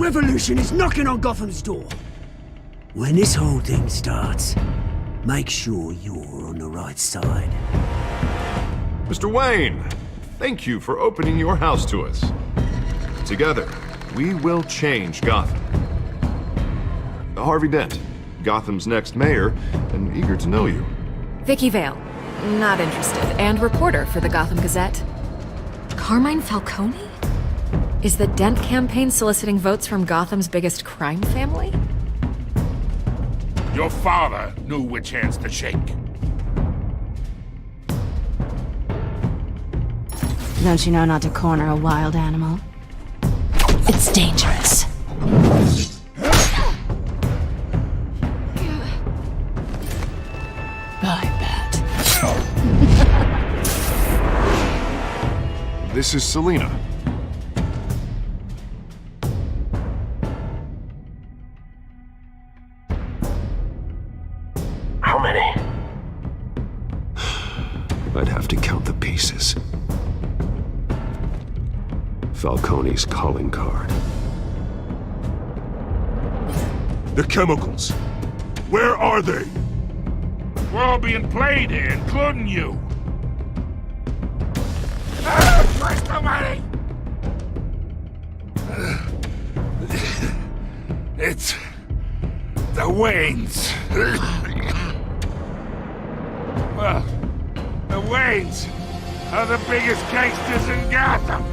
revolution is knocking on Gotham's door. When this whole thing starts, make sure you're on the right side. Mr. Wayne, thank you for opening your house to us. Together, we will change Gotham. Harvey Dent, Gotham's next mayor, and eager to know you. Vicky Vale, not interested, and reporter for the Gotham Gazette. Carmine Falcone? Is the Dent campaign soliciting votes from Gotham's biggest crime family? Your father knew which hands to shake. Don't you know not to corner a wild animal? It's dangerous. I bet. This is Selina. How many? I'd have to count the pieces. Falcone's calling card. The chemicals. Where are they? We're all being played here, including you. Christ almighty! It's the Waynes. Well, the Waynes are the biggest gangsters in Gotham.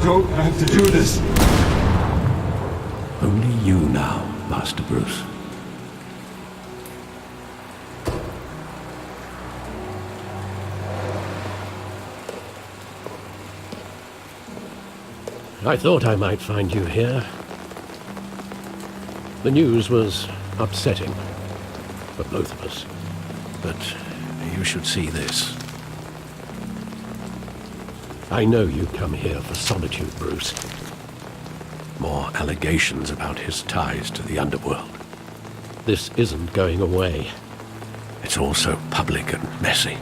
Don't have to do this. Only you now, Master Bruce. I thought I might find you here. The news was upsetting for both of us. But you should see this. I know you come here for solitude, Bruce. More allegations about his ties to the underworld. This isn't going away. It's all so public and messy.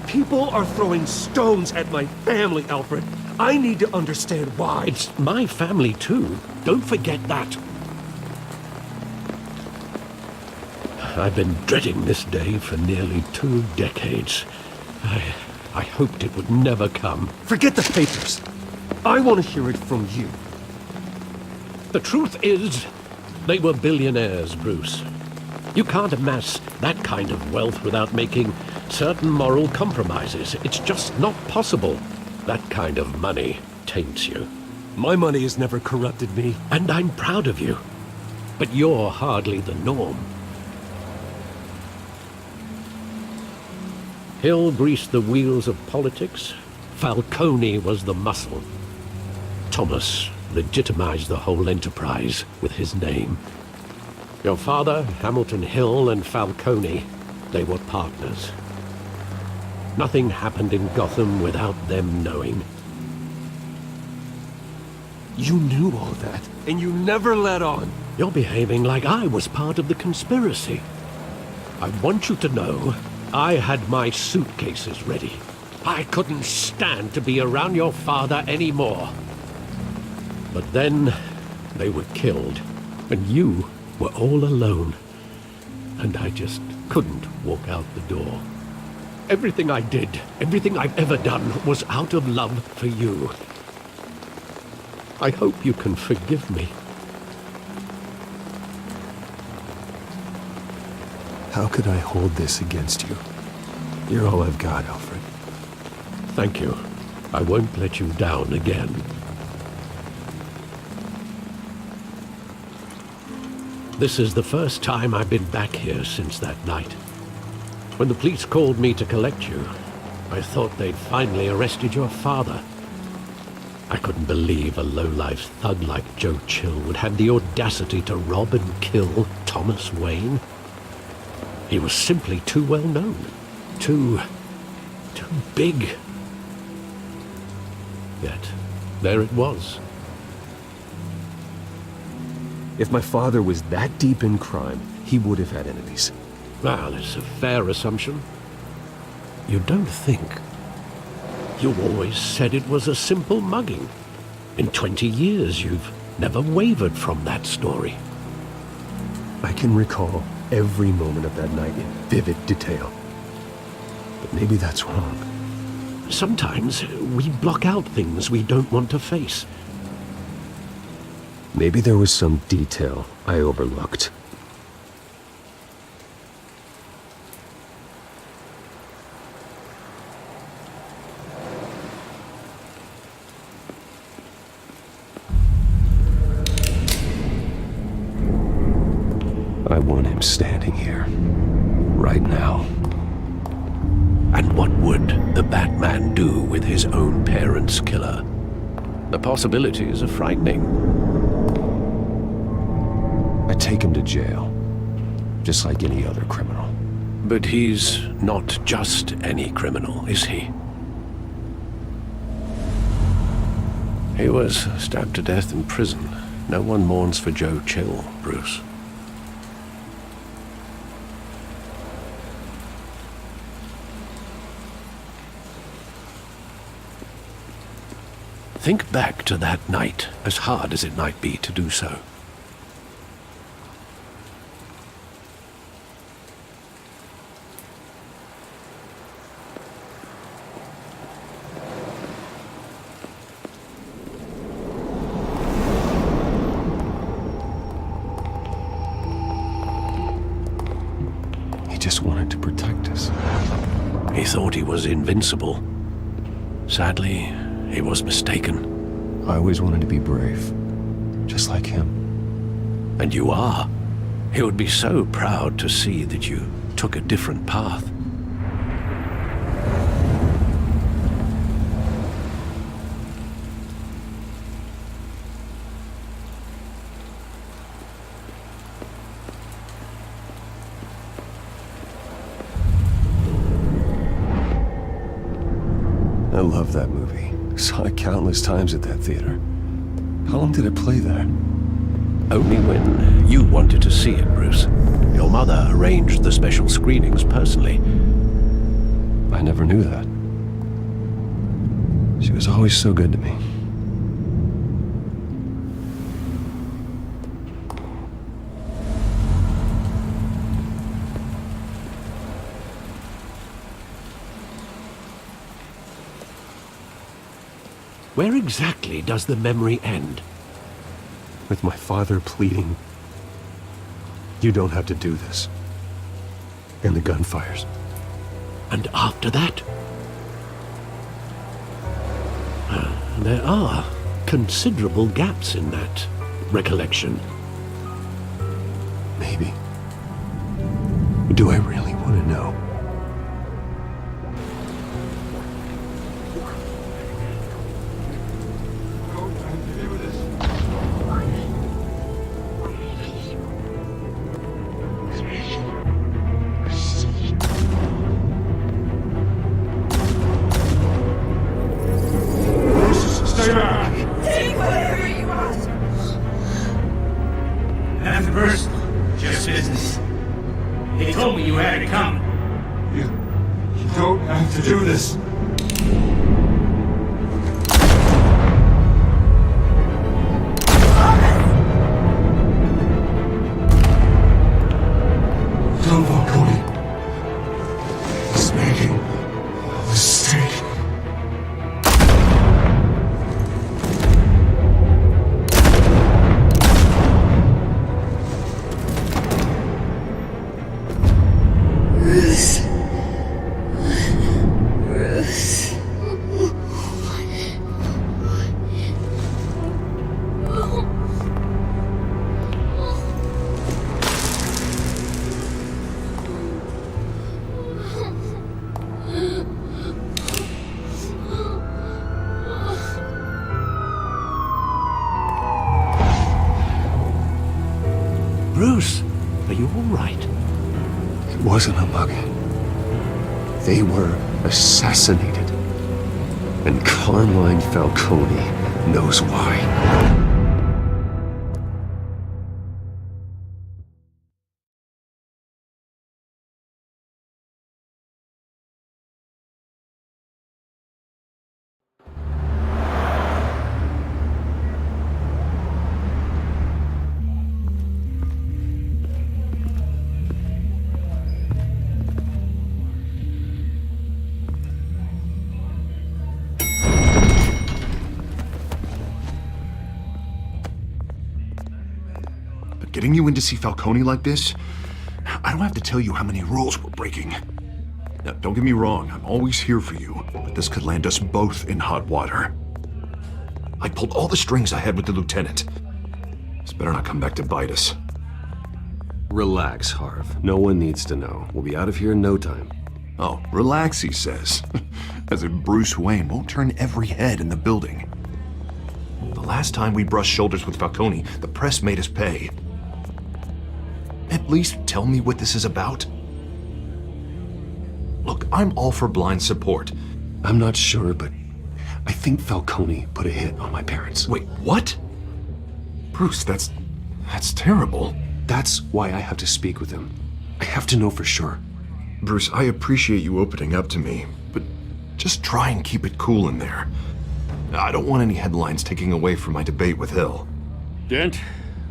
People are throwing stones at my family, Alfred. I need to understand why. It's my family too. Don't forget that. I've been dreading this day for nearly 2 decades. I hoped it would never come. Forget the papers. I want to hear it from you. The truth is, they were billionaires, Bruce. You can't amass that kind of wealth without making certain moral compromises. It's just not possible. That kind of money taints you. My money has never corrupted me. And I'm proud of you. But you're hardly the norm. Hill greased the wheels of politics. Falcone was the muscle. Thomas legitimized the whole enterprise with his name. Your father, Hamilton Hill, and Falcone, they were partners. Nothing happened in Gotham without them knowing. You knew all that, and you never let on. You're behaving like I was part of the conspiracy. I want you to know I had my suitcases ready. I couldn't stand to be around your father anymore. But then they were killed, and you were all alone. And I just couldn't walk out the door. Everything I did, everything I've ever done, was out of love for you. I hope you can forgive me. How could I hold this against you? You're all I've got, Alfred. Thank you. I won't let you down again. This is the first time I've been back here since that night. When the police called me to collect you, I thought they'd finally arrested your father. I couldn't believe a low-life thug like Joe Chill would have the audacity to rob and kill Thomas Wayne. He was simply too well known. Too big. Yet, there it was. If my father was that deep in crime, he would have had enemies. Well, it's a fair assumption. You don't think? You always said it was a simple mugging. In 20 years, you've never wavered from that story. I can recall every moment of that night in vivid detail. But maybe that's wrong. Sometimes we block out things we don't want to face. Maybe there was some detail I overlooked. I want him standing here, right now. And what would the Batman do with his own parents' killer? The possibilities are frightening. I'd take him to jail, just like any other criminal. But he's not just any criminal, is he? He was stabbed to death in prison. No one mourns for Joe Chill, Bruce. Think back to that night, as hard as it might be to do so. He just wanted to protect us. He thought he was invincible. Sadly, he was mistaken. I always wanted to be brave, just like him. And you are. He would be so proud to see that you took a different path. I love that movie. Saw it countless times at that theater. How long did it play there? Only when you wanted to see it, Bruce. Your mother arranged the special screenings personally. I never knew that. She was always so good to me. Where exactly does the memory end? With my father pleading, "You don't have to do this." And the gunfires. And after that? There are considerable gaps in that recollection. Maybe. Do I really want to know? Stay back! Take whatever you want. Nothing personal, just business. They told me you had it coming. You don't have to do this. Don't walk away. He's making a mistake. Bruce. Bruce. Bruce, are you all right? It wasn't a mugging. They were assassinated. And Carmine Falcone knows why. Getting you in to see Falcone like this? I don't have to tell you how many rules we're breaking. Now, don't get me wrong, I'm always here for you, but this could land us both in hot water. I pulled all the strings I had with the lieutenant. This better not come back to bite us. Relax, Harv. No one needs to know. We'll be out of here in no time. Oh, relax, he says. As if Bruce Wayne won't turn every head in the building. The last time we brushed shoulders with Falcone, the press made us pay. At least tell me what this is about. Look, I'm all for blind support. I'm not sure, but I think Falcone put a hit on my parents. Wait, what? Bruce, that's terrible. That's why I have to speak with him. I have to know for sure. Bruce, I appreciate you opening up to me, but just try and keep it cool in there. I don't want any headlines taking away from my debate with Hill. Dent,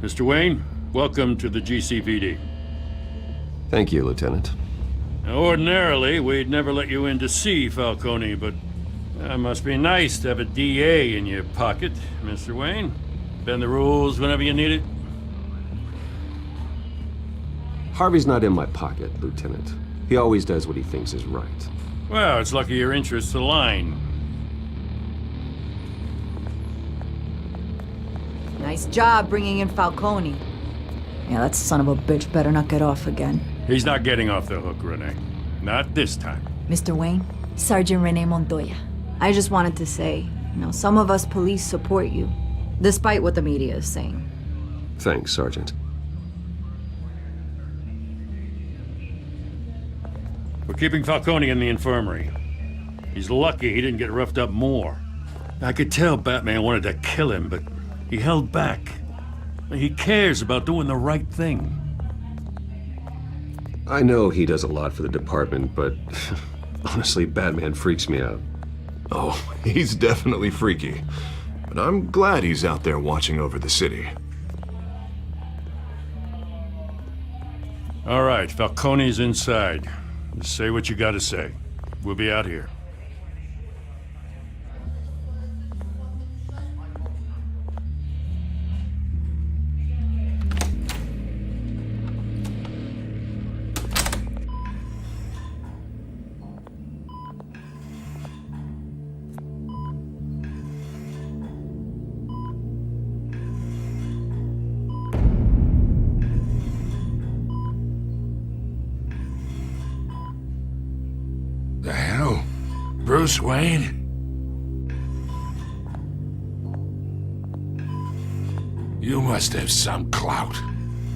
Mr. Wayne, welcome to the GCPD. Thank you, Lieutenant. Now, ordinarily, we'd never let you in to see Falcone, but it must be nice to have a DA in your pocket, Mr. Wayne. Bend the rules whenever you need it. Harvey's not in my pocket, Lieutenant. He always does what he thinks is right. Well, it's lucky your interests align. Nice job bringing in Falcone. Yeah, that son of a bitch better not get off again. He's not getting off the hook, Renee. Not this time. Mr. Wayne, Sergeant Renee Montoya. I just wanted to say, some of us police support you, despite what the media is saying. Thanks, Sergeant. We're keeping Falcone in the infirmary. He's lucky he didn't get roughed up more. I could tell Batman wanted to kill him, but he held back. He cares about doing the right thing. I know he does a lot for the department, but honestly, Batman freaks me out. Oh, he's definitely freaky. But I'm glad he's out there watching over the city. All right, Falcone's inside. Just say what you gotta say. We'll be out here. The hell? Bruce Wayne? You must have some clout.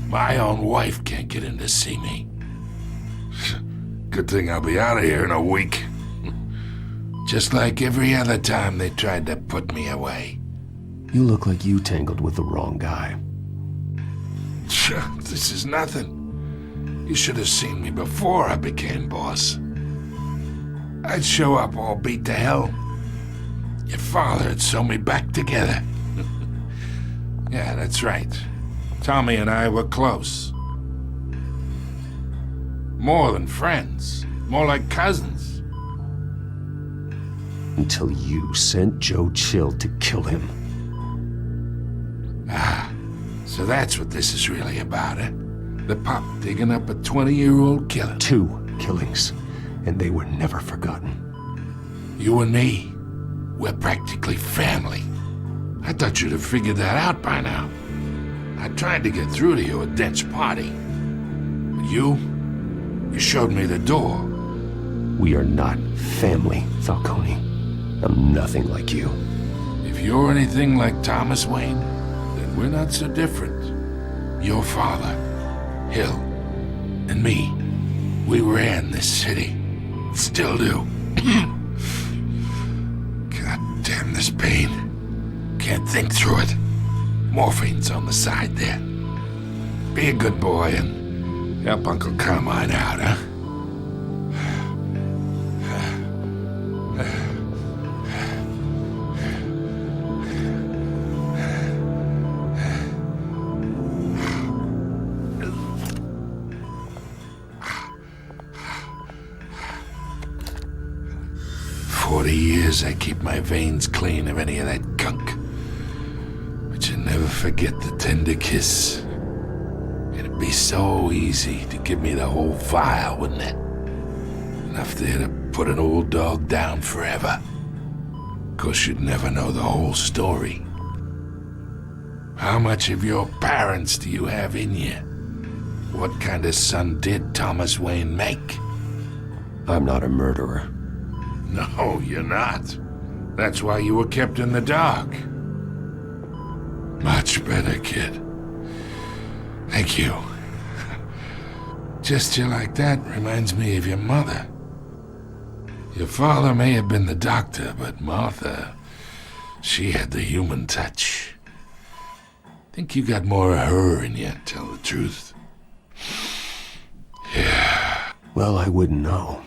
My own wife can't get in to see me. Good thing I'll be out of here in a week. Just like every other time they tried to put me away. You look like you tangled with the wrong guy. This is nothing. You should have seen me before I became boss. I'd show up all beat to hell. Your father'd sew me back together. Yeah, that's right. Tommy and I were close. More than friends. More like cousins. Until you sent Joe Chill to kill him. Ah, so that's what this is really about, eh? The pup digging up a 20-year-old killer. 2 killings, and they were never forgotten. You and me, we're practically family. I thought you'd have figured that out by now. I tried to get through to you at Dent's party. But you showed me the door. We are not family, Falcone. I'm nothing like you. If you're anything like Thomas Wayne, then we're not so different. Your father Hill and me, we ran this city. Still do. God damn this pain. Can't think through it. Morphine's on the side there. Be a good boy and help Uncle Carmine out, huh? 40 years I keep my veins clean of any of that gunk. But you never forget the tender kiss. It'd be so easy to give me the whole file, wouldn't it? Enough there to put an old dog down forever. 'Course you'd never know the whole story. How much of your parents do you have in you? What kind of son did Thomas Wayne make? I'm not a murderer. No, you're not. That's why you were kept in the dark. Much better, kid. Thank you. Gesture like that reminds me of your mother. Your father may have been the doctor, but Martha, she had the human touch. Think you got more of her in you, tell the truth. Yeah. Well, I wouldn't know.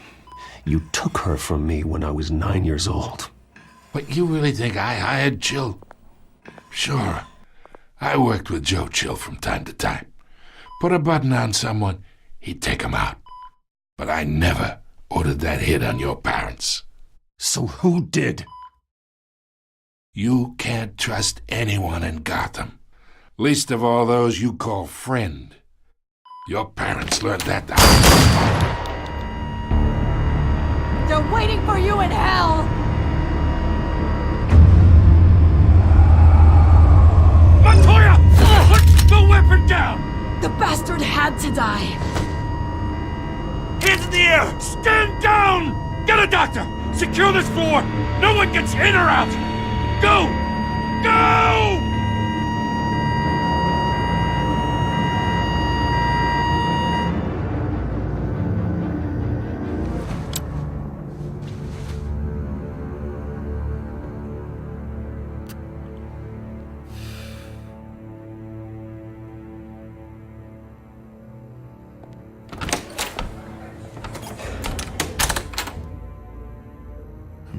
You took her from me when I was 9 years old. But you really think I hired Chill? Sure. I worked with Joe Chill from time to time. Put a button on someone, he'd take him out. But I never ordered that hit on your parents. So who did? You can't trust anyone in Gotham. Least of all those you call friend. Your parents learned that the They're waiting for you in hell! Montoya! Put the weapon down! The bastard had to die! Hands in the air! Stand down! Get a doctor! Secure this floor! No one gets in or out! Go! Go!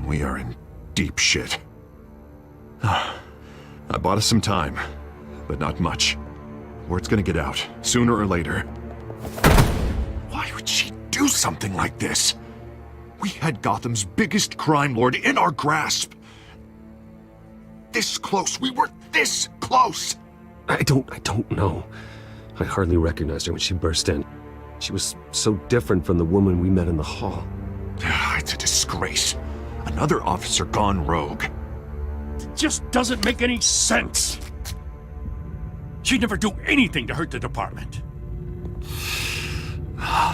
We are in deep shit. I bought us some time, but not much. Word's gonna get out, sooner or later. Why would she do something like this? We had Gotham's biggest crime lord in our grasp. This close, we were this close! I don't know. I hardly recognized her when she burst in. She was so different from the woman we met in the hall. It's a disgrace. Another officer gone rogue. It just doesn't make any sense. She'd never do anything to hurt the department.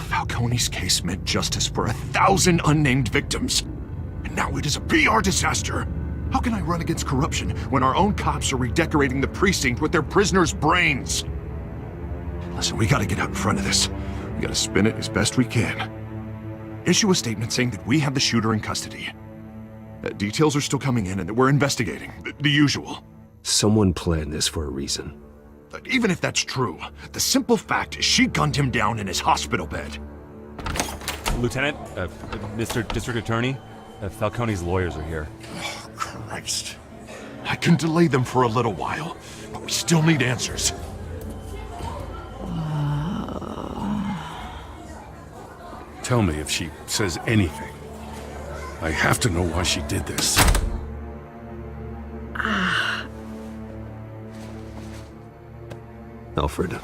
Falcone's case meant justice for 1,000 unnamed victims. And now it is a PR disaster. How can I run against corruption when our own cops are redecorating the precinct with their prisoners' brains? Listen, we gotta get out in front of this. We gotta spin it as best we can. Issue a statement saying that we have the shooter in custody. Details are still coming in and that we're investigating. The usual. Someone planned this for a reason. Even if that's true, the simple fact is she gunned him down in his hospital bed. Lieutenant, Mr. District Attorney, Falcone's lawyers are here. Oh, Christ. I can delay them for a little while, but we still need answers. Tell me if she says anything. I have to know why she did this. Alfred,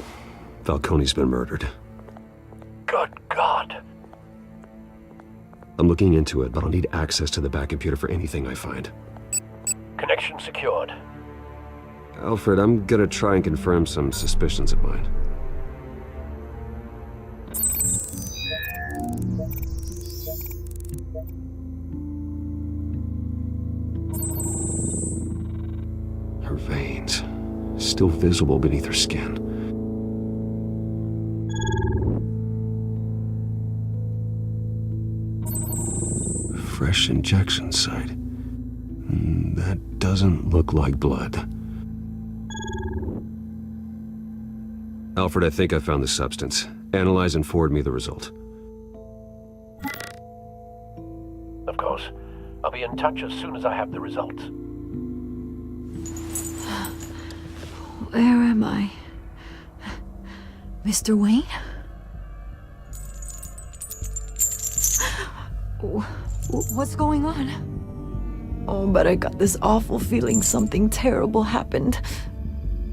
Falcone's been murdered. Good God. I'm looking into it, but I'll need access to the back computer for anything I find. Connection secured. Alfred, I'm gonna try and confirm some suspicions of mine. Her veins, still visible beneath her skin. fresh injection site. That doesn't look like blood. Alfred, I think I found the substance. Analyze and forward me the result. Of course. I'll be in touch as soon as I have the results. Where am I? Mr. Wayne? What's going on? Oh, but I got this awful feeling something terrible happened.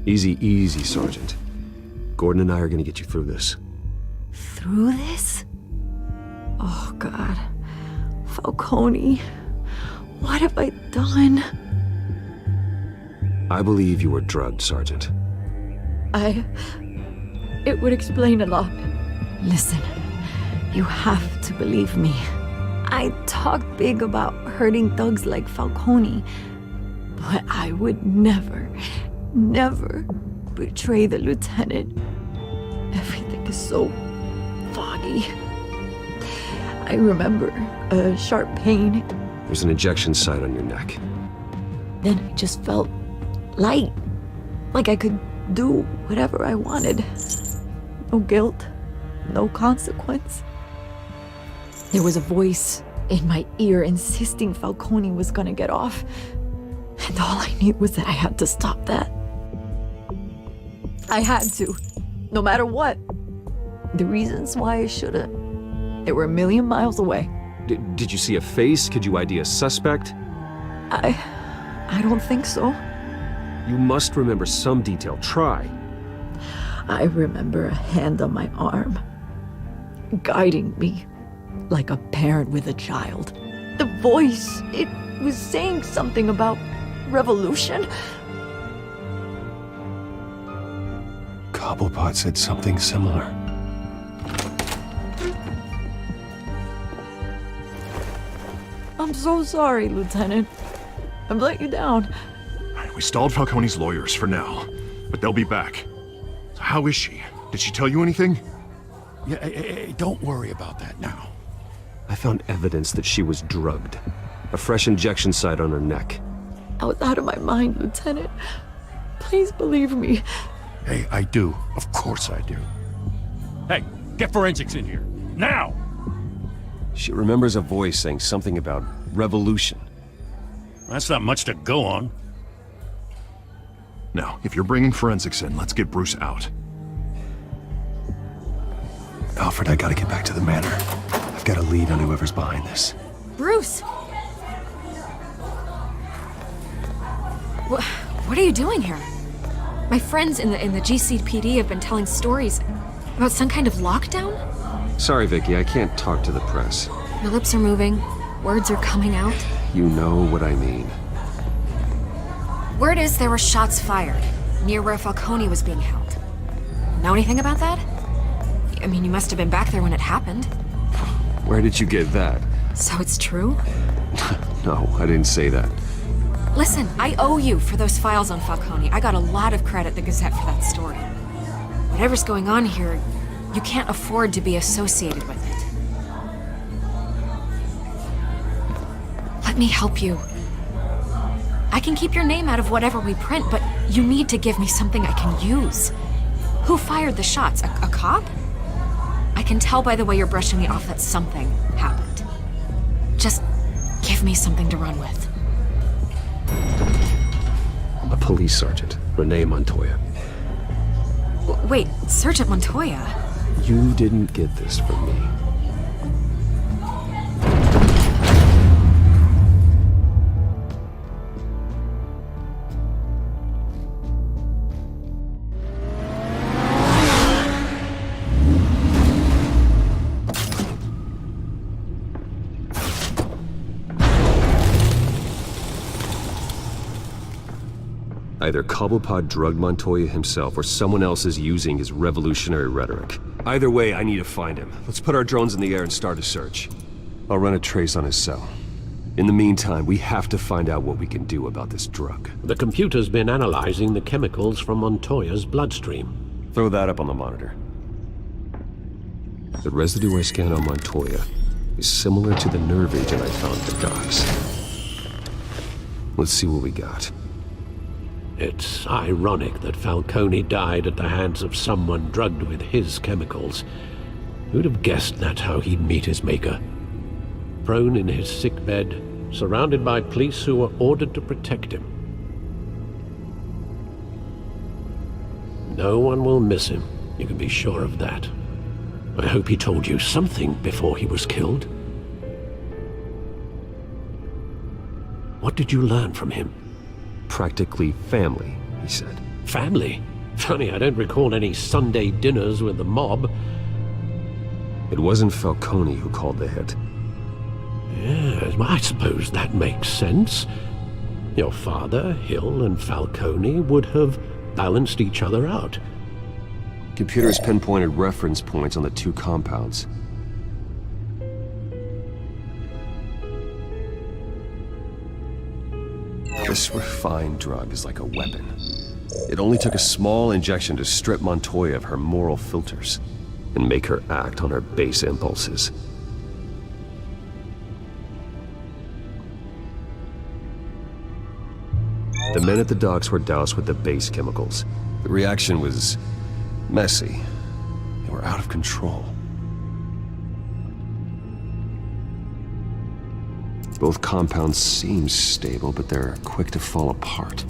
Easy, easy, Sergeant. Gordon and I are gonna get you through this. Through this? Oh, God. Falcone. What have I done? I believe you were drugged, Sergeant. It would explain a lot. Listen, you have to believe me. I talk big about hurting thugs like Falcone, but I would never betray the lieutenant. Everything is so foggy. I remember a sharp pain. There's an injection site on your neck. Then I just felt light, like I could do whatever I wanted. No guilt, no consequence. There was a voice in my ear insisting Falcone was gonna get off. And all I knew was that I had to stop that. I had to, no matter what. The reasons why I should've, they were a million miles away. Did you see a face? Could you ID a suspect? I don't think so. You must remember some detail. Try. I remember a hand on my arm, guiding me like a parent with a child. The voice, it was saying something about revolution. Cobblepot said something similar. I'm so sorry, Lieutenant. I've let you down. We stalled Falcone's lawyers for now, but they'll be back. So how is she? Did she tell you anything? Yeah, hey, don't worry about that now. I found evidence that she was drugged. A fresh injection site on her neck. I was out of my mind, Lieutenant. Please believe me. Hey, I do. Of course I do. Hey, get forensics in here. Now! She remembers a voice saying something about revolution. That's not much to go on. Now, if you're bringing forensics in, let's get Bruce out. Alfred, I gotta get back to the manor. I've got a lead on whoever's behind this. Bruce! What are you doing here? My friends in the GCPD have been telling stories about some kind of lockdown? Sorry, Vicky, I can't talk to the press. Your lips are moving, words are coming out. You know what I mean. Word is there were shots fired near where Falcone was being held. Know anything about that? I mean, you must have been back there when it happened. Where did you get that? So it's true? No, I didn't say that. Listen, I owe you for those files on Falcone. I got a lot of credit at the Gazette for that story. Whatever's going on here, you can't afford to be associated with it. Let me help you. I can keep your name out of whatever we print, but you need to give me something I can use. Who fired the shots? A cop? I can tell by the way you're brushing me off that something happened. Just give me something to run with. A police sergeant, Renee Montoya. Wait, Sergeant Montoya? You didn't get this from me. Either Cobblepot drugged Montoya himself, or someone else is using his revolutionary rhetoric. Either way, I need to find him. Let's put our drones in the air and start a search. I'll run a trace on his cell. In the meantime, we have to find out what we can do about this drug. The computer's been analyzing the chemicals from Montoya's bloodstream. Throw that up on the monitor. The residue I scan on Montoya is similar to the nerve agent I found at the docks. Let's see what we got. It's ironic that Falcone died at the hands of someone drugged with his chemicals. Who'd have guessed that's how he'd meet his maker? Prone in his sickbed, surrounded by police who were ordered to protect him. No one will miss him, you can be sure of that. I hope he told you something before he was killed. What did you learn from him? Practically family, he said. Family? Funny, I don't recall any Sunday dinners with the mob. It wasn't Falcone who called the hit. Yes, well, I suppose that makes sense. Your father, Hill, and Falcone would have balanced each other out. Computers pinpointed reference points on the two compounds. This refined drug is like a weapon. It only took a small injection to strip Montoya of her moral filters and make her act on her base impulses. The men at the docks were doused with the base chemicals. The reaction was messy. They were out of control. Both compounds seem stable, but they're quick to fall apart.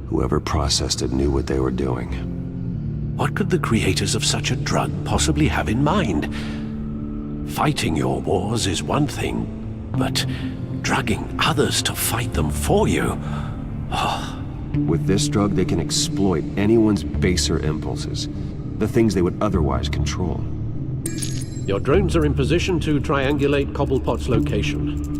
Whoever processed it knew what they were doing. What could the creators of such a drug possibly have in mind? Fighting your wars is one thing, but drugging others to fight them for you? Oh. With this drug, they can exploit anyone's baser impulses, the things they would otherwise control. Your drones are in position to triangulate Cobblepot's location.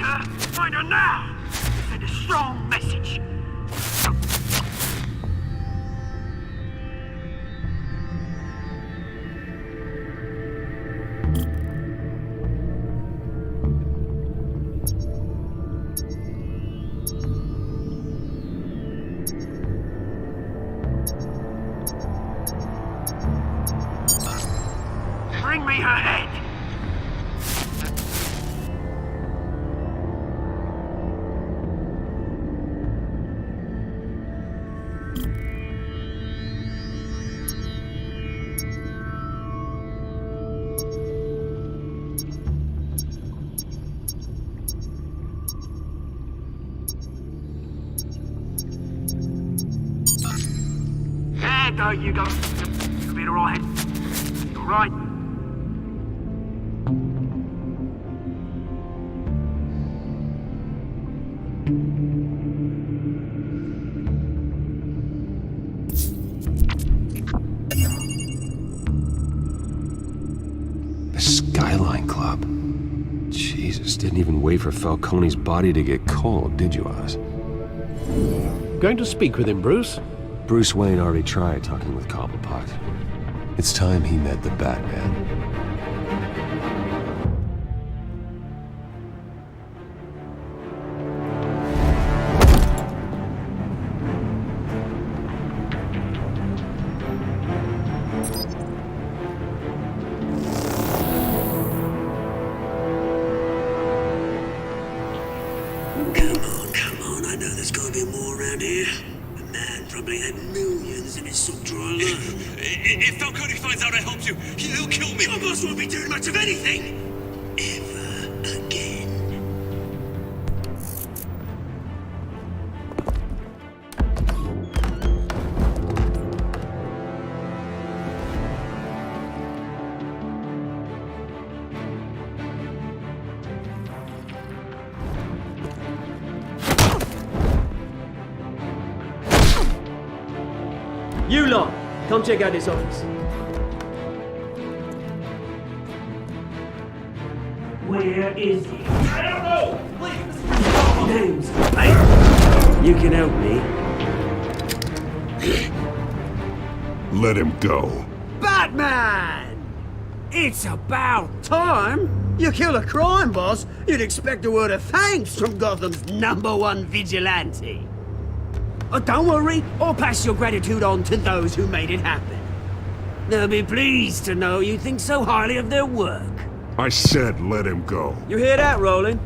her! Find her now! Send a strong message. Bring me her head! There go, you go. You'll be alright. Alright. The Skyline Club. Jesus, didn't even wait for Falcone's body to get cold, did you, Oz? Going to speak with him, Bruce? Bruce Wayne already tried talking with Cobblepot. It's time he met the Batman. Come on, I know there's gotta be more around here. The man probably had millions in his sock drawer alone. If Falcone finds out I helped you, he'll kill me. Your boss won't be doing much of anything! Ever again. You lot, come check out this office. Where is he? I don't know! Please! Names. Hey, you can help me. Let him go. Batman! It's about time! You kill a crime boss, you'd expect a word of thanks from Gotham's #1 vigilante. Oh, don't worry, I'll pass your gratitude on to those who made it happen. They'll be pleased to know you think so highly of their work. I said let him go. You hear that, Roland?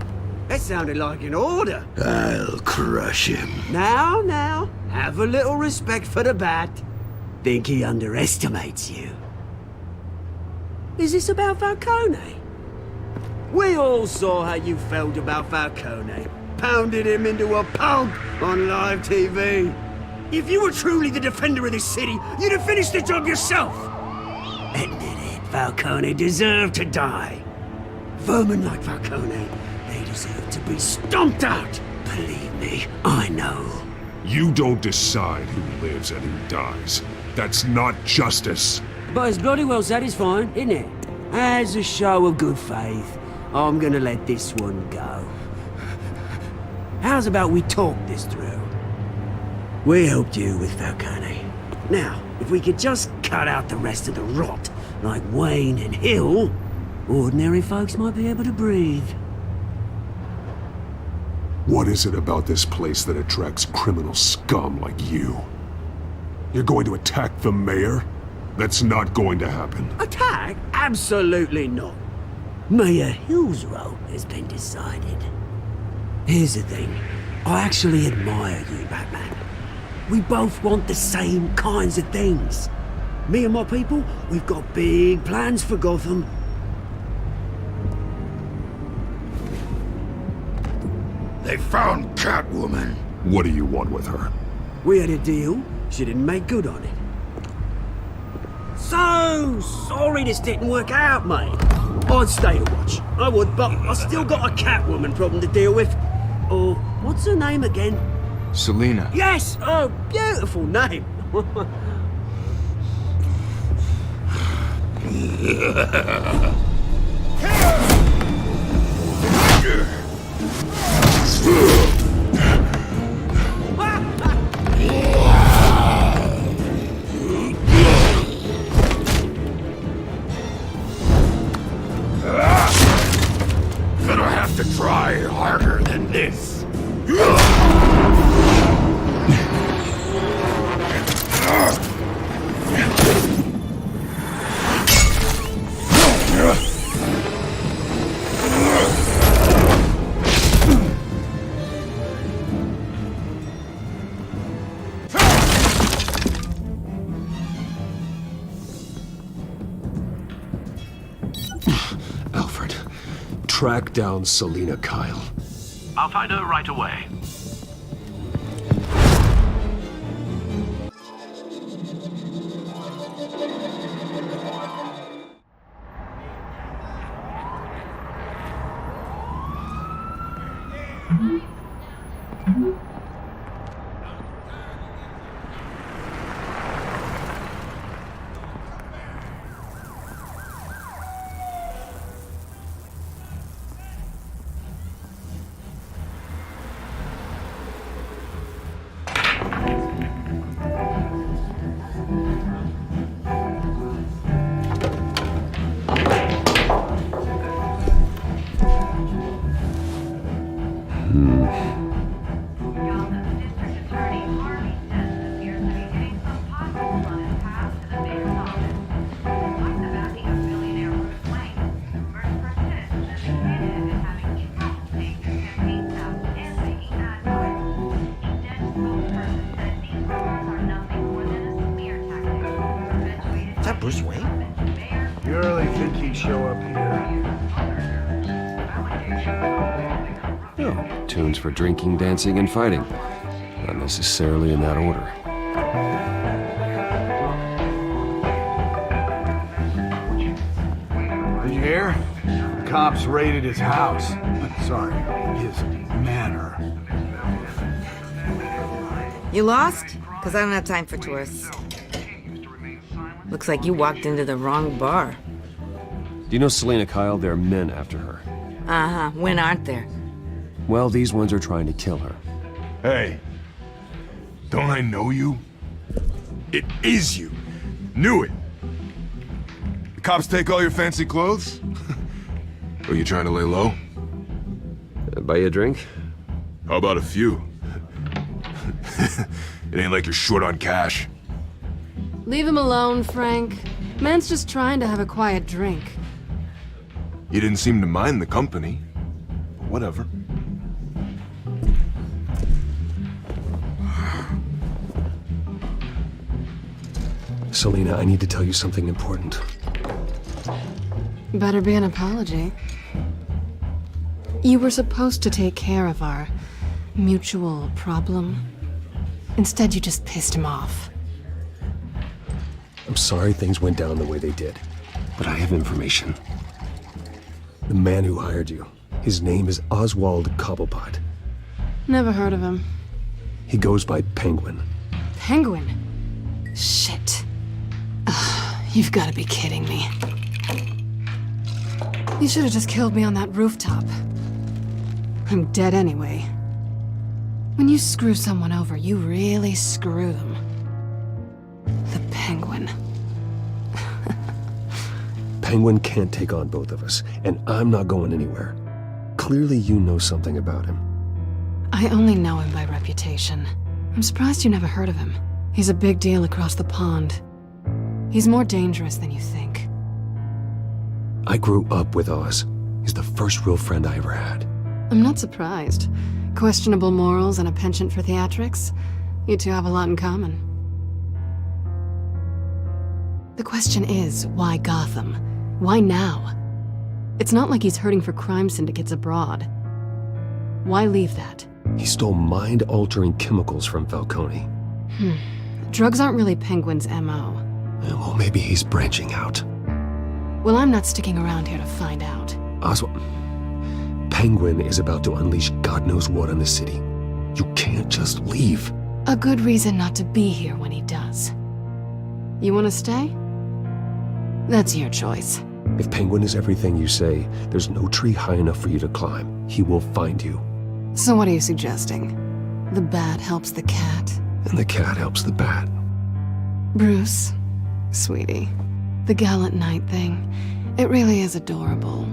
That sounded like an order. I'll crush him. Now, have a little respect for the Bat. Think he underestimates you. Is this about Falcone? We all saw how you felt about Falcone. Pounded him into a pulp on live TV. If you were truly the defender of this city, you'd have finished the job yourself. Admit it, Falcone deserved to die. Vermin like Falcone, they deserve to be stomped out. Believe me, I know. You don't decide who lives and who dies. That's not justice. But it's bloody well satisfying, isn't it? As a show of good faith, I'm gonna let this one go. How's about we talk this through? We helped you with Falcone. Now, if we could just cut out the rest of the rot, like Wayne and Hill, ordinary folks might be able to breathe. What is it about this place that attracts criminal scum like you? You're going to attack the mayor? That's not going to happen. Attack? Absolutely not. Mayor Hill's role has been decided. Here's the thing. I actually admire you, Batman. We both want the same kinds of things. Me and my people, we've got big plans for Gotham. They found Catwoman. What do you want with her? We had a deal. She didn't make good on it. So sorry this didn't work out, mate. I'd stay to watch. I would, but I still got a Catwoman problem to deal with. Oh, what's her name again? Selena. Yes! Oh, beautiful name. have to try harder than this. Alfred, track down Selina Kyle. I'll find her right away. Bruce Wayne? You really think he'd show up here? Oh, tunes for drinking, dancing, and fighting. Not necessarily in that order. Did you hear? The cops raided his house. Sorry, his manor. You lost? Because I don't have time for tourists. Looks like you walked into the wrong bar. Do you know Selina Kyle? There are men after her. Uh-huh. When aren't there? Well, these ones are trying to kill her. Hey, don't I know you? It is you. Knew it. The cops take all your fancy clothes? Are you trying to lay low? Buy you a drink? How about a few? It ain't like you're short on cash. Leave him alone, Frank. Man's just trying to have a quiet drink. You didn't seem to mind the company. Whatever. Selina, I need to tell you something important. Better be an apology. You were supposed to take care of our mutual problem. Instead, you just pissed him off. I'm sorry things went down the way they did, but I have information. The man who hired you, his name is Oswald Cobblepot. Never heard of him. He goes by Penguin. Penguin? Shit. Ugh, you've got to be kidding me. You should have just killed me on that rooftop. I'm dead anyway. When you screw someone over, you really screw them. The Penguin. Penguin can't take on both of us, and I'm not going anywhere. Clearly you know something about him. I only know him by reputation. I'm surprised you never heard of him. He's a big deal across the pond. He's more dangerous than you think. I grew up with Oz. He's the first real friend I ever had. I'm not surprised. Questionable morals and a penchant for theatrics. You two have a lot in common. The question is, why Gotham? Why now? It's not like he's hurting for crime syndicates abroad. Why leave that? He stole mind-altering chemicals from Falcone. Drugs aren't really Penguin's MO. Well, maybe he's branching out. Well, I'm not sticking around here to find out. Oswald, Penguin is about to unleash God knows what on the city. You can't just leave. A good reason not to be here when he does. You want to stay? That's your choice. If Penguin is everything you say, there's no tree high enough for you to climb. He will find you. So what are you suggesting? The bat helps the cat? And the cat helps the bat. Bruce, sweetie, the gallant knight thing, it really is adorable.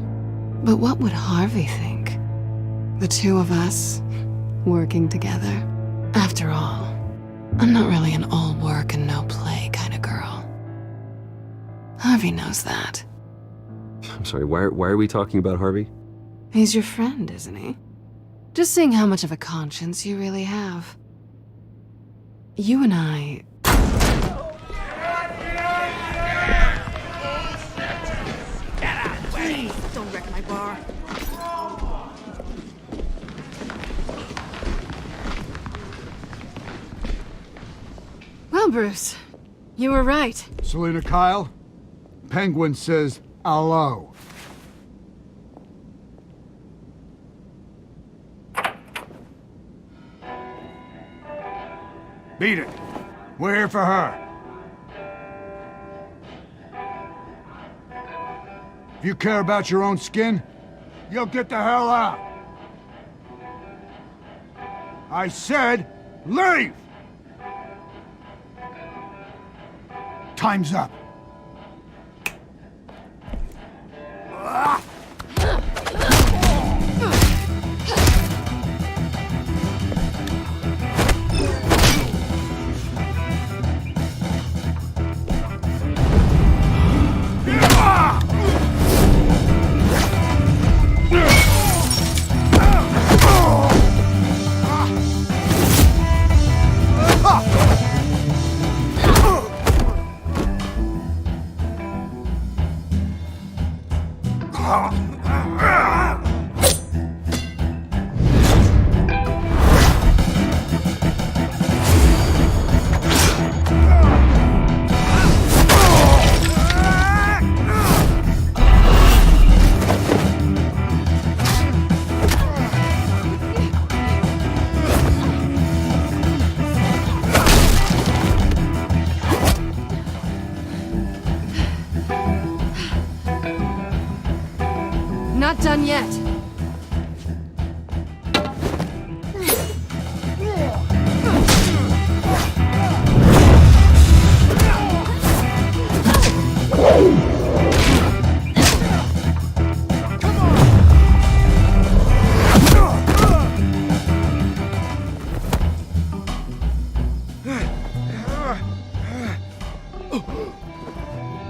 But what would Harvey think? The two of us, working together. After all, I'm not really an all work and no play kind of girl. Harvey knows that. I'm sorry, why are we talking about Harvey? He's your friend, isn't he? Just seeing how much of a conscience you really have. You and I... Please, don't wreck my bar. Well, Bruce, you were right. Selina Kyle, Penguin says hello. Beat it. We're here for her. If you care about your own skin, you'll get the hell out. I said, leave! Time's up. Not done yet.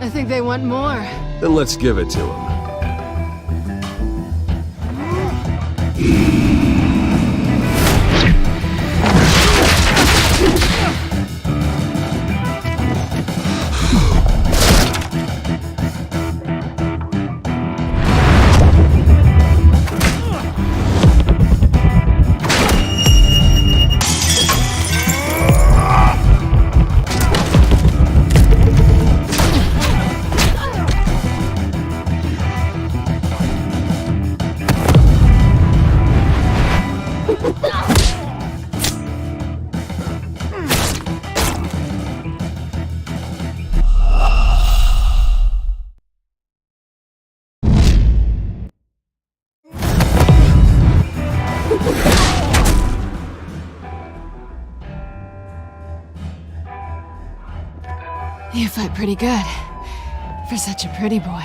I think they want more. Then let's give it to him. You fight pretty good. For such a pretty boy.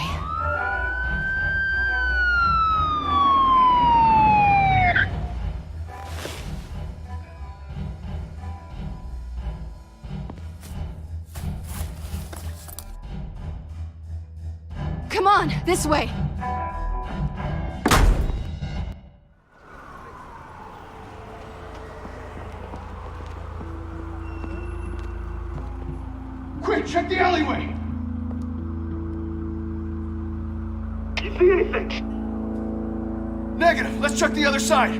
Come on, this way! Quick, check the alleyway! You see anything? Negative. Let's check the other side.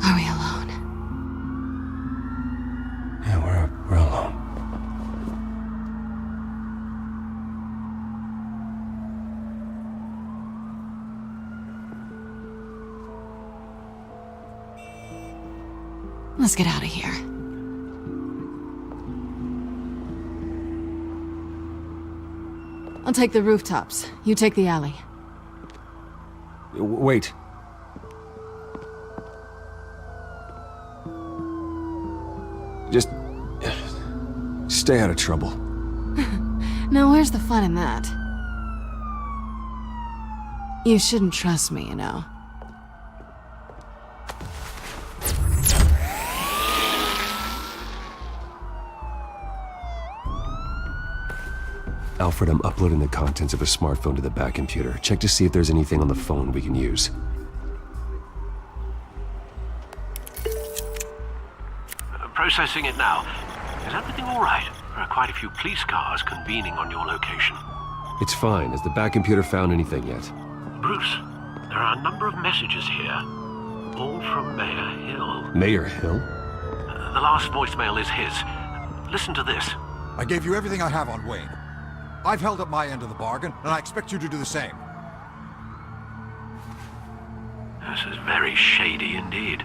Are we alone? Yeah, we're alone. Let's get out of here. I'll take the rooftops. You take the alley. Wait. Just stay out of trouble. Now where's the fun in that? You shouldn't trust me, you know. Alfred, I'm uploading the contents of a smartphone to the back computer. Check to see if there's anything on the phone we can use. Processing it now. Is everything all right? There are quite a few police cars convening on your location. It's fine. Has the back computer found anything yet? Bruce, there are a number of messages here. All from Mayor Hill. Mayor Hill? The last voicemail is his. Listen to this. I gave you everything I have on Wayne. I've held up my end of the bargain, and I expect you to do the same. This is very shady indeed.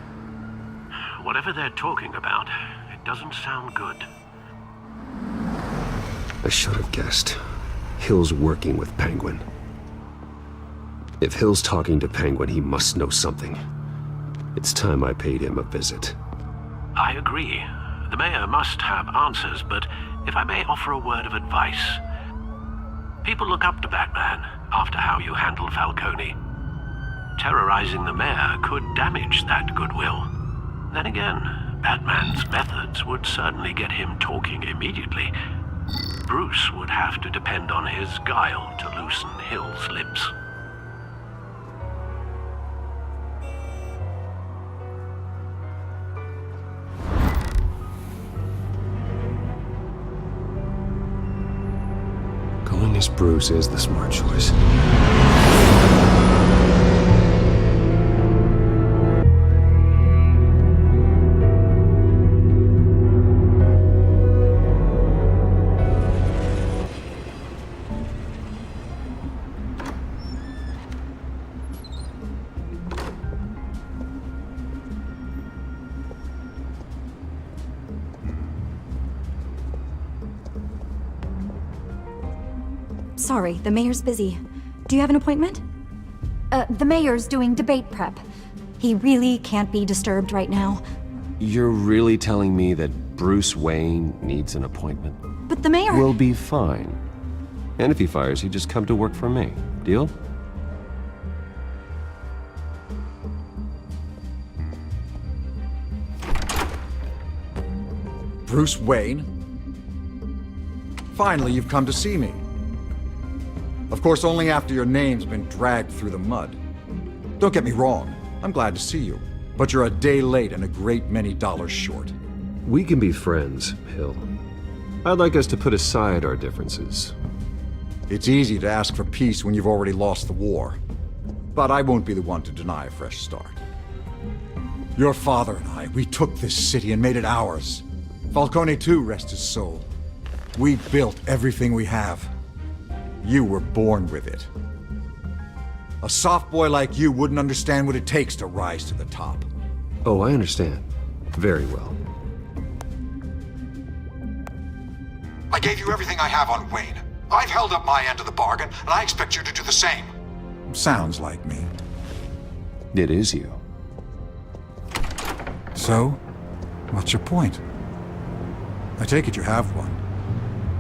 Whatever they're talking about, it doesn't sound good. I should have guessed. Hill's working with Penguin. If Hill's talking to Penguin, he must know something. It's time I paid him a visit. I agree. The mayor must have answers, but if I may offer a word of advice. People look up to Batman after how you handled Falcone. Terrorizing the mayor could damage that goodwill. Then again, Batman's methods would certainly get him talking immediately. Bruce would have to depend on his guile to loosen Hill's lips. Going as Bruce is the smart choice. Sorry, the mayor's busy. Do you have an appointment? The mayor's doing debate prep. He really can't be disturbed right now. You're really telling me that Bruce Wayne needs an appointment? But the mayor... We'll be fine. And if he fires, he'd just come to work for me. Deal? Bruce Wayne? Finally, you've come to see me. Of course, only after your name's been dragged through the mud. Don't get me wrong, I'm glad to see you. But you're a day late and a great many dollars short. We can be friends, Hill. I'd like us to put aside our differences. It's easy to ask for peace when you've already lost the war. But I won't be the one to deny a fresh start. Your father and I, we took this city and made it ours. Falcone too, rest his soul. We built everything we have. You were born with it. A soft boy like you wouldn't understand what it takes to rise to the top. Oh, I understand. Very well. I gave you everything I have on Wayne. I've held up my end of the bargain, and I expect you to do the same. Sounds like me. It is you. So, what's your point? I take it you have one.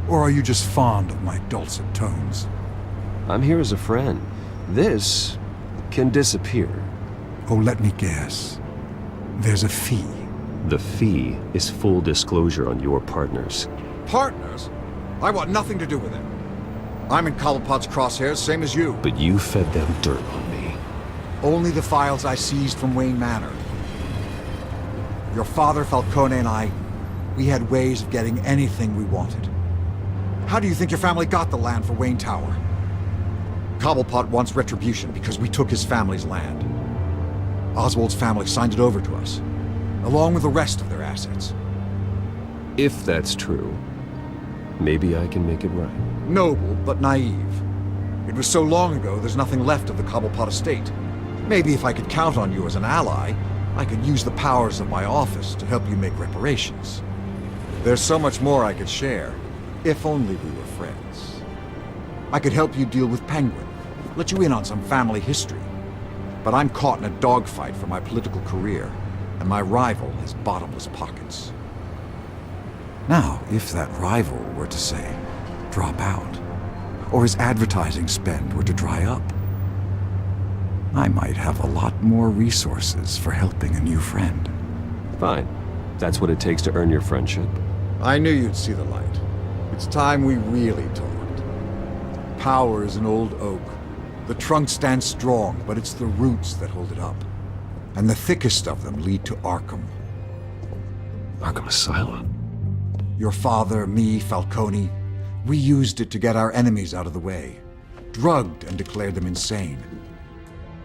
Or are you just fond of my dulcet tones? I'm here as a friend. This can disappear. Oh, let me guess. There's a fee. The fee is full disclosure on your partners. Partners? I want nothing to do with them. I'm in Cobblepot's crosshairs, same as you. But you fed them dirt on me. Only the files I seized from Wayne Manor. Your father, Falcone, and I, we had ways of getting anything we wanted. How do you think your family got the land for Wayne Tower? Cobblepot wants retribution because we took his family's land. Oswald's family signed it over to us, along with the rest of their assets. If that's true, maybe I can make it right. Noble, but naive. It was so long ago, there's nothing left of the Cobblepot estate. Maybe if I could count on you as an ally, I could use the powers of my office to help you make reparations. There's so much more I could share. If only we were friends. I could help you deal with Penguin, let you in on some family history. But I'm caught in a dogfight for my political career, and my rival has bottomless pockets. Now, if that rival were to say, drop out, or his advertising spend were to dry up, I might have a lot more resources for helping a new friend. Fine. That's what it takes to earn your friendship. I knew you'd see the light. It's time we really talked. Power is an old oak. The trunk stands strong, but it's the roots that hold it up. And the thickest of them lead to Arkham. Arkham Asylum? Your father, me, Falcone, we used it to get our enemies out of the way. Drugged and declared them insane.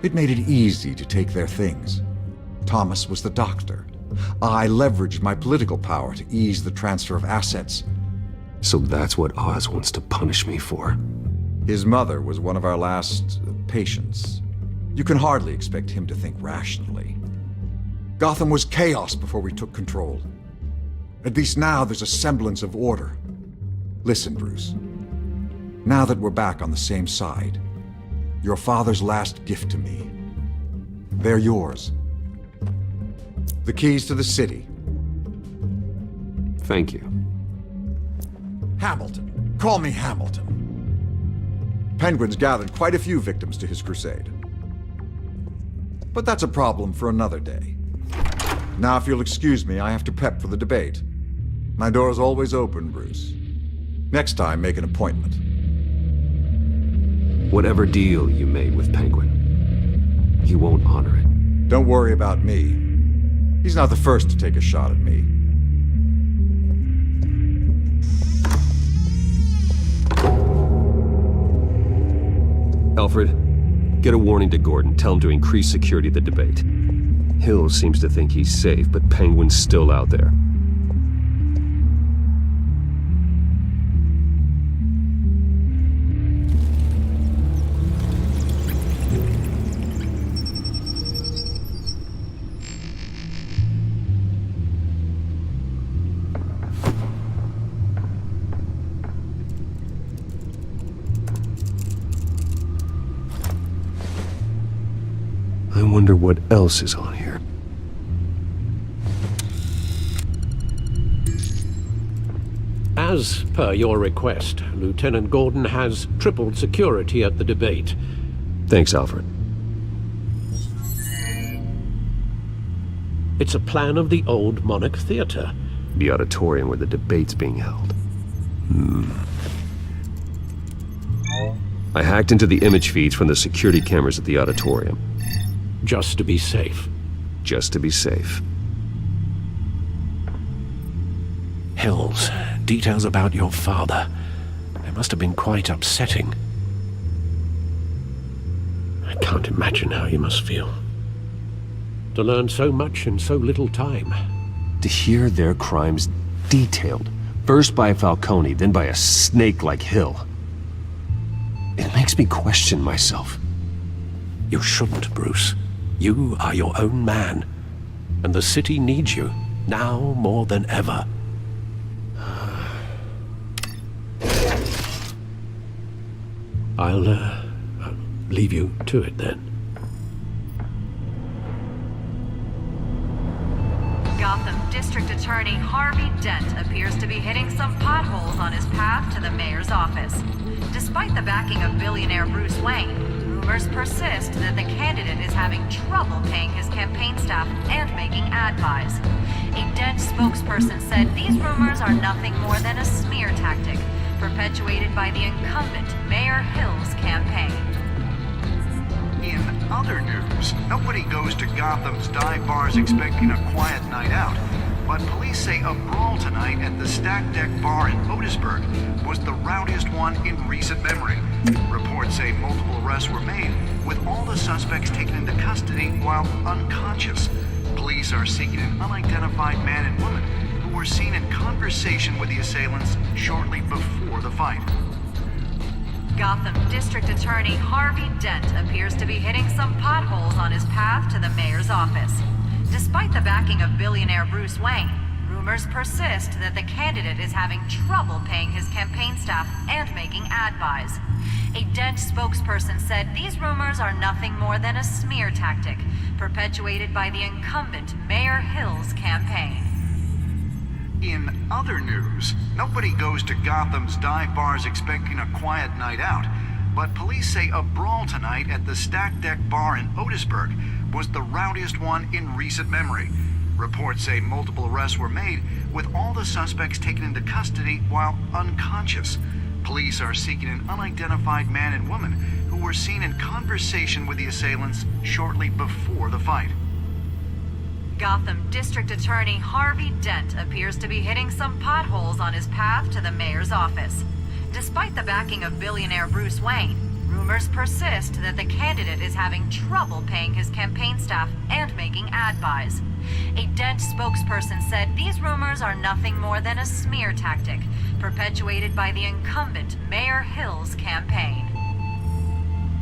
It made it easy to take their things. Thomas was the doctor. I leveraged my political power to ease the transfer of assets. So that's what Oz wants to punish me for. His mother was one of our last patients. You can hardly expect him to think rationally. Gotham was chaos before we took control. At least now there's a semblance of order. Listen, Bruce. Now that we're back on the same side, your father's last gift to me, they're yours. The keys to the city. Thank you. Hamilton. Call me Hamilton. Penguin's gathered quite a few victims to his crusade. But that's a problem for another day. Now, if you'll excuse me, I have to prep for the debate. My door's always open, Bruce. Next time, make an appointment. Whatever deal you made with Penguin, he won't honor it. Don't worry about me. He's not the first to take a shot at me. Alfred, get a warning to Gordon. Tell him to increase security at the debate. Hill seems to think he's safe, but Penguin's still out there. I wonder what else is on here. As per your request, Lieutenant Gordon has tripled security at the debate. Thanks, Alfred. It's a plan of the old Monarch Theater. The auditorium where the debate's being held. I hacked into the image feeds from the security cameras at the auditorium. Just to be safe. Just to be safe. Hills, details about your father. They must have been quite upsetting. I can't imagine how you must feel. To learn so much in so little time. To hear their crimes detailed, first by Falcone, then by a snake like Hill. It makes me question myself. You shouldn't, Bruce. You are your own man, and the city needs you, now more than ever. I'll leave you to it then. Gotham District Attorney Harvey Dent appears to be hitting some potholes on his path to the mayor's office. Despite the backing of billionaire Bruce Wayne, rumors persist that the candidate is having trouble paying his campaign staff and making ad buys. A Dent spokesperson said these rumors are nothing more than a smear tactic, perpetuated by the incumbent Mayor Hill's campaign. In other news, nobody goes to Gotham's dive bars expecting a quiet night out, but police say a brawl tonight at the Stack Deck Bar in Otisburg was the rowdiest one in recent memory. Reports say multiple arrests were made, with all the suspects taken into custody while unconscious. Police are seeking an unidentified man and woman who were seen in conversation with the assailants shortly before the fight. Gotham District Attorney Harvey Dent appears to be hitting some potholes on his path to the mayor's office. Despite the backing of billionaire Bruce Wayne, rumors persist that the candidate is having trouble paying his campaign staff and making ad buys. A Dent spokesperson said these rumors are nothing more than a smear tactic, perpetuated by the incumbent Mayor Hill's campaign. In other news, nobody goes to Gotham's dive bars expecting a quiet night out, but police say a brawl tonight at the Stack Deck Bar in Otisburg was the rowdiest one in recent memory. Reports say multiple arrests were made, with all the suspects taken into custody while unconscious. Police are seeking an unidentified man and woman who were seen in conversation with the assailants shortly before the fight. Gotham District Attorney Harvey Dent appears to be hitting some potholes on his path to the mayor's office. Despite the backing of billionaire Bruce Wayne, rumors persist that the candidate is having trouble paying his campaign staff and making ad buys. A Dent spokesperson said these rumors are nothing more than a smear tactic, perpetuated by the incumbent Mayor Hill's campaign.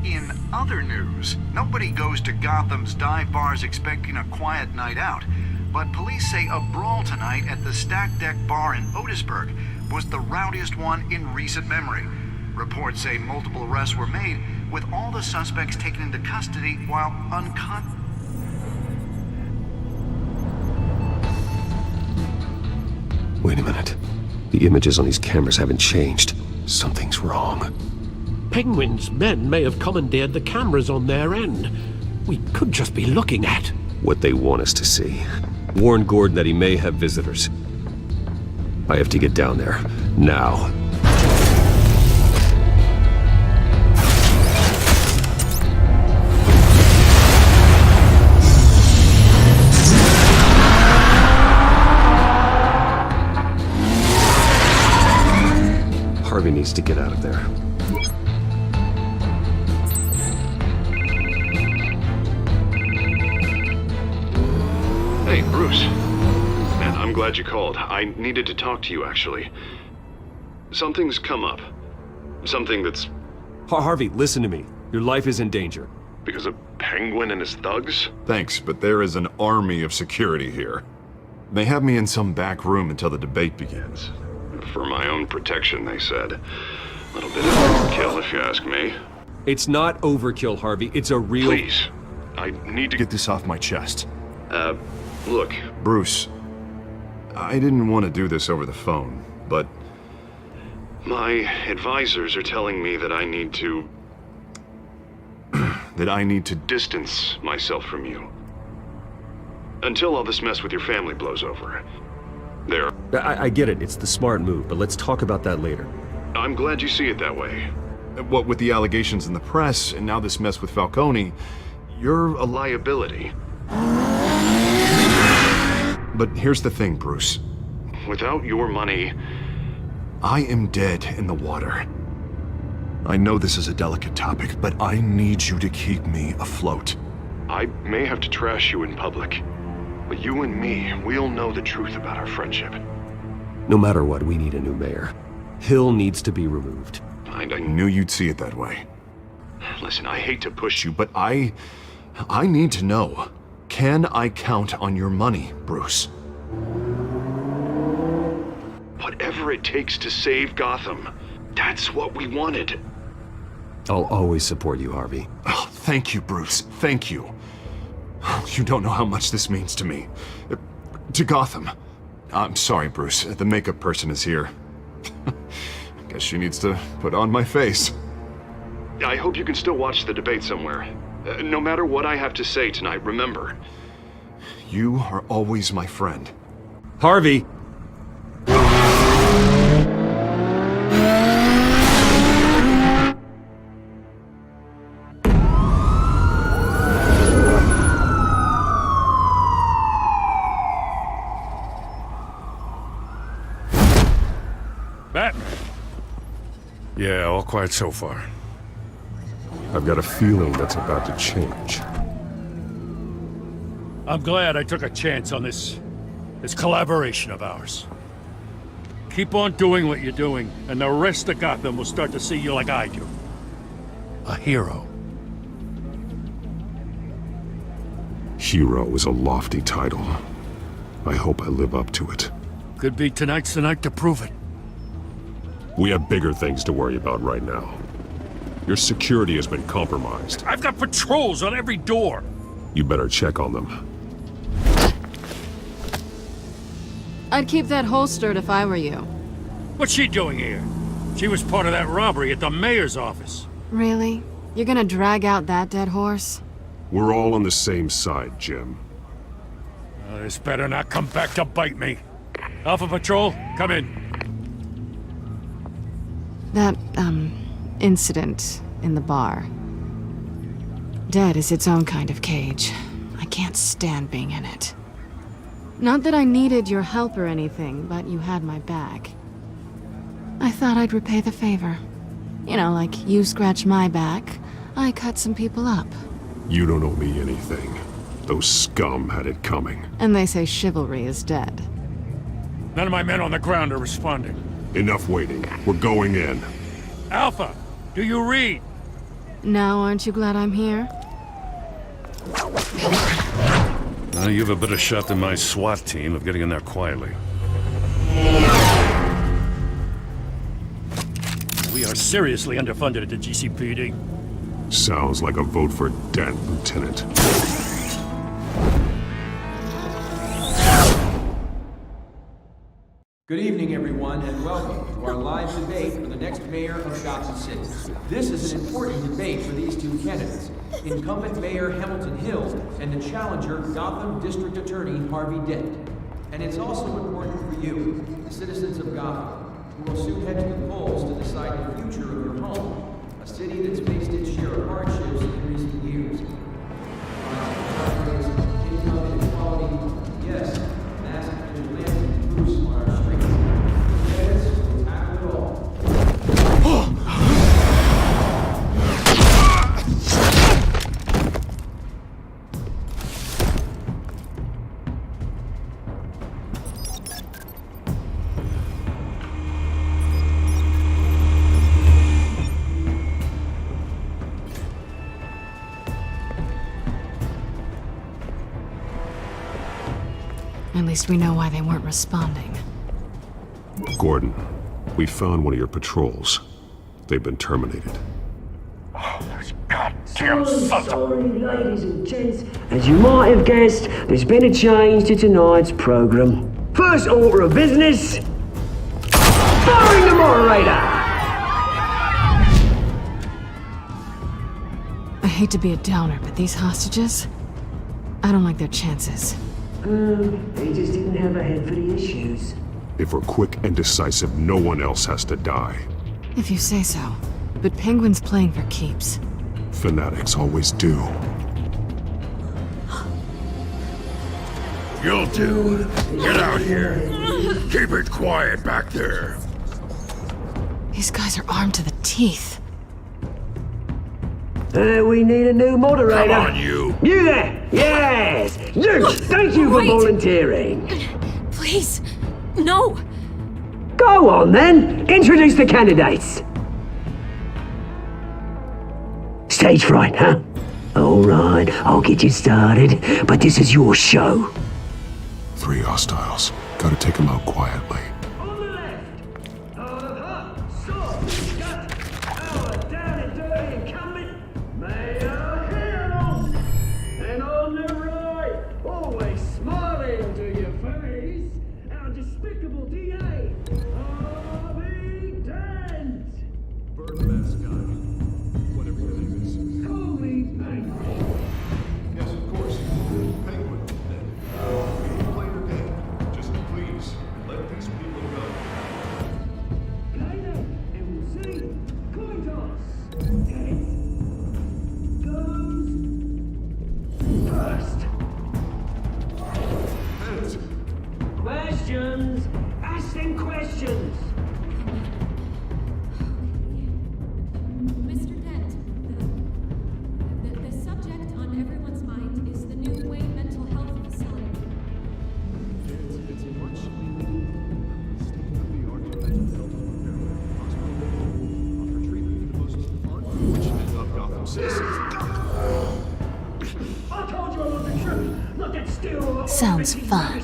In other news, nobody goes to Gotham's dive bars expecting a quiet night out, but police say a brawl tonight at the Stack Deck Bar in Otisburg was the rowdiest one in recent memory. Reports say multiple arrests were made, with all the suspects taken into custody while unconscious. Wait a minute. The images on these cameras haven't changed. Something's wrong. Penguin's men may have commandeered the cameras on their end. We could just be looking at what they want us to see. Warn Gordon that he may have visitors. I have to get down there. Now. Harvey needs to get out of there. Hey, Bruce. Man, I'm glad you called. I needed to talk to you, actually. Something's come up. Something that's... Harvey, listen to me. Your life is in danger. Because of Penguin and his thugs? Thanks, but there is an army of security here. They have me in some back room until the debate begins. For my own protection, they said. A little bit of overkill, if you ask me. It's not overkill, Harvey. It's a real... Please. I need to get this off my chest. Look. Bruce, I didn't want to do this over the phone, but... My advisors are telling me that I need to... that I need to distance myself from you. Until all this mess with your family blows over. There. I get it. It's the smart move, but let's talk about that later. I'm glad you see it that way. What with the allegations in the press, and now this mess with Falcone, you're a liability. But here's the thing, Bruce. Without your money... I am dead in the water. I know this is a delicate topic, but I need you to keep me afloat. I may have to trash you in public, but you and me, we'll know the truth about our friendship. No matter what, we need a new mayor. Hill needs to be removed. I knew you'd see it that way. Listen, I hate to push you, but I need to know. Can I count on your money, Bruce? Whatever it takes to save Gotham. That's what we wanted. I'll always support you, Harvey. Oh, thank you, Bruce. Thank you. You don't know how much this means to me. To Gotham. I'm sorry, Bruce. The makeup person is here. Guess she needs to put on my face. I hope you can still watch the debate somewhere. No matter what I have to say tonight, remember. You are always my friend. Harvey! Batman! Yeah, all quiet so far. I've got a feeling that's about to change. I'm glad I took a chance on this collaboration of ours. Keep on doing what you're doing, and the rest of Gotham will start to see you like I do. A hero. Hero is a lofty title. I hope I live up to it. Could be tonight's the night to prove it. We have bigger things to worry about right now. Your security has been compromised. I've got patrols on every door. You better check on them. I'd keep that holstered if I were you. What's she doing here? She was part of that robbery at the mayor's office. Really? You're gonna drag out that dead horse? We're all on the same side, Jim. This better not come back to bite me. Alpha Patrol, come in. That, incident in the bar. Dead is its own kind of cage. I can't stand being in it. Not that I needed your help or anything, but you had my back. I thought I'd repay the favor. You know, like you scratch my back, I cut some people up. You don't owe me anything. Those scum had it coming. And they say chivalry is dead. None of my men on the ground are responding. Enough waiting. We're going in. Alpha, do you read? Now aren't you glad I'm here? You have a better shot than my SWAT team of getting in there quietly. We are seriously underfunded at the GCPD. Sounds like a vote for Dent, Lieutenant. Good evening, everyone, and welcome to our live debate for the next mayor of Gotham City. This is an important debate for these two candidates, incumbent Mayor Hamilton Hill and the challenger Gotham District Attorney Harvey Dent. And it's also important for you, the citizens of Gotham, who will soon head to the polls to decide the future of your home, a city that's faced its share of hardships in recent years. Income inequality, yes, massive vigilante Bruce on our streets. Yes, we'll tackle it all. At least we know why they weren't responding. Gordon, we found one of your patrols. They've been terminated. Goddamn sorry, ladies and gents. As you might have guessed, there's been a change to tonight's program. First order of business, firing the moderator! I hate to be a downer, but these hostages, I don't like their chances. They just didn't have a head for the issues. If we're quick and decisive, no one else has to die. If you say so. But Penguin's playing for keeps. Fanatics always do. You'll do. Get out here. Keep it quiet back there. These guys are armed to the teeth. We need a new moderator. Come on, you. You there! Yes! You! Thank you for volunteering. Please, no! Go on then! Introduce the candidates. Stage fright, huh? Alright, I'll get you started, but this is your show. 3 hostiles. Gotta take them out quietly. Questions! Ask them questions! Mr. Dent, the subject on everyone's mind is the new Wayne mental health facility. It's a much state-of-the-art mental health hospital for treatment for the most unfortunate of Gotham citizens. I told you I love the truth! Look at still! Sounds fun.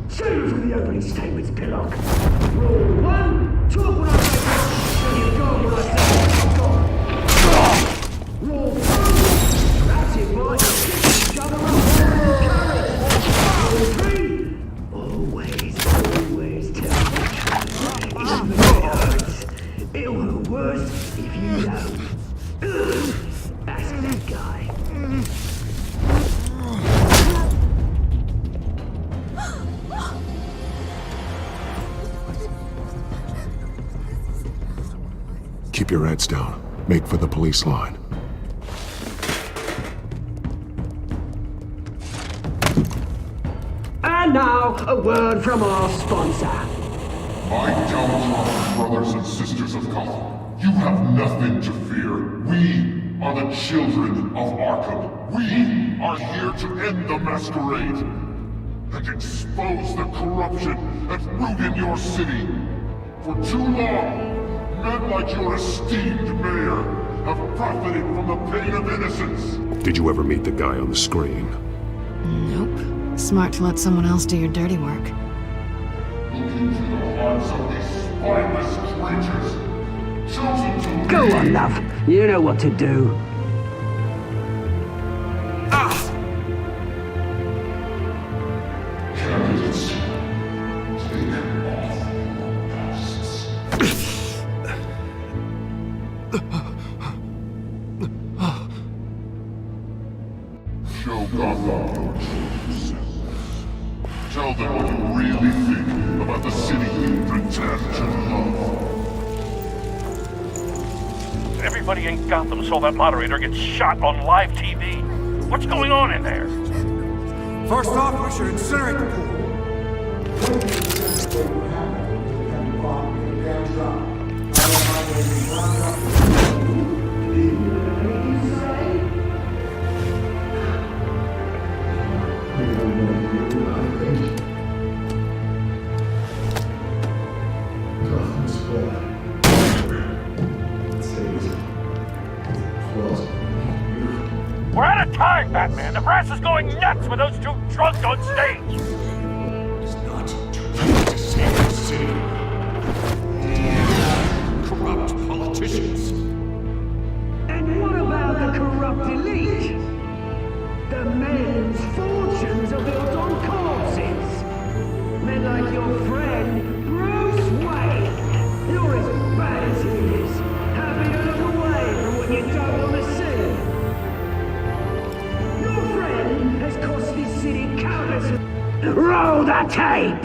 Save for the opening statements, Pillock. Rule 1, talk when I say go, you go when I say go. Rule 2, that's it, boy. Each other up. Rule 3, always tell the truth. Even worse if you don't. Ask that guy. Keep your heads down. Make for the police line. And now, a word from our sponsor. My Telltale brothers and sisters of Gotham, you have nothing to fear. We are the children of Arkham. We are here to end the masquerade and expose the corruption that rooted your city. For too long, men like your esteemed mayor have profited from the pain of innocence. Did you ever meet the guy on the screen? Nope. Smart to let someone else do your dirty work. Look into the hearts of these spineless creatures, chosen to Go lead. on, love. You know what to do. Candidates, take off your masks. Show Gotham your true self. Tell them what you really think about the city you pretend to love. Everybody in Gotham saw that moderator get shot on live TV. What's going on in there? First off, we should incinerate the pool. We're out of time, Batman. The press is going nuts with those two drunks on stage. It's not too late to save the city. Corrupt politicians. And what about the corrupt elite? The men's fortunes are built on corpses. Men like your friend, Bruce Wayne. You're as bad as he is. Happy to look away from what you don't want to see. Your friend has cost this city countless... Roll the tape!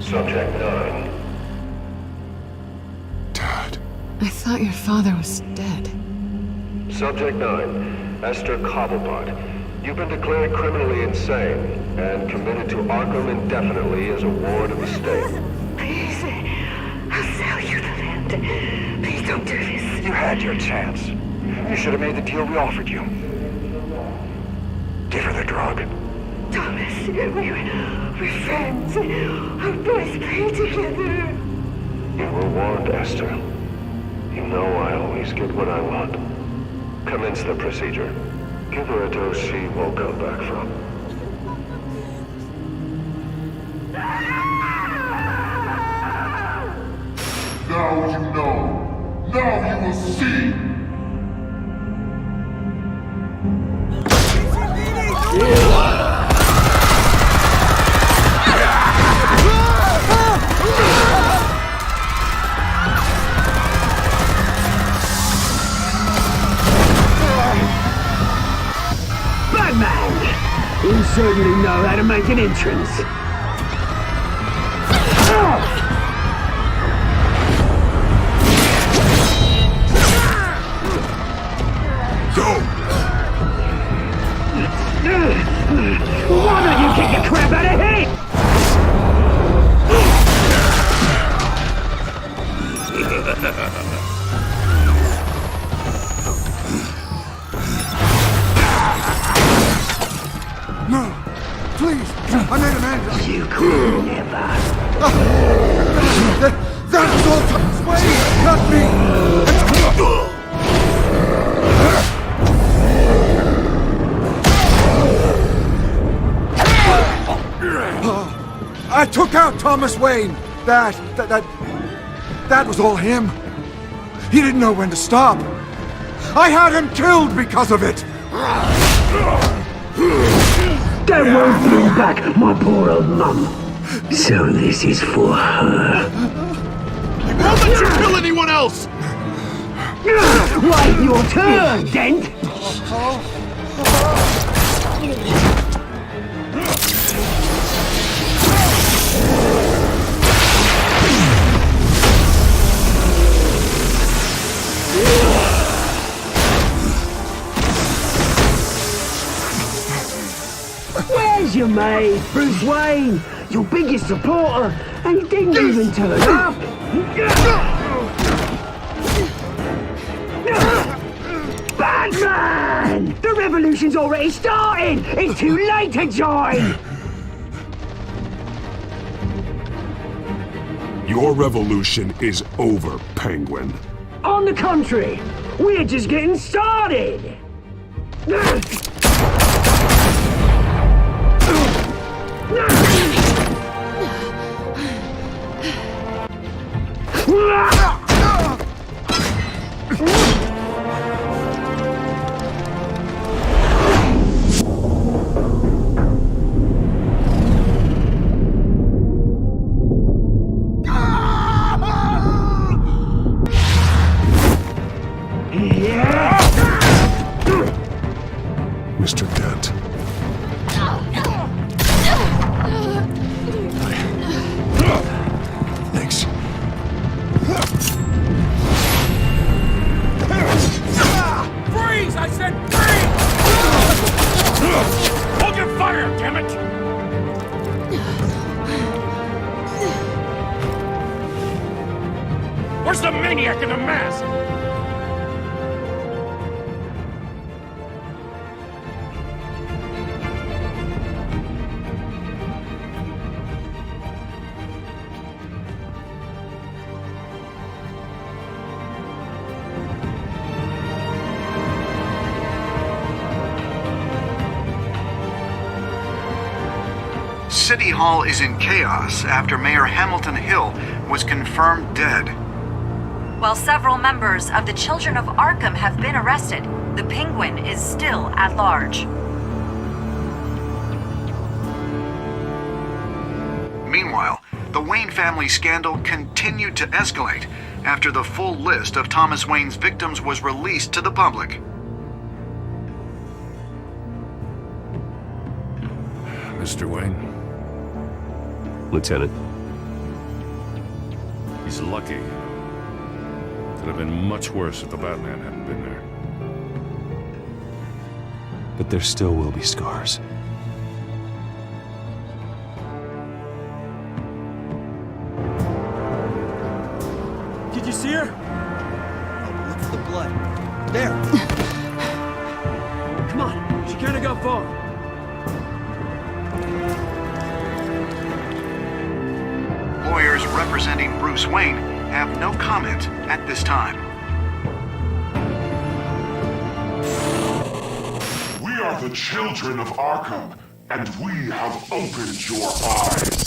Subject 9. I thought your father was dead. Subject 9. Esther Cobblepot. You've been declared criminally insane and committed to Arkham indefinitely as a ward of the state. Please, I'll sell you the land. Please don't do this. You had your chance. You should have made the deal we offered you. Give her the drug. Thomas, we're friends. Our boys play together. You were warned, Esther. You know I always get what I want. Commence the procedure. Give her a dose she won't come back from. Now you know. Now you will see. Batman! You certainly know how to make an entrance. Why don't you kick the crap out of him? No! Please! I made amends! You could never. That was all Thomas Wayne, not me! I took out Thomas Wayne! That was all him. He didn't know when to stop. I had him killed because of it! That won't bring back my poor old mum. So this is for her. I won't let you kill anyone else! Wait your turn, Dent! Where's your mate, Bruce Wayne? Your biggest supporter, and he didn't even turn up! Batman! The revolution's already started! It's too late to join! Your revolution is over, Penguin. On the contrary, we're just getting started! Mr. Dent. Thanks. Freeze! I said freeze! Hold your fire, damn it! Where's the maniac in the mask? City Hall is in chaos after Mayor Hamilton Hill was confirmed dead. While several members of the Children of Arkham have been arrested, the Penguin is still at large. Meanwhile, the Wayne family scandal continued to escalate after the full list of Thomas Wayne's victims was released to the public. Mr. Wayne? Lieutenant. He's lucky. Could have been much worse if the Batman hadn't been there. But there still will be scars. Did you see her? Oh, look at the blood. There. Come on, she can't have got far. Lawyers representing Bruce Wayne have no comment at this time. We are the children of Arkham, and we have opened your eyes.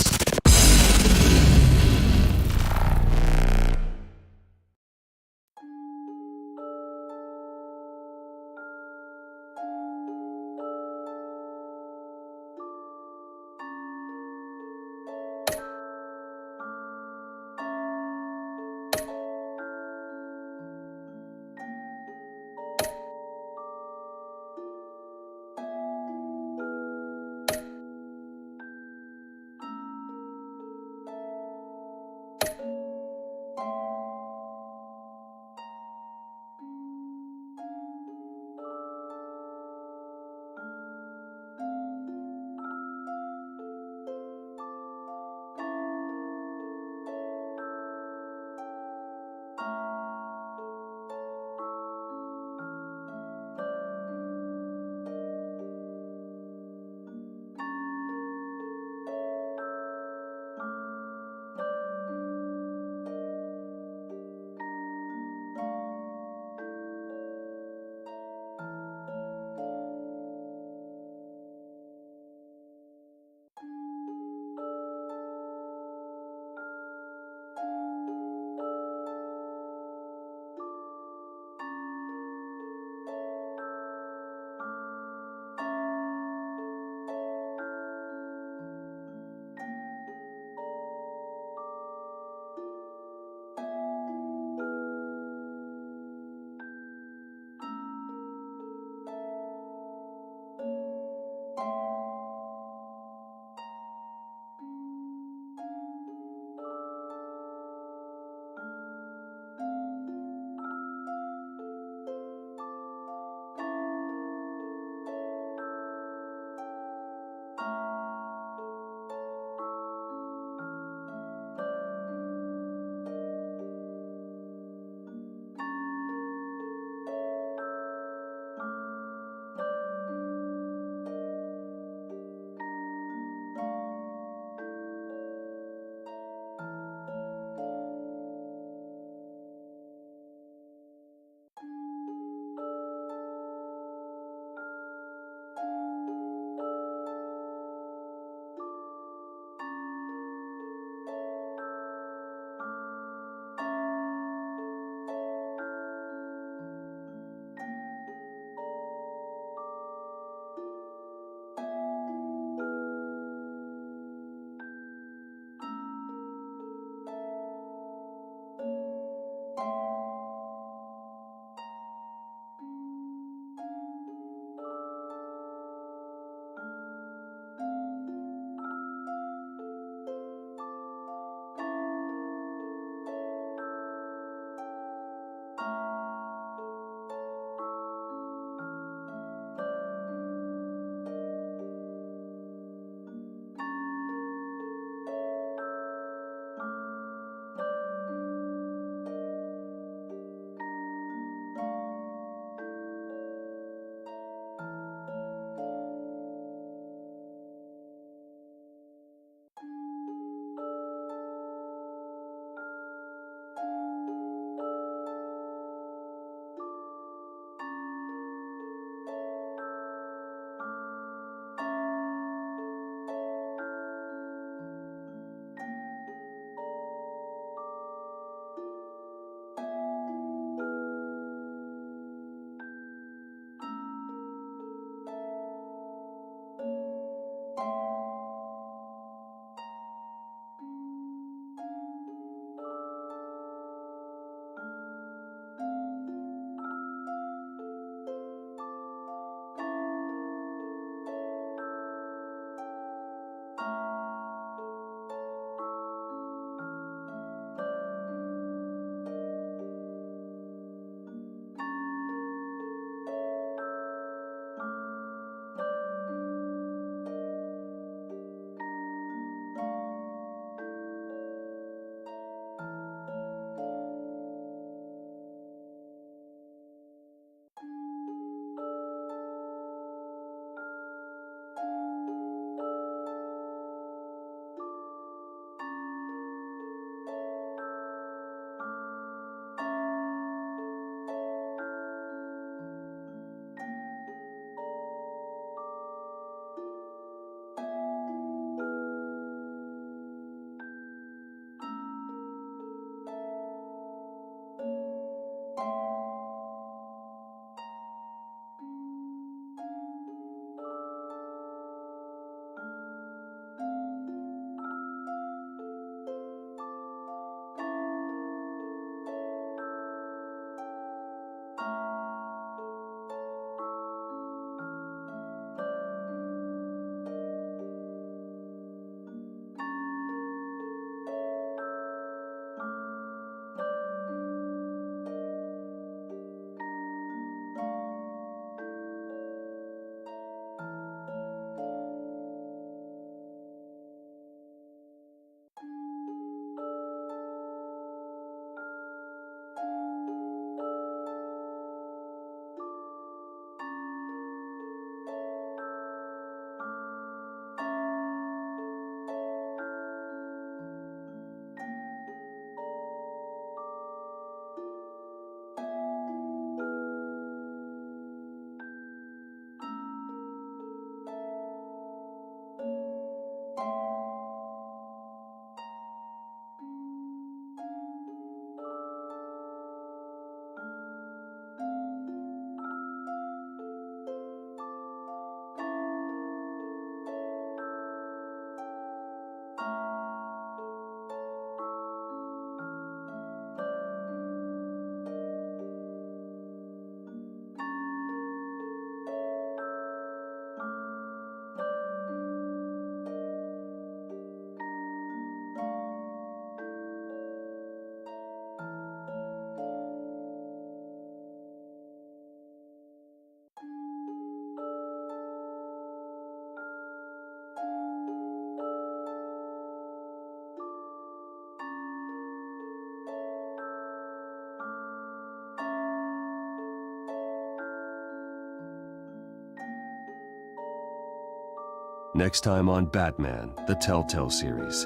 Next time on Batman, the Telltale series.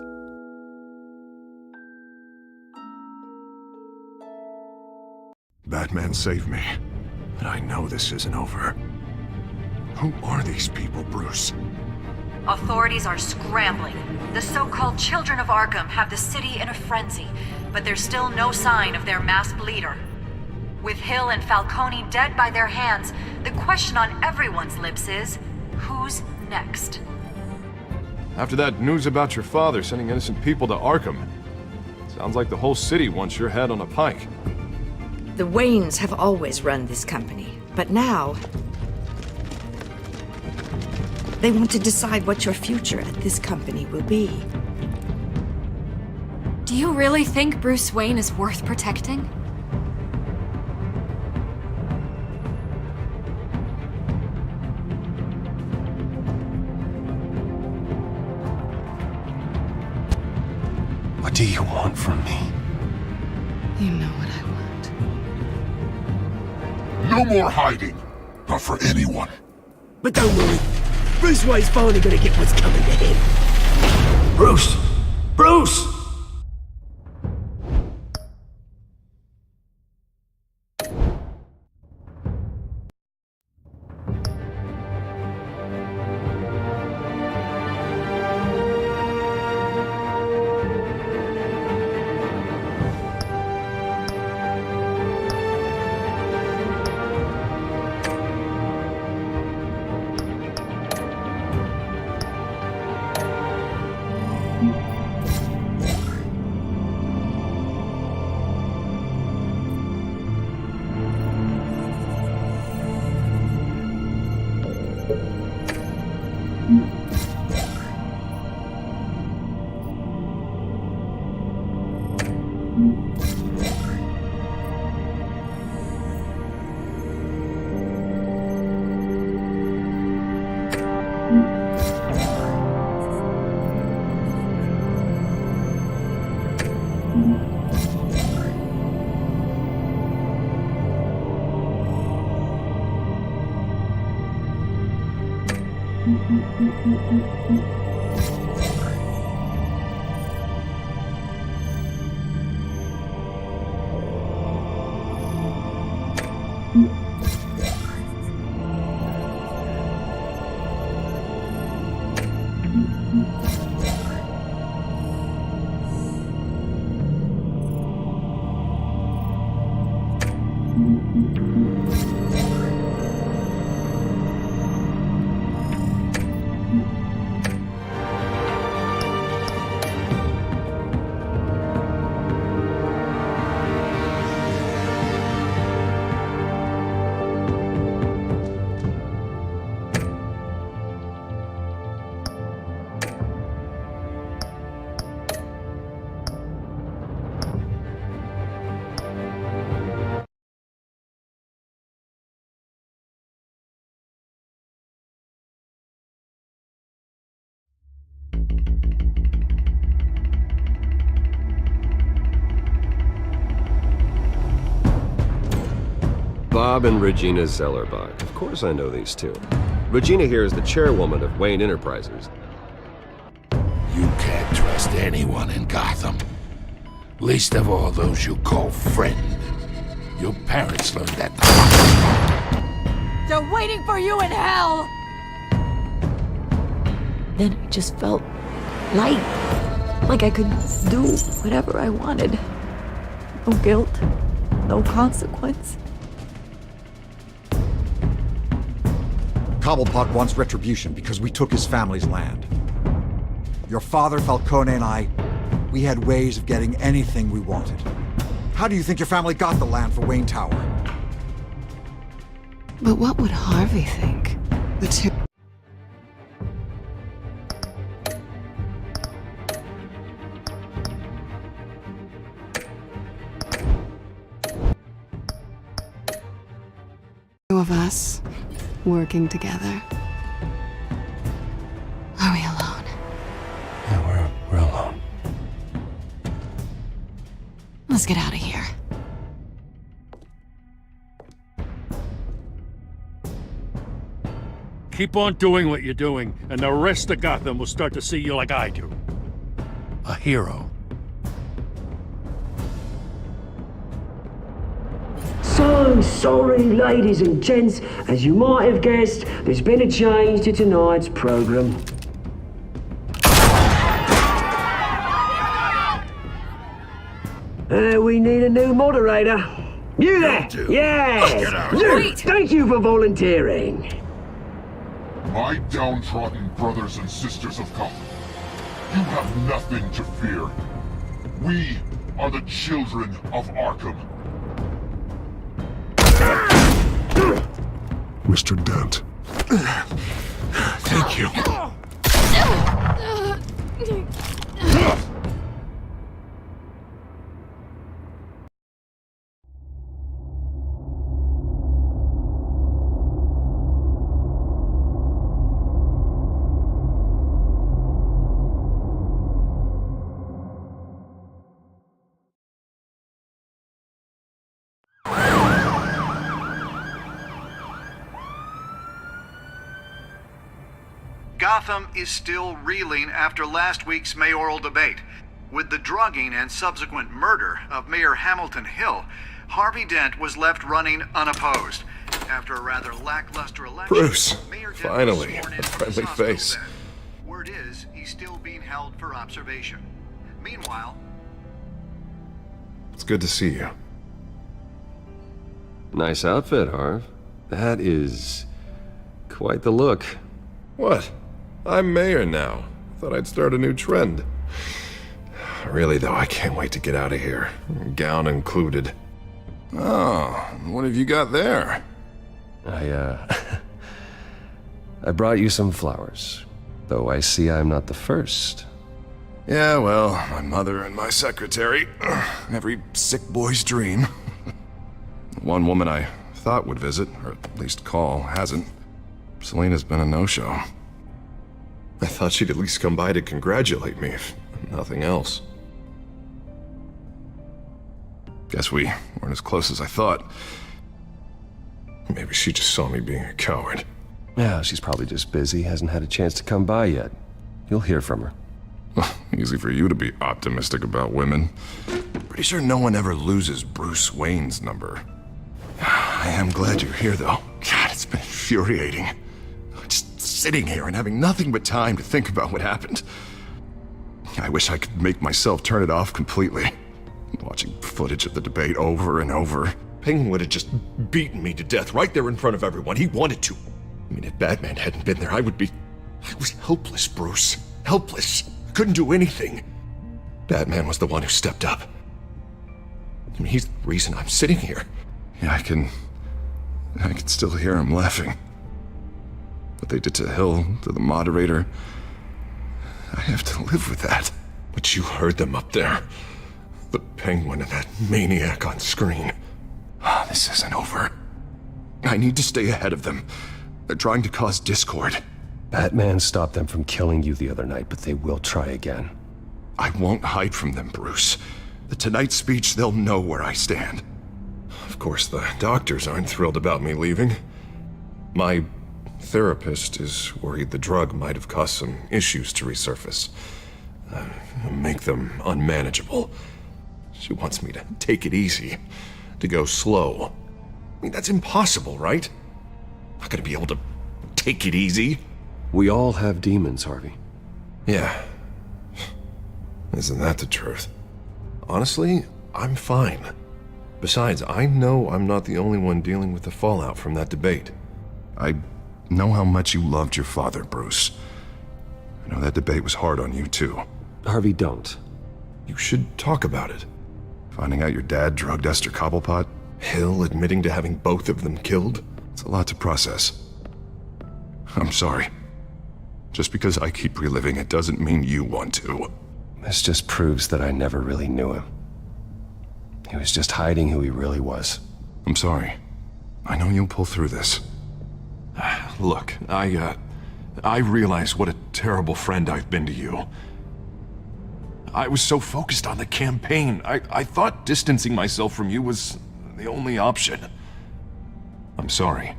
Batman saved me, but I know this isn't over. Who are these people, Bruce? Authorities are scrambling. The so-called Children of Arkham have the city in a frenzy, but there's still no sign of their masked leader. With Hill and Falcone dead by their hands, the question on everyone's lips is, who's next? After that news about your father sending innocent people to Arkham, sounds like the whole city wants your head on a pike. The Waynes have always run this company, but now they want to decide what your future at this company will be. Do you really think Bruce Wayne is worth protecting? What do you want from me? You know what I want. No more hiding. Not for anyone. But don't worry. Bruce Wayne's finally gonna get what's coming to him. Bruce! Bruce! Bob and Regina Zellerbach. Of course I know these two. Regina here is the chairwoman of Wayne Enterprises. You can't trust anyone in Gotham. Least of all those you call friend. Your parents learned that. They're waiting for you in hell! Then I just felt light. Like I could do whatever I wanted. No guilt, no consequence. Cobblepot wants retribution because we took his family's land. Your father, Falcone, and I, we had ways of getting anything we wanted. How do you think your family got the land for Wayne Tower? But what would Harvey think? The two... of us working together. Are we alone? Yeah, we're alone. Let's get out of here. Keep on doing what you're doing, and the rest of Gotham will start to see you like I do. A hero. So sorry, ladies and gents. As you might have guessed, there's been a change to tonight's program. We need a new moderator. You there? Yes! You! Thank you for volunteering. My downtrodden brothers and sisters of Gotham, you have nothing to fear. We are the children of Arkham. Mr. Dent. Thank you. Gotham is still reeling after last week's mayoral debate. With the drugging and subsequent murder of Mayor Hamilton Hill, Harvey Dent was left running unopposed. After a rather lackluster election, Bruce, Mayor Dent finally, was sworn in a for friendly this hospital face. bed. Word is, he's still being held for observation. Meanwhile, It's good to see you. Nice outfit, Harv. That is quite the look. What? I'm mayor now. Thought I'd start a new trend. Really, though, I can't wait to get out of here. Gown included. Oh, what have you got there? I brought you some flowers. Though I see I'm not the first. Yeah, well, my mother and my secretary. Every sick boy's dream. One woman I thought would visit, or at least call, hasn't. Selena's been a no-show. I thought she'd at least come by to congratulate me, if nothing else. Guess we weren't as close as I thought. Maybe she just saw me being a coward. Yeah, she's probably just busy, hasn't had a chance to come by yet. You'll hear from her. Easy for you to be optimistic about women. Pretty sure no one ever loses Bruce Wayne's number. I am glad you're here, though. God, it's been infuriating. Just sitting here and having nothing but time to think about what happened. I wish I could make myself turn it off completely. Watching footage of the debate over and over. Penguin would have just beaten me to death right there in front of everyone. He wanted to. I mean, if Batman hadn't been there, I was helpless, Bruce. Helpless. Couldn't do anything. Batman was the one who stepped up. I mean, he's the reason I'm sitting here. Yeah, I can still hear him laughing. What they did to Hill, to the moderator, I have to live with that. But you heard them up there. The Penguin and that maniac on screen. This isn't over. I need to stay ahead of them. They're trying to cause discord. Batman stopped them from killing you the other night, but they will try again. I won't hide from them, Bruce. The Tonight speech, they'll know where I stand. Of course, the doctors aren't thrilled about me leaving. My therapist is worried the drug might have caused some issues to resurface. Make them unmanageable. She wants me to take it easy, to go slow. I mean, that's impossible, right? I'm not gonna be able to take it easy. We all have demons, Harvey. Yeah. Isn't that the truth? Honestly, I'm fine. Besides, I know I'm not the only one dealing with the fallout from that debate. I know how much you loved your father, Bruce. I know that debate was hard on you, too. Harvey, don't. You should talk about it. Finding out your dad drugged Esther Cobblepot, Hill admitting to having both of them killed. It's a lot to process. I'm sorry. Just because I keep reliving it doesn't mean you want to. This just proves that I never really knew him. He was just hiding who he really was. I'm sorry. I know you'll pull through this. Look, I realize what a terrible friend I've been to you. I was so focused on the campaign. I thought distancing myself from you was the only option. I'm sorry.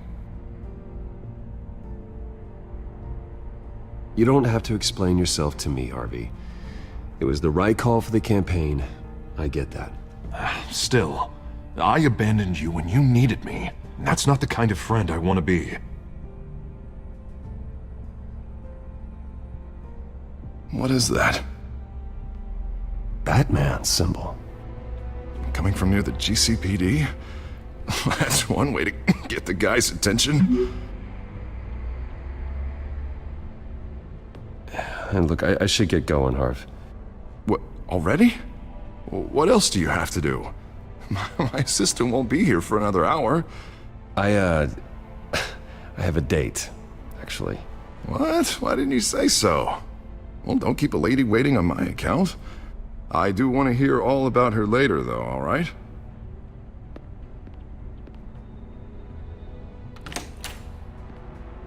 You don't have to explain yourself to me, Harvey. It was the right call for the campaign. I get that. Still, I abandoned you when you needed me. That's not the kind of friend I want to be. What is that? Batman symbol. Coming from near the GCPD? That's one way to get the guy's attention. And look, I should get going, Harv. What, already? What else do you have to do? My assistant won't be here for another hour. I have a date, actually. What? Why didn't you say so? Well, don't keep a lady waiting on my account. I do want to hear all about her later, though, all right?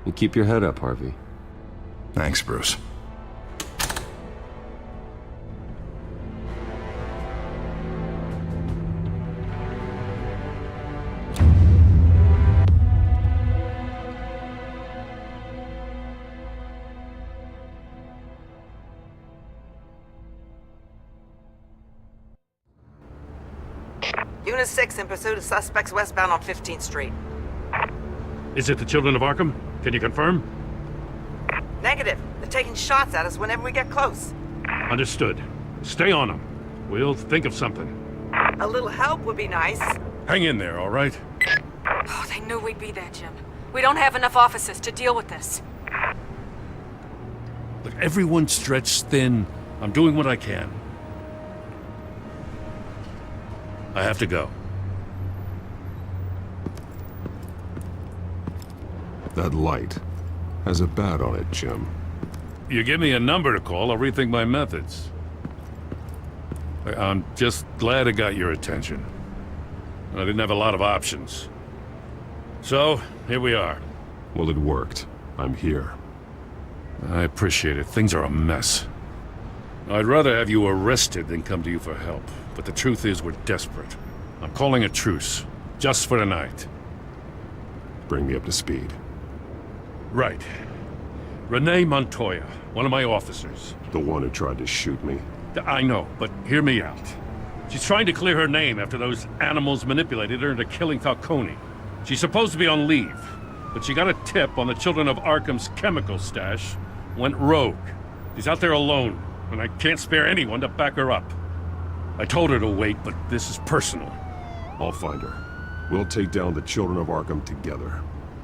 You keep your head up, Harvey. Thanks, Bruce. Unit 6 in pursuit of suspects westbound on 15th Street. Is it the Children of Arkham? Can you confirm? Negative. They're taking shots at us whenever we get close. Understood. Stay on them. We'll think of something. A little help would be nice. Hang in there, all right? Oh, they knew we'd be there, Jim. We don't have enough officers to deal with this. Look, everyone's stretched thin. I'm doing what I can. I have to go. That light has a bat on it, Jim. You give me a number to call, I'll rethink my methods. I'm just glad I got your attention. I didn't have a lot of options. So, here we are. Well, it worked. I'm here. I appreciate it. Things are a mess. I'd rather have you arrested than come to you for help. But the truth is, we're desperate. I'm calling a truce. Just for tonight. Bring me up to speed. Right. Renee Montoya, one of my officers. The one who tried to shoot me. I know, but hear me out. She's trying to clear her name after those animals manipulated her into killing Falcone. She's supposed to be on leave, but she got a tip on the Children of Arkham's chemical stash, went rogue. She's out there alone, and I can't spare anyone to back her up. I told her to wait, but this is personal. I'll find her. We'll take down the Children of Arkham together.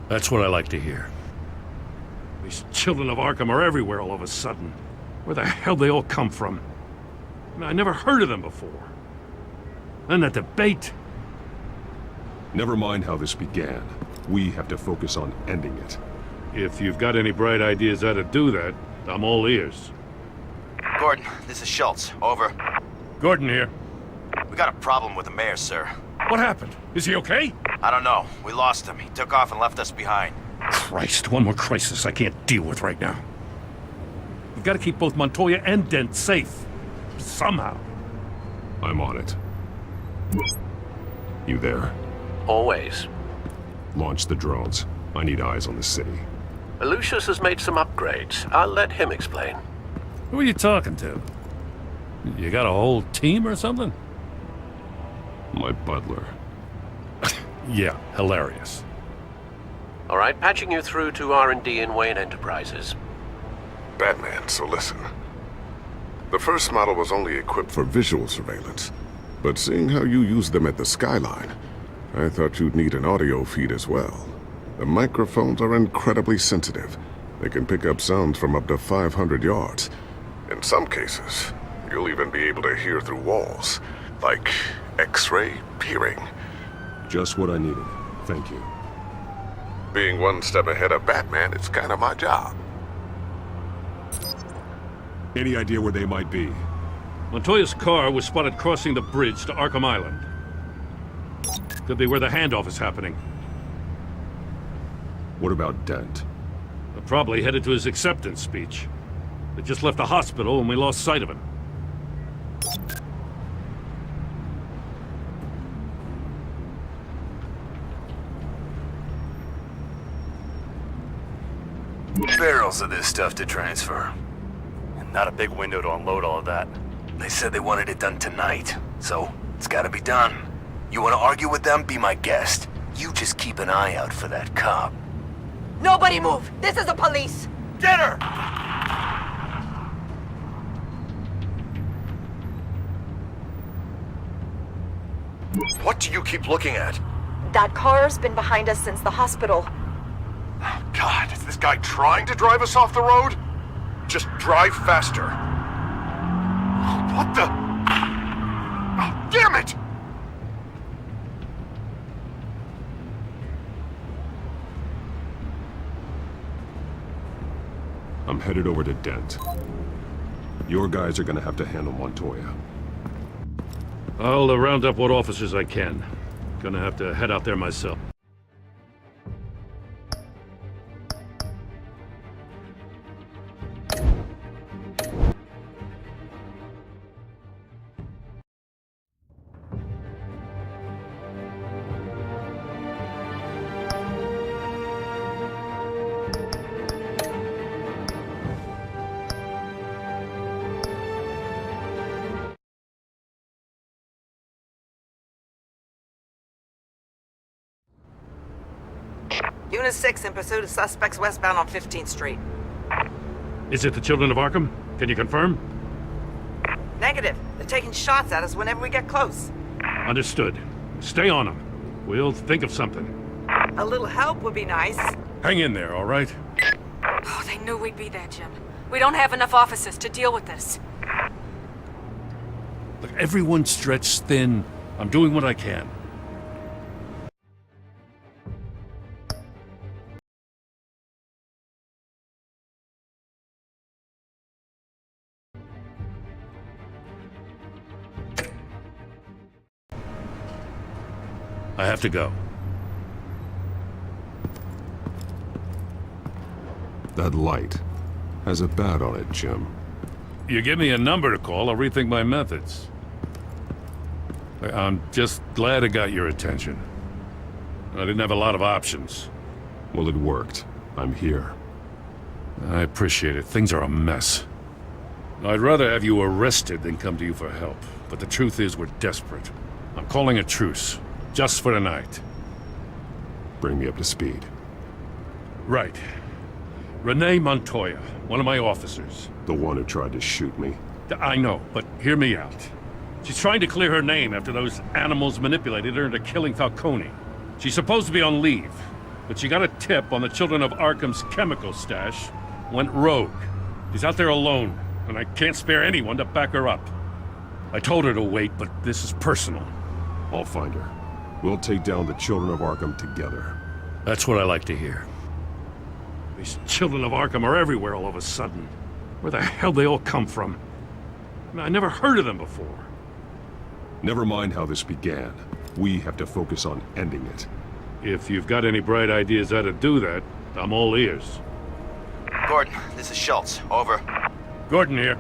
That's what I like to hear. These Children of Arkham are everywhere all of a sudden. Where the hell they all come from? I never heard of them before. And that debate. Never mind how this began. We have to focus on ending it. If you've got any bright ideas how to do that, I'm all ears. Gordon, this is Schultz. Over. Gordon here. We got a problem with the mayor, sir. What happened? Is he okay? I don't know. We lost him. He took off and left us behind. Christ, one more crisis I can't deal with right now. We've got to keep both Montoya and Dent safe. Somehow. I'm on it. You there? Always. Launch the drones. I need eyes on the city. Lucius has made some upgrades. I'll let him explain. Who are you talking to? You got a whole team or something? My butler. Yeah, hilarious. All right, patching you through to R&D in Wayne Enterprises. Batman, so listen. The first model was only equipped for visual surveillance, but seeing how you use them at the Skyline, I thought you'd need an audio feed as well. The microphones are incredibly sensitive. They can pick up sounds from up to 500 yards. In some cases, you'll even be able to hear through walls, like X-ray peering. Just what I needed. Thank you. Being one step ahead of Batman, it's kind of my job. Any idea where they might be? Montoya's car was spotted crossing the bridge to Arkham Island. Could be where the handoff is happening. What about Dent? They're probably headed to his acceptance speech. They just left the hospital and we lost sight of him. Barrels of this stuff to transfer. And not a big window to unload all of that. They said they wanted it done tonight, so it's gotta be done. You wanna argue with them? Be my guest. You just keep an eye out for that cop. Nobody move! This is the police! Get her! What do you keep looking at? That car's been behind us since the hospital. God, is this guy trying to drive us off the road? Just drive faster. What the? Oh, damn it! I'm headed over to Dent. Your guys are gonna have to handle Montoya. I'll round up what officers I can. Gonna have to head out there myself. Unit 6 in pursuit of suspects westbound on 15th Street. Is it the Children of Arkham? Can you confirm? Negative. They're taking shots at us whenever we get close. Understood. Stay on them. We'll think of something. A little help would be nice. Hang in there, all right? Oh, they knew we'd be there, Jim. We don't have enough officers to deal with this. Look, everyone's stretched thin. I'm doing what I can. I have to go. That light has a bat on it, Jim. You give me a number to call, I'll rethink my methods. I'm just glad I got your attention. I didn't have a lot of options. Well, it worked. I'm here. I appreciate it. Things are a mess. I'd rather have you arrested than come to you for help. But the truth is, we're desperate. I'm calling a truce. Just for tonight. Bring me up to speed. Right. Renee Montoya, one of my officers. The one who tried to shoot me. I know, but hear me out. She's trying to clear her name after those animals manipulated her into killing Falcone. She's supposed to be on leave, but she got a tip on the Children of Arkham's chemical stash, went rogue. She's out there alone, and I can't spare anyone to back her up. I told her to wait, but this is personal. I'll find her. We'll take down the Children of Arkham together. That's what I like to hear. These Children of Arkham are everywhere all of a sudden. Where the hell they all come from? I never heard of them before. Never mind how this began. We have to focus on ending it. If you've got any bright ideas how to do that, I'm all ears. Gordon, this is Schultz. Over. Gordon here.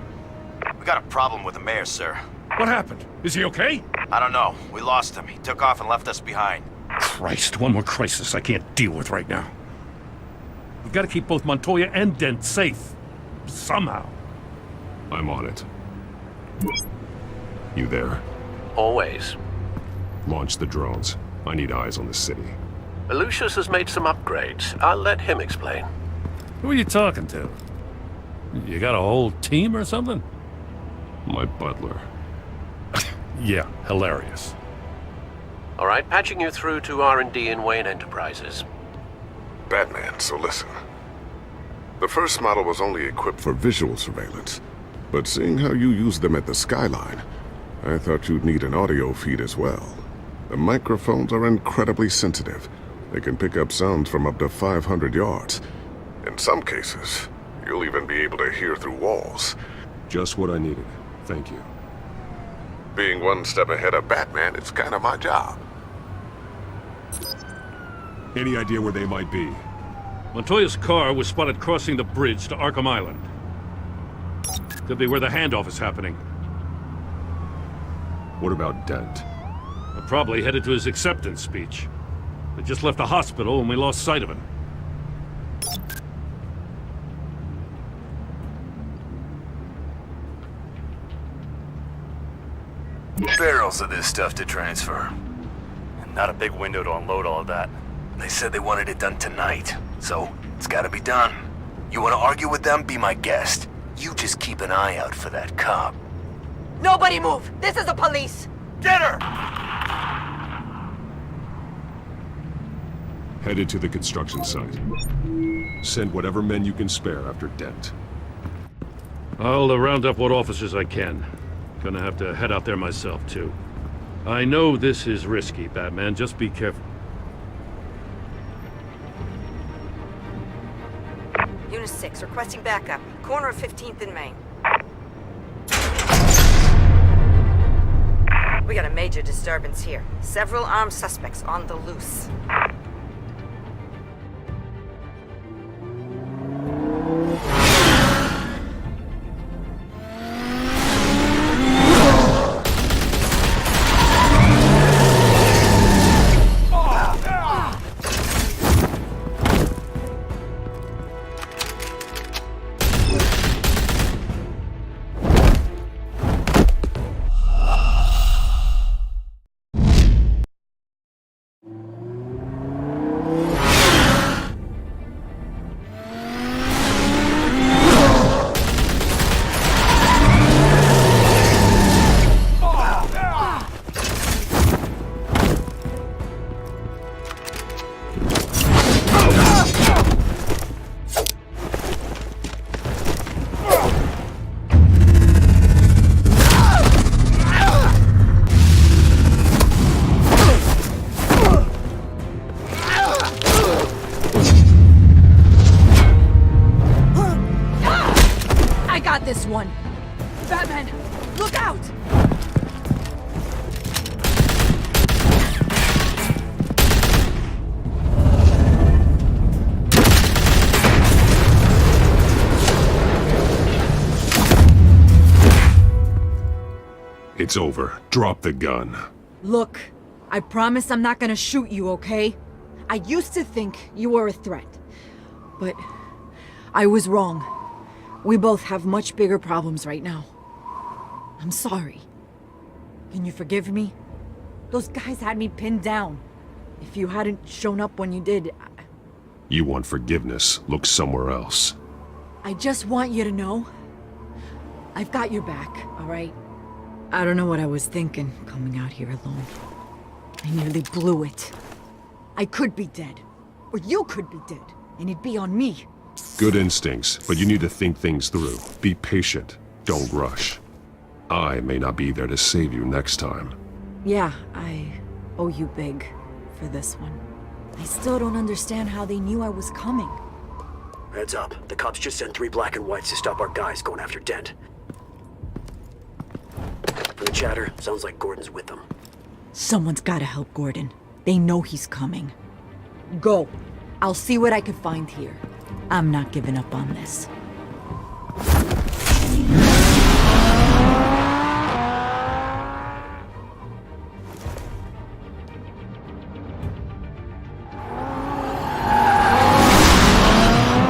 We got a problem with the mayor, sir. What happened? Is he okay? I don't know. We lost him. He took off and left us behind. Christ, one more crisis I can't deal with right now. We've got to keep both Montoya and Dent safe. Somehow. I'm on it. You there? Always. Launch the drones. I need eyes on the city. Lucius has made some upgrades. I'll let him explain. Who are you talking to? You got a whole team or something? My butler. Yeah, hilarious. All right, patching you through to R&D in Wayne Enterprises. Batman, so listen. The first model was only equipped for visual surveillance, but seeing how you use them at the Skyline, I thought you'd need an audio feed as well. The microphones are incredibly sensitive. They can pick up sounds from up to 500 yards. In some cases, you'll even be able to hear through walls. Just what I needed. Thank you. Being one step ahead of Batman, it's kind of my job. Any idea where they might be? Montoya's car was spotted crossing the bridge to Arkham Island. Could be where the handoff is happening. What about Dent? Probably headed to his acceptance speech. They just left the hospital and we lost sight of him. Barrels of this stuff to transfer. And not a big window to unload all of that. They said they wanted it done tonight, so it's gotta be done. You wanna argue with them? Be my guest. You just keep an eye out for that cop. Nobody move! This is the police! Get her! Headed to the construction site. Send whatever men you can spare after Dent. I'll round up what officers I can. Gonna have to head out there myself, too. I know this is risky, Batman. Just be careful. Unit 6, requesting backup. Corner of 15th and Main. We got a major disturbance here. Several armed suspects on the loose. This one. Batman, look out! It's over. Drop the gun. Look, I promise I'm not gonna shoot you, okay? I used to think you were a threat, but I was wrong. We both have much bigger problems right now. I'm sorry. Can you forgive me? Those guys had me pinned down. If you hadn't shown up when you did, You want forgiveness? Look somewhere else. I just want you to know, I've got your back, all right? I don't know what I was thinking, coming out here alone. I nearly blew it. I could be dead. Or you could be dead, and it'd be on me. Good instincts, but you need to think things through. Be patient. Don't rush. I may not be there to save you next time. Yeah, I owe you big for this one. I still don't understand how they knew I was coming. Heads up. The cops just sent 3 black and whites to stop our guys going after Dent. From the chatter, sounds like Gordon's with them. Someone's gotta help Gordon. They know he's coming. Go. I'll see what I can find here. I'm not giving up on this.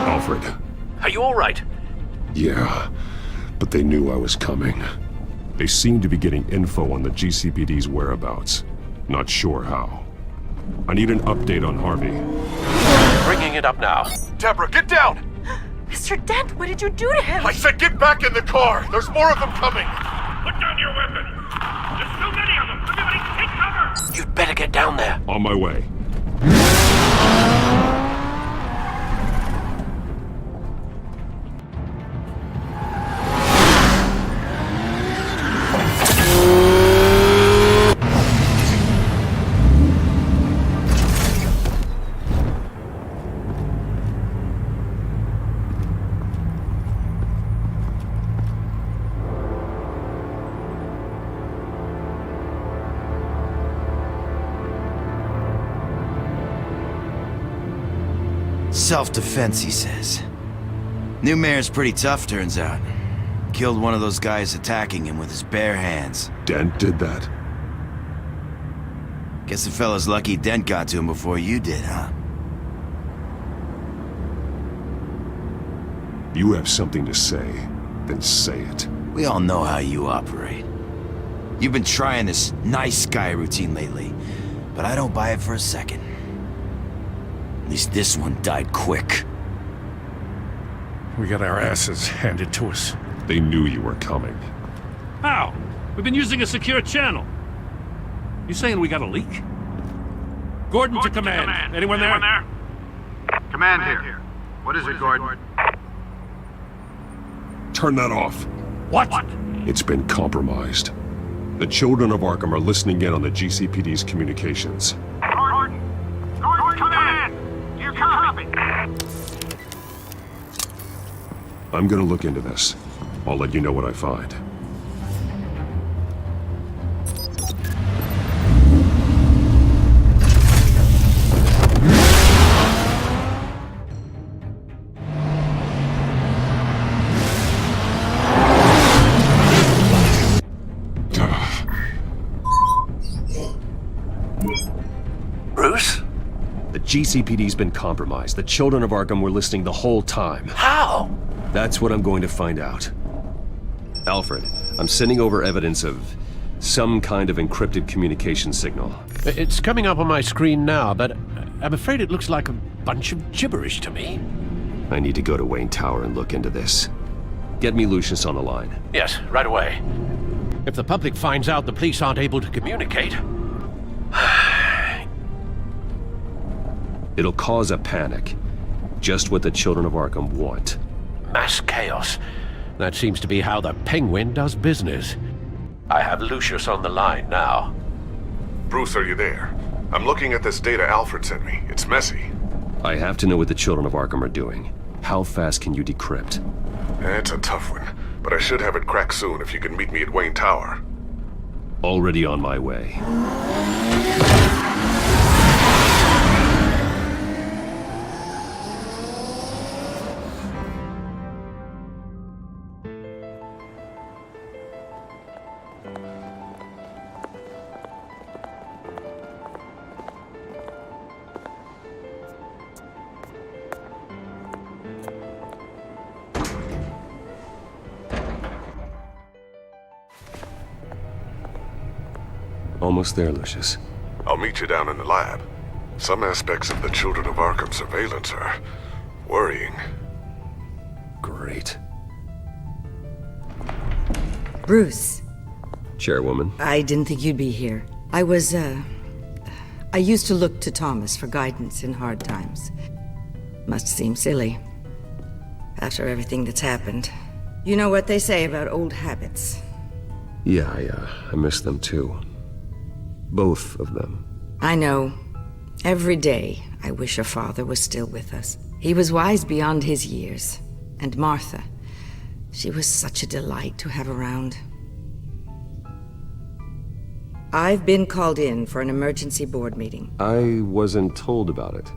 Alfred. Are you all right? Yeah, but they knew I was coming. They seem to be getting info on the GCPD's whereabouts. Not sure how. I need an update on Harvey. Bringing it up now. Deborah, get down! Mr. Dent, what did you do to him? I said get back in the car! There's more of them coming! Put down your weapon! There's so many of them! Everybody take cover! You'd better get down there. On my way. Self-defense, he says. New mayor's pretty tough, turns out. Killed one of those guys attacking him with his bare hands. Dent did that? Guess the fella's lucky Dent got to him before you did, huh? You have something to say, then say it. We all know how you operate. You've been trying this nice guy routine lately, but I don't buy it for a second. At least this one died quick. We got our asses handed to us. They knew you were coming. How? We've been using a secure channel. You saying we got a leak? Gordon to command. Anyone there? Command here. What is it, Gordon? Turn that off. What? It's been compromised. The children of Arkham are listening in on the GCPD's communications. Gordon, command! Do you copy? I'm gonna look into this. I'll let you know what I find. Bruce? The GCPD's been compromised. The children of Arkham were listening the whole time. How? That's what I'm going to find out. Alfred, I'm sending over evidence of some kind of encrypted communication signal. It's coming up on my screen now, but I'm afraid it looks like a bunch of gibberish to me. I need to go to Wayne Tower and look into this. Get me Lucius on the line. Yes, right away. If the public finds out the police aren't able to communicate... It'll cause a panic. Just what the children of Arkham want. Mass chaos. That seems to be how the Penguin does business. I have Lucius on the line now. Bruce, are you there? I'm looking at this data Alfred sent me. It's messy. I have to know what the children of Arkham are doing. How fast can you decrypt? It's a tough one, but I should have it cracked soon if you can meet me at Wayne Tower. Already on my way. Almost there, Lucius. I'll meet you down in the lab. Some aspects of the Children of Arkham surveillance are worrying. Great. Bruce. Chairwoman. I didn't think you'd be here. I used to look to Thomas for guidance in hard times. Must seem silly. After everything that's happened. You know what they say about old habits. Yeah, I miss them too. Both of them. I know. Every day, I wish your father was still with us. He was wise beyond his years. And Martha, she was such a delight to have around. I've been called in for an emergency board meeting. I wasn't told about it.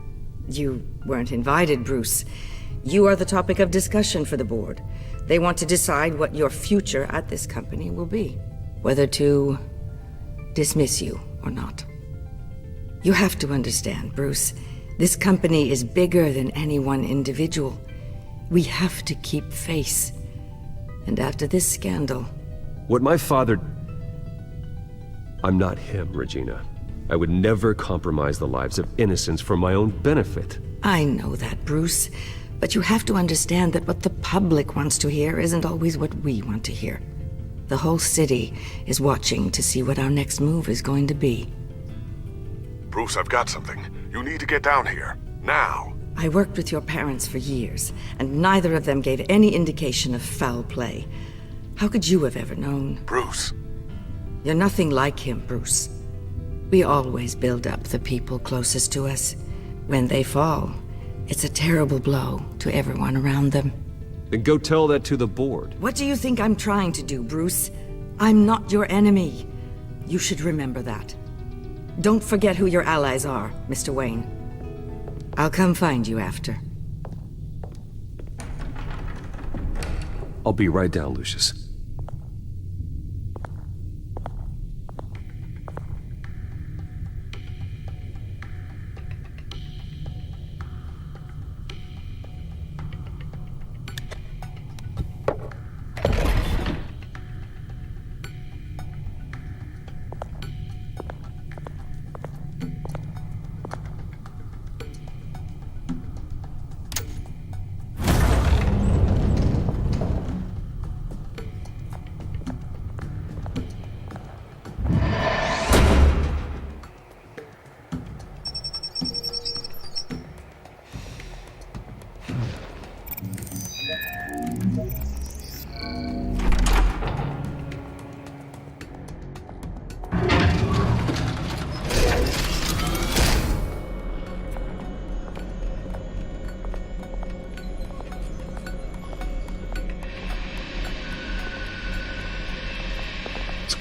You weren't invited, Bruce. You are the topic of discussion for the board. They want to decide what your future at this company will be. Whether to dismiss you or not. You have to understand, Bruce. This company is bigger than any one individual. We have to keep face. And after this scandal... What my father... I'm not him, Regina. I would never compromise the lives of innocents for my own benefit. I know that, Bruce. But you have to understand that what the public wants to hear isn't always what we want to hear. The whole city is watching to see what our next move is going to be. Bruce, I've got something. You need to get down here. Now. I worked with your parents for years, and neither of them gave any indication of foul play. How could you have ever known? Bruce. You're nothing like him, Bruce. We always build up the people closest to us. When they fall, it's a terrible blow to everyone around them. Then go tell that to the board. What do you think I'm trying to do, Bruce? I'm not your enemy. You should remember that. Don't forget who your allies are, Mr. Wayne. I'll come find you after. I'll be right down, Lucius.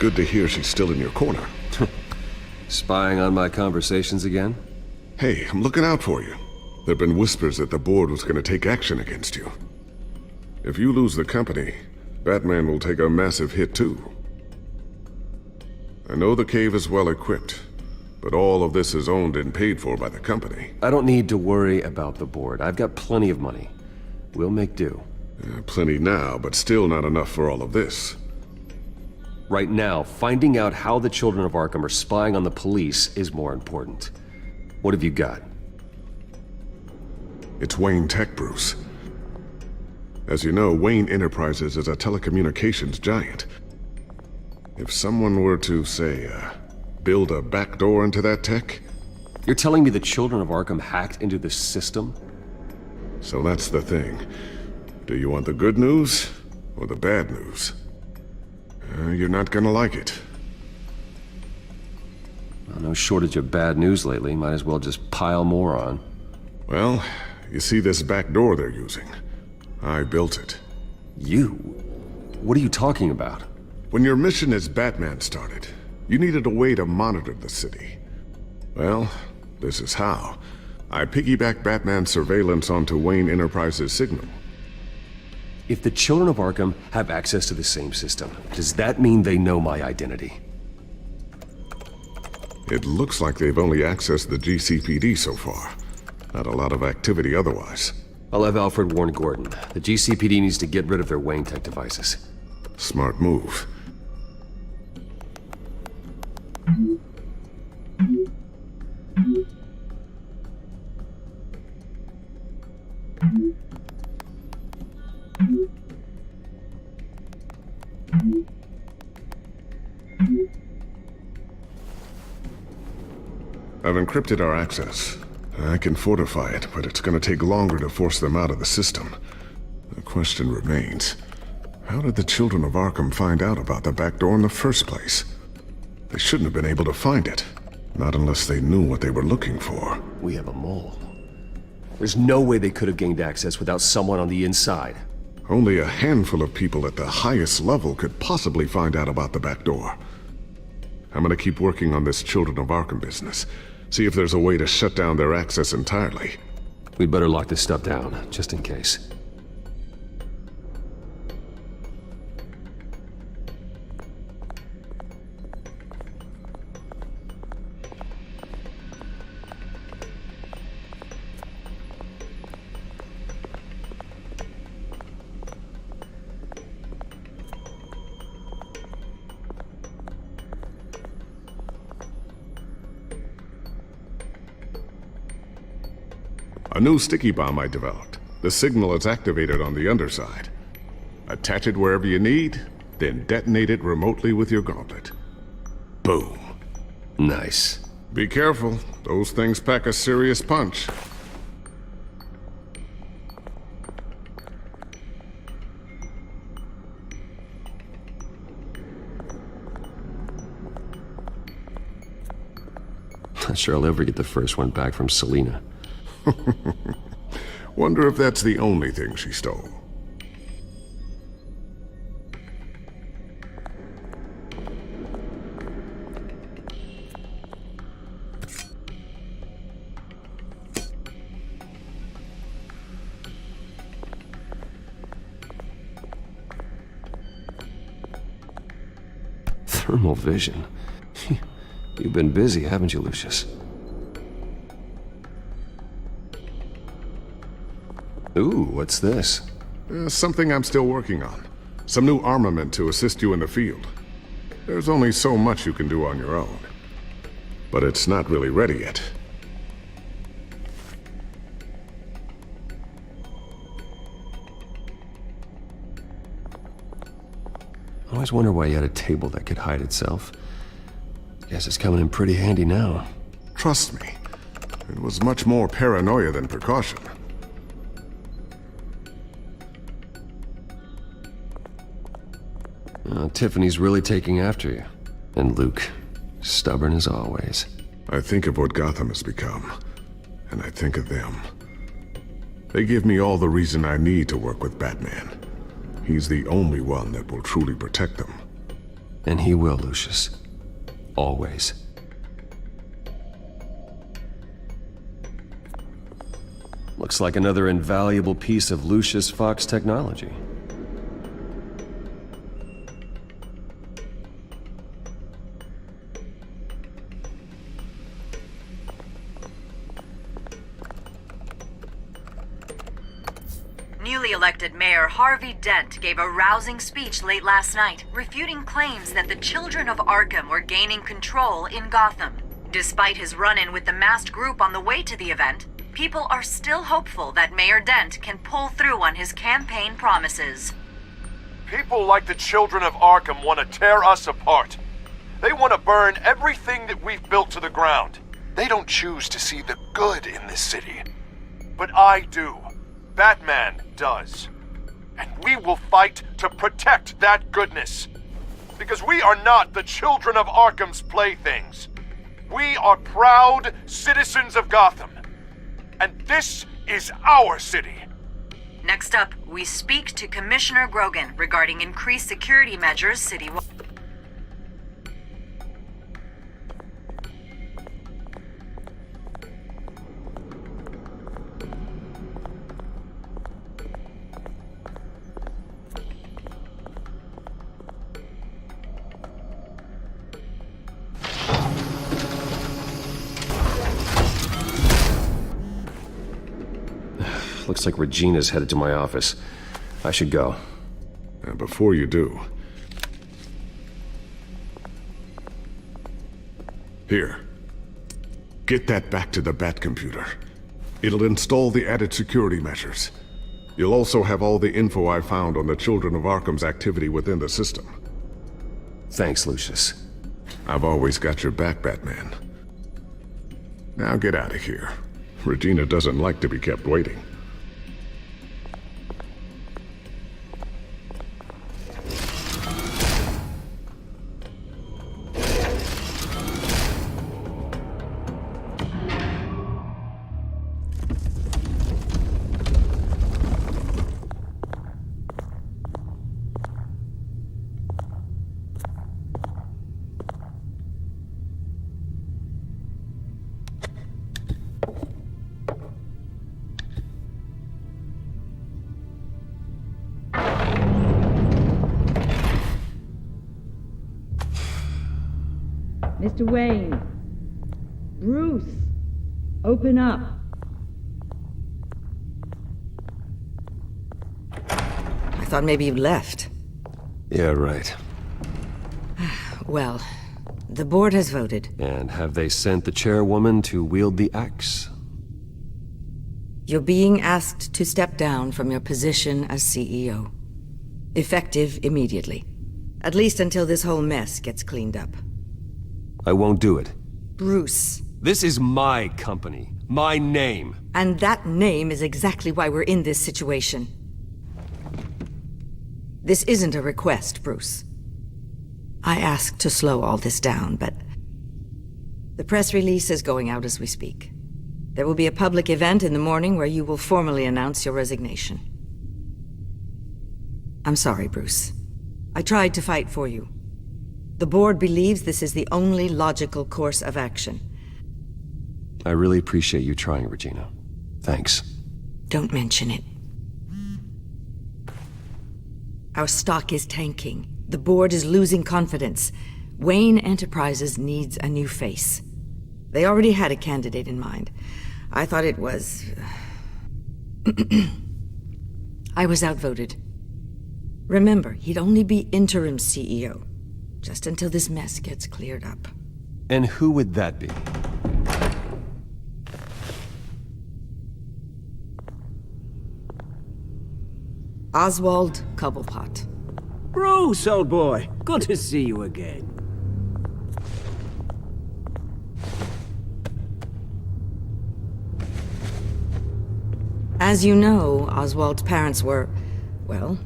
good to hear she's still in your corner. Spying on my conversations again? Hey, I'm looking out for you. There've been whispers that the board was going to take action against you. If you lose the company, Batman will take a massive hit too. I know the cave is well equipped, but all of this is owned and paid for by the company. I don't need to worry about the board. I've got plenty of money. We'll make do. Plenty now, but still not enough for all of this. Right now, finding out how the children of Arkham are spying on the police is more important. What have you got? It's Wayne Tech, Bruce. As you know, Wayne Enterprises is a telecommunications giant. If someone were to, say, build a backdoor into that tech... You're telling me the children of Arkham hacked into the system? So that's the thing. Do you want the good news or the bad news? You're not gonna like it. Well, no shortage of bad news lately. Might as well just pile more on. Well, you see this back door they're using? I built it. You? What are you talking about? When your mission as Batman started, you needed a way to monitor the city. Well, this is how. I piggybacked Batman's surveillance onto Wayne Enterprises' signal. If the children of Arkham have access to the same system, does that mean they know my identity? It looks like they've only accessed the GCPD so far. Not a lot of activity otherwise. I'll have Alfred warn Gordon. The GCPD needs to get rid of their Wayne Tech devices. Smart move. I've encrypted our access. I can fortify it, but it's gonna take longer to force them out of the system. The question remains, how did the children of Arkham find out about the back door in the first place? They shouldn't have been able to find it. Not unless they knew what they were looking for. We have a mole. There's no way they could have gained access without someone on the inside. Only a handful of people at the highest level could possibly find out about the back door. I'm gonna keep working on this Children of Arkham business. See if there's a way to shut down their access entirely. We'd better lock this stuff down, just in case. A new sticky bomb I developed. The signal is activated on the underside. Attach it wherever you need, then detonate it remotely with your gauntlet. Boom. Nice. Be careful. Those things pack a serious punch. Not sure I'll ever get the first one back from Selina. Wonder if that's the only thing she stole. Thermal vision. You've been busy, haven't you, Lucius? Ooh, what's this? Something I'm still working on. Some new armament to assist you in the field. There's only so much you can do on your own. But it's not really ready yet. I always wonder why you had a table that could hide itself. Guess it's coming in pretty handy now. Trust me, it was much more paranoia than precaution. Tiffany's really taking after you. And Luke, stubborn as always. I think of what Gotham has become, and I think of them. They give me all the reason I need to work with Batman. He's the only one that will truly protect them. And he will, Lucius. Always. Looks like another invaluable piece of Lucius Fox technology. Newly elected Mayor Harvey Dent gave a rousing speech late last night, refuting claims that the children of Arkham were gaining control in Gotham. Despite his run-in with the masked group on the way to the event, people are still hopeful that Mayor Dent can pull through on his campaign promises. People like the children of Arkham want to tear us apart. They want to burn everything that we've built to the ground. They don't choose to see the good in this city. But I do. Batman does. And we will fight to protect that goodness. Because we are not the children of Arkham's playthings. We are proud citizens of Gotham. And this is our city. Next up, we speak to Commissioner Grogan regarding increased security measures citywide. Looks like Regina's headed to my office. I should go. And before you do... Here. Get that back to the Bat computer. It'll install the added security measures. You'll also have all the info I found on the Children of Arkham's activity within the system. Thanks, Lucius. I've always got your back, Batman. Now get out of here. Regina doesn't like to be kept waiting. Mr. Wayne. Bruce. Open up. I thought maybe you'd left. Yeah, right. Well, the board has voted. And have they sent the chairwoman to wield the axe? You're being asked to step down from your position as CEO. Effective immediately. At least until this whole mess gets cleaned up. I won't do it. Bruce. This is my company. My name. And that name is exactly why we're in this situation. This isn't a request, Bruce. I asked to slow all this down, but... the press release is going out as we speak. There will be a public event in the morning where you will formally announce your resignation. I'm sorry, Bruce. I tried to fight for you. The board believes this is the only logical course of action. I really appreciate you trying, Regina. Thanks. Don't mention it. Our stock is tanking. The board is losing confidence. Wayne Enterprises needs a new face. They already had a candidate in mind. I thought it was... I was outvoted. Remember, he'd only be interim CEO. Just until this mess gets cleared up. And who would that be? Oswald Cobblepot. Bruce, old boy. Good to see you again. As you know, Oswald's parents were, well,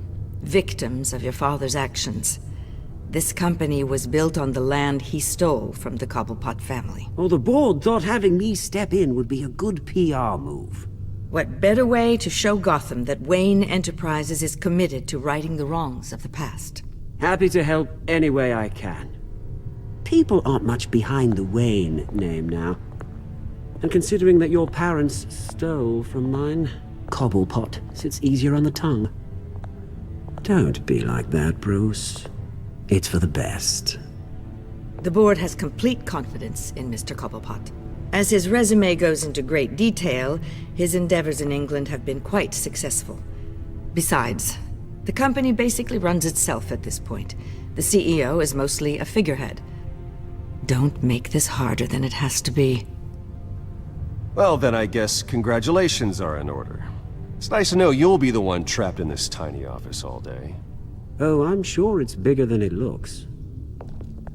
victims of your father's actions. This company was built on the land he stole from the Cobblepot family. Well, the board thought having me step in would be a good PR move. What better way to show Gotham that Wayne Enterprises is committed to righting the wrongs of the past? Happy to help any way I can. People aren't much behind the Wayne name now. And considering that your parents stole from mine, Cobblepot sits easier on the tongue. Don't be like that, Bruce. It's for the best. The board has complete confidence in Mr. Cobblepot. As his resume goes into great detail, his endeavors in England have been quite successful. Besides, the company basically runs itself at this point. The CEO is mostly a figurehead. Don't make this harder than it has to be. Well, then I guess congratulations are in order. It's nice to know you'll be the one trapped in this tiny office all day. Oh, I'm sure it's bigger than it looks.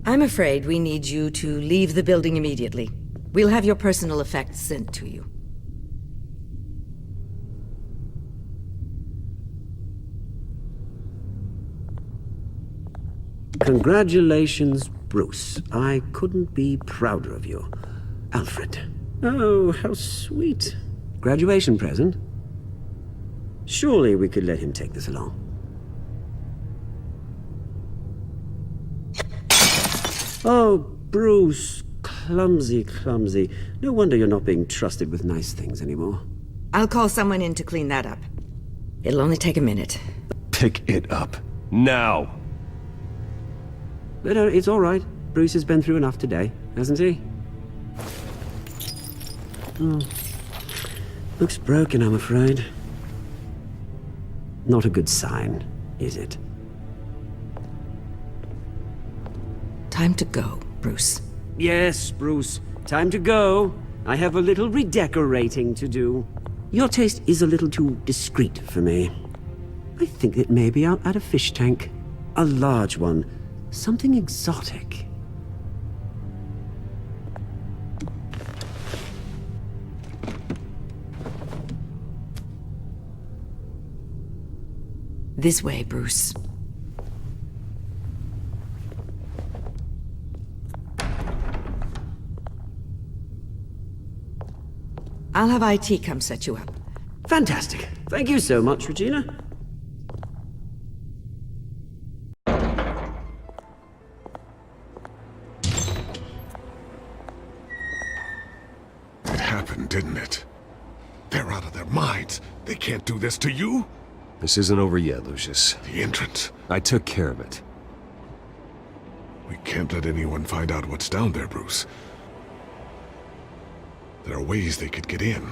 I'm afraid we need you to leave the building immediately. We'll have your personal effects sent to you. Congratulations, Bruce. I couldn't be prouder of you. Alfred. Oh, how sweet. Graduation present? Surely we could let him take this along. Oh, Bruce. Clumsy, clumsy. No wonder you're not being trusted with nice things anymore. I'll call someone in to clean that up. It'll only take a minute. Pick it up. Now! But it's all right. Bruce has been through enough today, hasn't he? Oh. Looks broken, I'm afraid. Not a good sign, is it? Time to go, Bruce. Yes, Bruce. Time to go. I have a little redecorating to do. Your taste is a little too discreet for me. I think that maybe I'll add a fish tank. A large one. Something exotic. This way, Bruce. I'll have IT come set you up. Fantastic. Thank you so much, Regina. It happened, didn't it? They're out of their minds. They can't do this to you. This isn't over yet, Lucius. The entrance. I took care of it. We can't let anyone find out what's down there, Bruce. There are ways they could get in.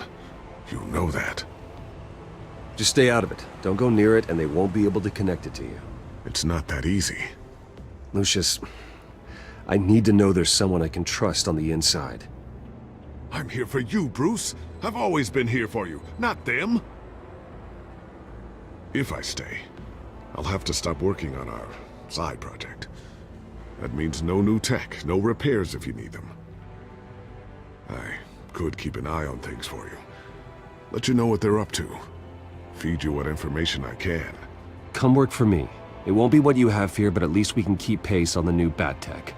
You know that. Just stay out of it. Don't go near it, and they won't be able to connect it to you. It's not that easy. Lucius, I need to know there's someone I can trust on the inside. I'm here for you, Bruce. I've always been here for you, not them. If I stay, I'll have to stop working on our side project. That means no new tech, no repairs if you need them. I could keep an eye on things for you. Let you know what they're up to. Feed you what information I can. Come work for me. It won't be what you have here, but at least we can keep pace on the new bat tech.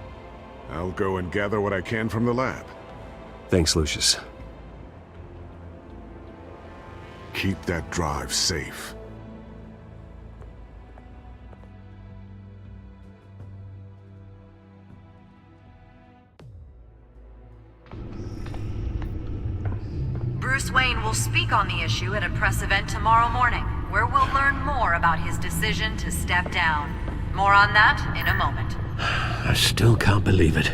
I'll go and gather what I can from the lab. Thanks, Lucius. Keep that drive safe. Bruce Wayne will speak on the issue at a press event tomorrow morning, where we'll learn more about his decision to step down. More on that in a moment. I still can't believe it.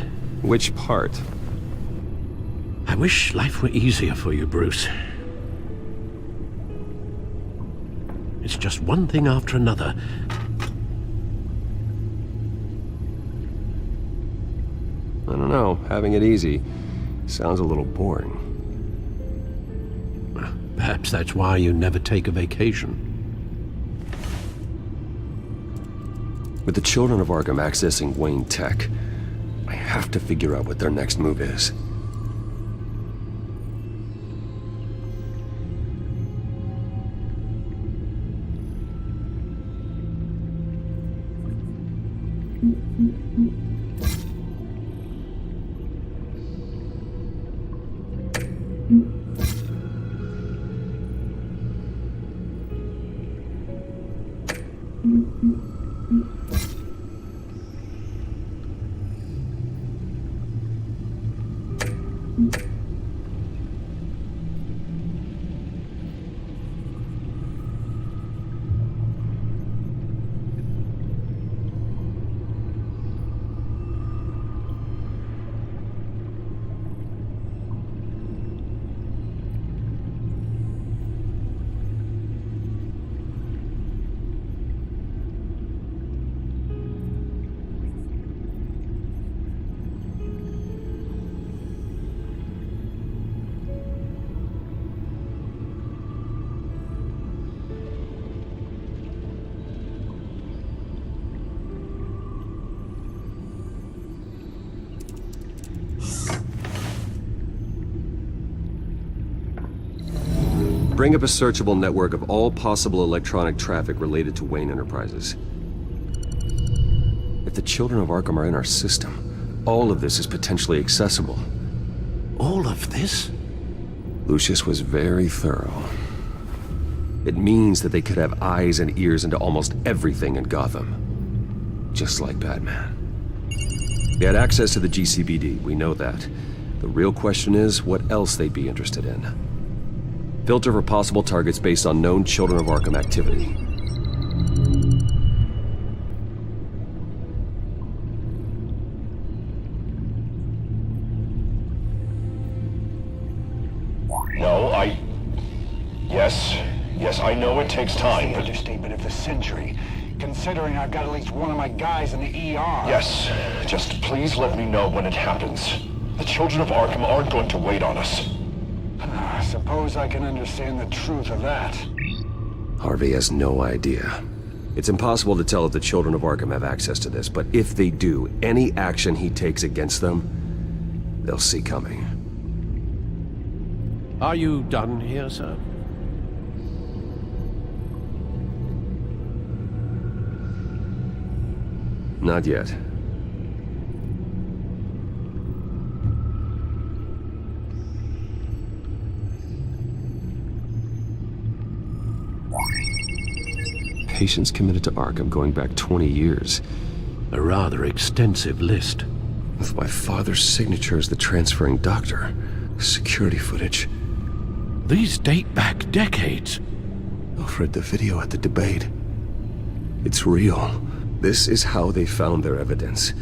Which part? I wish life were easier for you, Bruce. It's just one thing after another. I don't know. Having it easy sounds a little boring. Perhaps that's why you never take a vacation. With the children of Arkham accessing Wayne Tech, I have to figure out what their next move is. Bring up a searchable network of all possible electronic traffic related to Wayne Enterprises. If the children of Arkham are in our system, all of this is potentially accessible. All of this? Lucius was very thorough. It means that they could have eyes and ears into almost everything in Gotham. Just like Batman. They had access to the GCPD, we know that. The real question is, what else they'd be interested in. Filter for possible targets based on known Children of Arkham activity. No, Yes, I know it takes time, but... Understatement of the century, considering I've got at least one of my guys in the ER. Yes, just please let me know when it happens. The children of Arkham aren't going to wait on us. I suppose I can understand the truth of that. Harvey has no idea. It's impossible to tell if the children of Arkham have access to this, but if they do, any action he takes against them, they'll see coming. Are you done here, sir? Not yet. Patients committed to Arkham going back 20 years. A rather extensive list. With my father's signature as the transferring doctor. Security footage. These date back decades. I've read the video at the debate. It's real. This is how they found their evidence.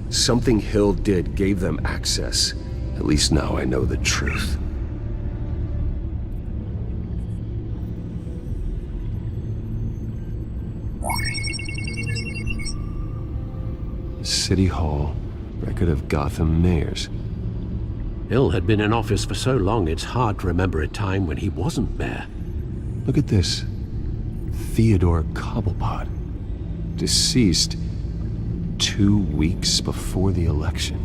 Something Hill did gave them access. At least now I know the truth. City Hall, record of Gotham mayors. Hill had been in office for so long it's hard to remember a time when he wasn't mayor. Look at this. Theodore Cobblepot. Deceased 2 weeks before the election.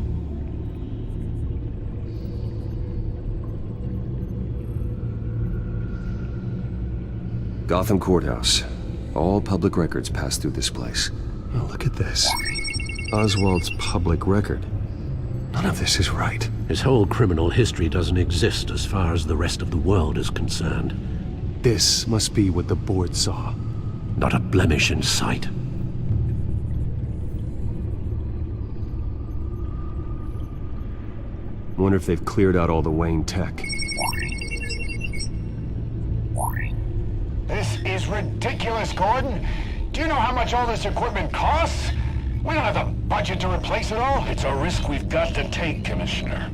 Gotham Courthouse. All public records pass through this place. Oh, look at this. Oswald's public record. None of this is right. His whole criminal history doesn't exist as far as the rest of the world is concerned. This must be what the board saw. Not a blemish in sight. Wonder if they've cleared out all the Wayne tech. This is ridiculous, Gordon. Do you know how much all this equipment costs? We don't have the budget to replace it all. It's a risk we've got to take, Commissioner.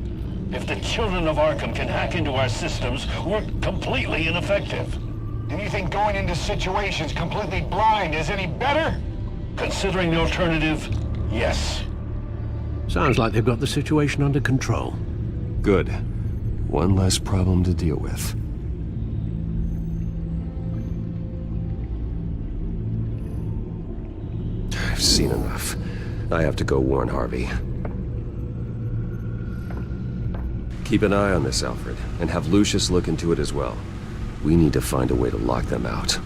If the children of Arkham can hack into our systems, we're completely ineffective. Do you think going into situations completely blind is any better? Considering the alternative, yes. Sounds like they've got the situation under control. Good. One less problem to deal with. I've seen enough. I have to go warn Harvey. Keep an eye on this, Alfred, and have Lucius look into it as well. We need to find a way to lock them out.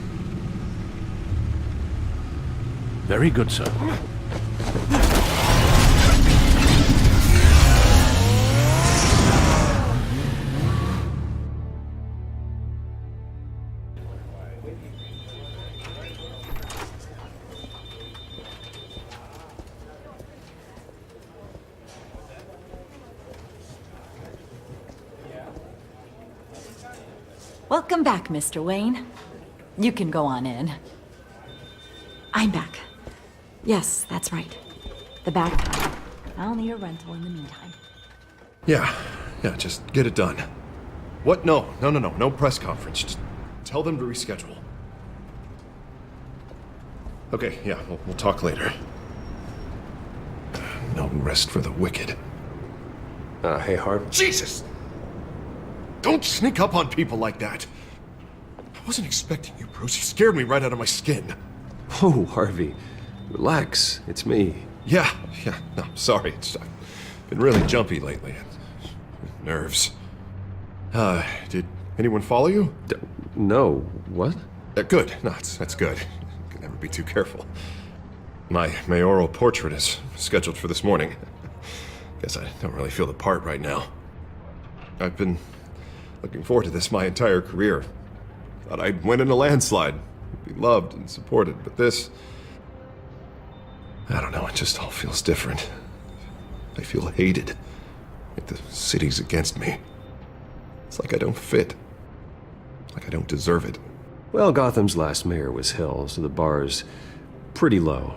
Very good, sir. Welcome back, Mr. Wayne. You can go on in. I'm back. Yes, that's right. The back. I'll need a rental in the meantime. Yeah, just get it done. What? No press conference. Just tell them to reschedule. Okay, yeah, we'll talk later. No rest for the wicked. Hey, Harvey. Jesus! Don't sneak up on people like that. I wasn't expecting you, Bruce. You scared me right out of my skin. Oh, Harvey. Relax. It's me. Yeah. No, sorry. I've been really jumpy lately. Nerves. Did anyone follow you? No, what? Good. No, that's good. Can never be too careful. My mayoral portrait is scheduled for this morning. Guess I don't really feel the part right now. I've been looking forward to this my entire career. Thought I'd win in a landslide, be loved and supported, but this... I don't know, it just all feels different. I feel hated. Like the city's against me. It's like I don't fit. Like I don't deserve it. Well, Gotham's last mayor was Hill, so the bar's pretty low.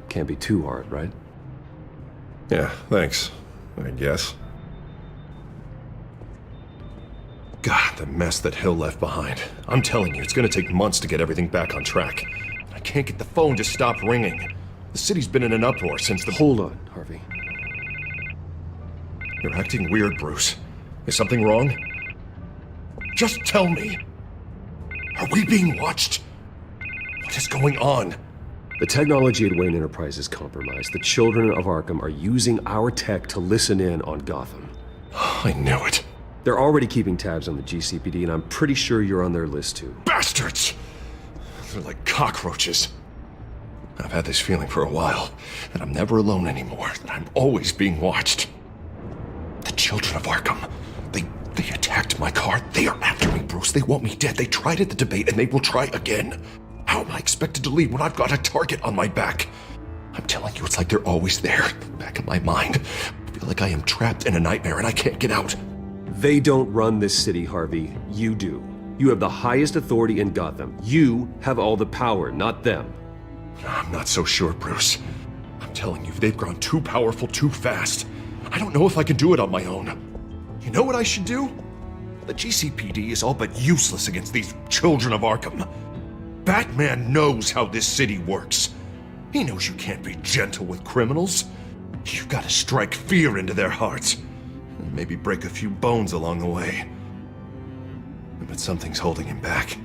Can't be too hard, right? Yeah, thanks, I guess. God, the mess that Hill left behind. I'm telling you, it's gonna take months to get everything back on track. I can't get the phone to stop ringing. The city's been in an uproar since the... Hold on, Harvey. You're acting weird, Bruce. Is something wrong? Just tell me. Are we being watched? What is going on? The technology at Wayne Enterprise is compromised. The children of Arkham are using our tech to listen in on Gotham. I knew it. They're already keeping tabs on the GCPD, and I'm pretty sure you're on their list too. Bastards! They're like cockroaches. I've had this feeling for a while, that I'm never alone anymore, that I'm always being watched. The children of Arkham, they attacked my car. They are after me, Bruce. They want me dead. They tried at the debate, and they will try again. How am I expected to leave when I've got a target on my back? I'm telling you, it's like they're always there, back in my mind. I feel like I am trapped in a nightmare and I can't get out. They don't run this city, Harvey. You do. You have the highest authority in Gotham. You have all the power, not them. I'm not so sure, Bruce. I'm telling you, they've grown too powerful too fast. I don't know if I can do it on my own. You know what I should do? The GCPD is all but useless against these children of Arkham. Batman knows how this city works. He knows you can't be gentle with criminals. You've got to strike fear into their hearts. And maybe break a few bones along the way. But something's holding him back.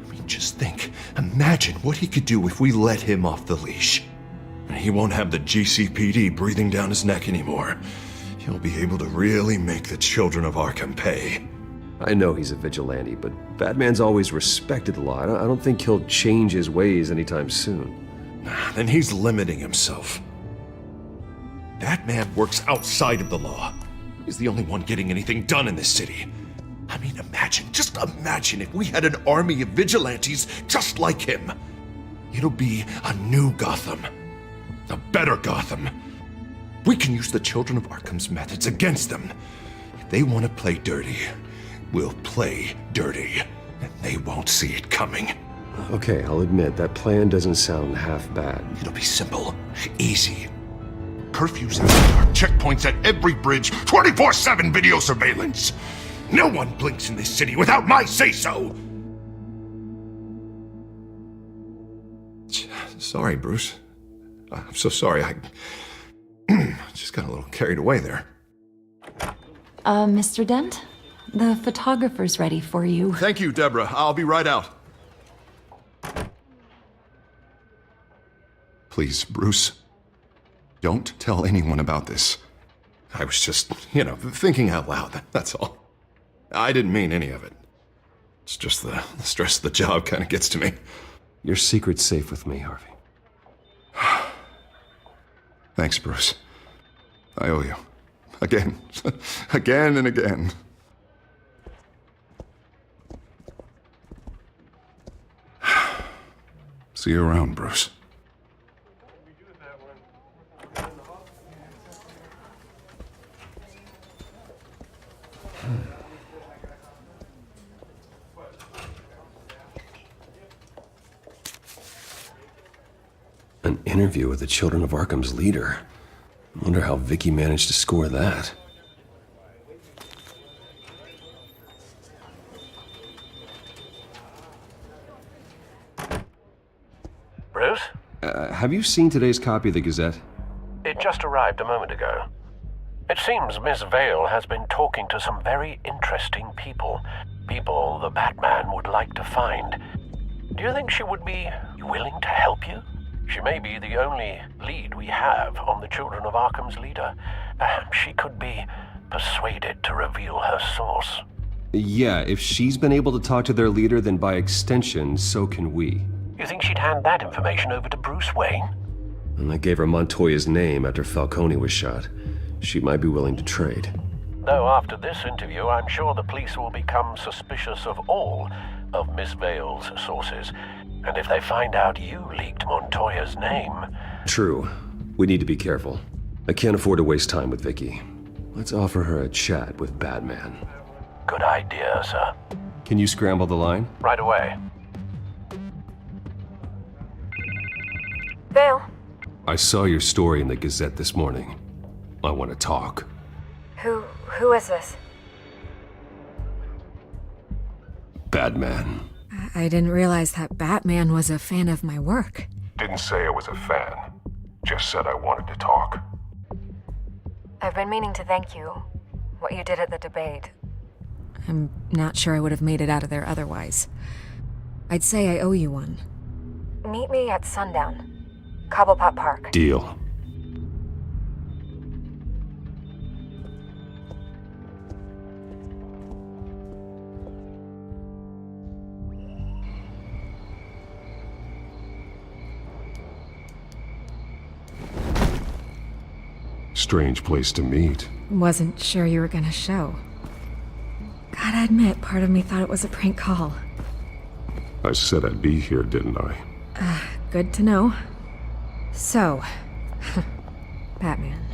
I mean, just think. Imagine what he could do if we let him off the leash. He won't have the GCPD breathing down his neck anymore. He'll be able to really make the children of Arkham pay. I know he's a vigilante, but Batman's always respected the law. I don't think he'll change his ways anytime soon. Then he's limiting himself. Batman works outside of the law. He's the only one getting anything done in this city. I mean, just imagine if we had an army of vigilantes just like him. It'll be a new Gotham. A better Gotham. We can use the children of Arkham's methods against them. If they want to play dirty, we'll play dirty. And they won't see it coming. Okay, I'll admit, that plan doesn't sound half bad. It'll be simple, easy. Curfews and dark checkpoints at every bridge, 24/7 video surveillance. No one blinks in this city without my say-so. Sorry, Bruce. I'm so sorry. I just got a little carried away there. Mr. Dent? The photographer's ready for you. Thank you, Deborah. I'll be right out. Please, Bruce, don't tell anyone about this. I was just, thinking out loud, that's all. I didn't mean any of it. It's just the stress of the job kind of gets to me. Your secret's safe with me, Harvey. Thanks, Bruce. I owe you. Again. Again and again. See you around, Bruce. An interview with the Children of Arkham's leader. I wonder how Vicky managed to score that. Bruce? Have you seen today's copy of the Gazette? It just arrived a moment ago. It seems Miss Vale has been talking to some very interesting people. People the Batman would like to find. Do you think she would be willing to help you? She may be the only lead we have on the Children of Arkham's leader. Perhaps she could be persuaded to reveal her source. Yeah, if she's been able to talk to their leader, then by extension, so can we. You think she'd hand that information over to Bruce Wayne? And I gave her Montoya's name after Falcone was shot. She might be willing to trade. Though after this interview, I'm sure the police will become suspicious of all of Miss Vale's sources. And if they find out you leaked Montoya's name... True. We need to be careful. I can't afford to waste time with Vicky. Let's offer her a chat with Batman. Good idea, sir. Can you scramble the line? Right away. Vale. I saw your story in the Gazette this morning. I want to talk. Who is this? Batman. I didn't realize that Batman was a fan of my work. Didn't say I was a fan. Just said I wanted to talk. I've been meaning to thank you. What you did at the debate. I'm not sure I would have made it out of there otherwise. I'd say I owe you one. Meet me at sundown. Cobblepot Park. Deal. Strange place to meet. Wasn't sure you were gonna show. Gotta admit, part of me thought it was a prank call. I said I'd be here, didn't I? Good to know. So, Batman.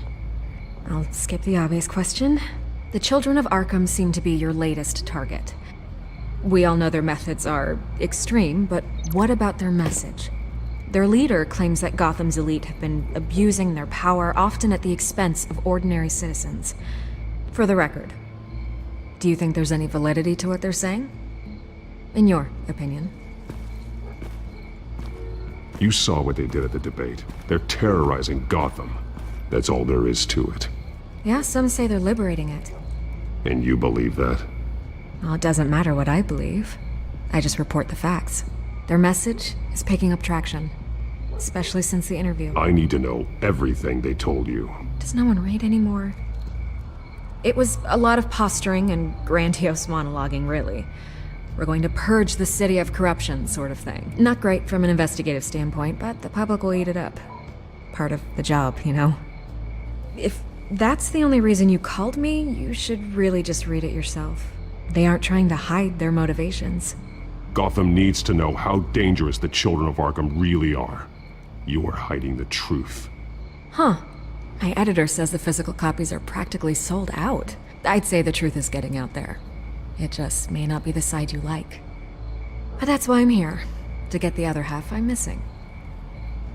I'll skip the obvious question. The children of Arkham seem to be your latest target. We all know their methods are extreme, but what about their message? Their leader claims that Gotham's elite have been abusing their power, often at the expense of ordinary citizens. For the record, do you think there's any validity to what they're saying? In your opinion? You saw what they did at the debate. They're terrorizing Gotham. That's all there is to it. Yeah, some say they're liberating it. And you believe that? Well, it doesn't matter what I believe. I just report the facts. Their message is picking up traction, especially since the interview. I need to know everything they told you. Does no one read anymore? It was a lot of posturing and grandiose monologuing, really. We're going to purge the city of corruption, sort of thing. Not great from an investigative standpoint, but the public will eat it up. Part of the job, you know? If that's the only reason you called me, you should really just read it yourself. They aren't trying to hide their motivations. Gotham needs to know how dangerous the children of Arkham really are. You are hiding the truth. Huh. My editor says the physical copies are practically sold out. I'd say the truth is getting out there. It just may not be the side you like. But that's why I'm here, to get the other half I'm missing.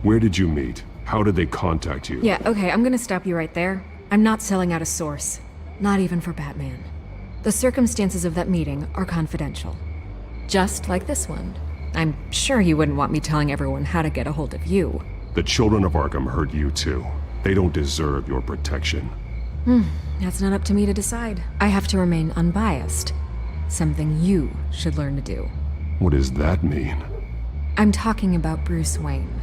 Where did you meet? How did they contact you? Yeah, okay, I'm gonna stop you right there. I'm not selling out a source. Not even for Batman. The circumstances of that meeting are confidential. Just like this one. I'm sure you wouldn't want me telling everyone how to get a hold of you. The children of Arkham heard you too. They don't deserve your protection. That's not up to me to decide. I have to remain unbiased. Something you should learn to do. What does that mean? I'm talking about Bruce Wayne.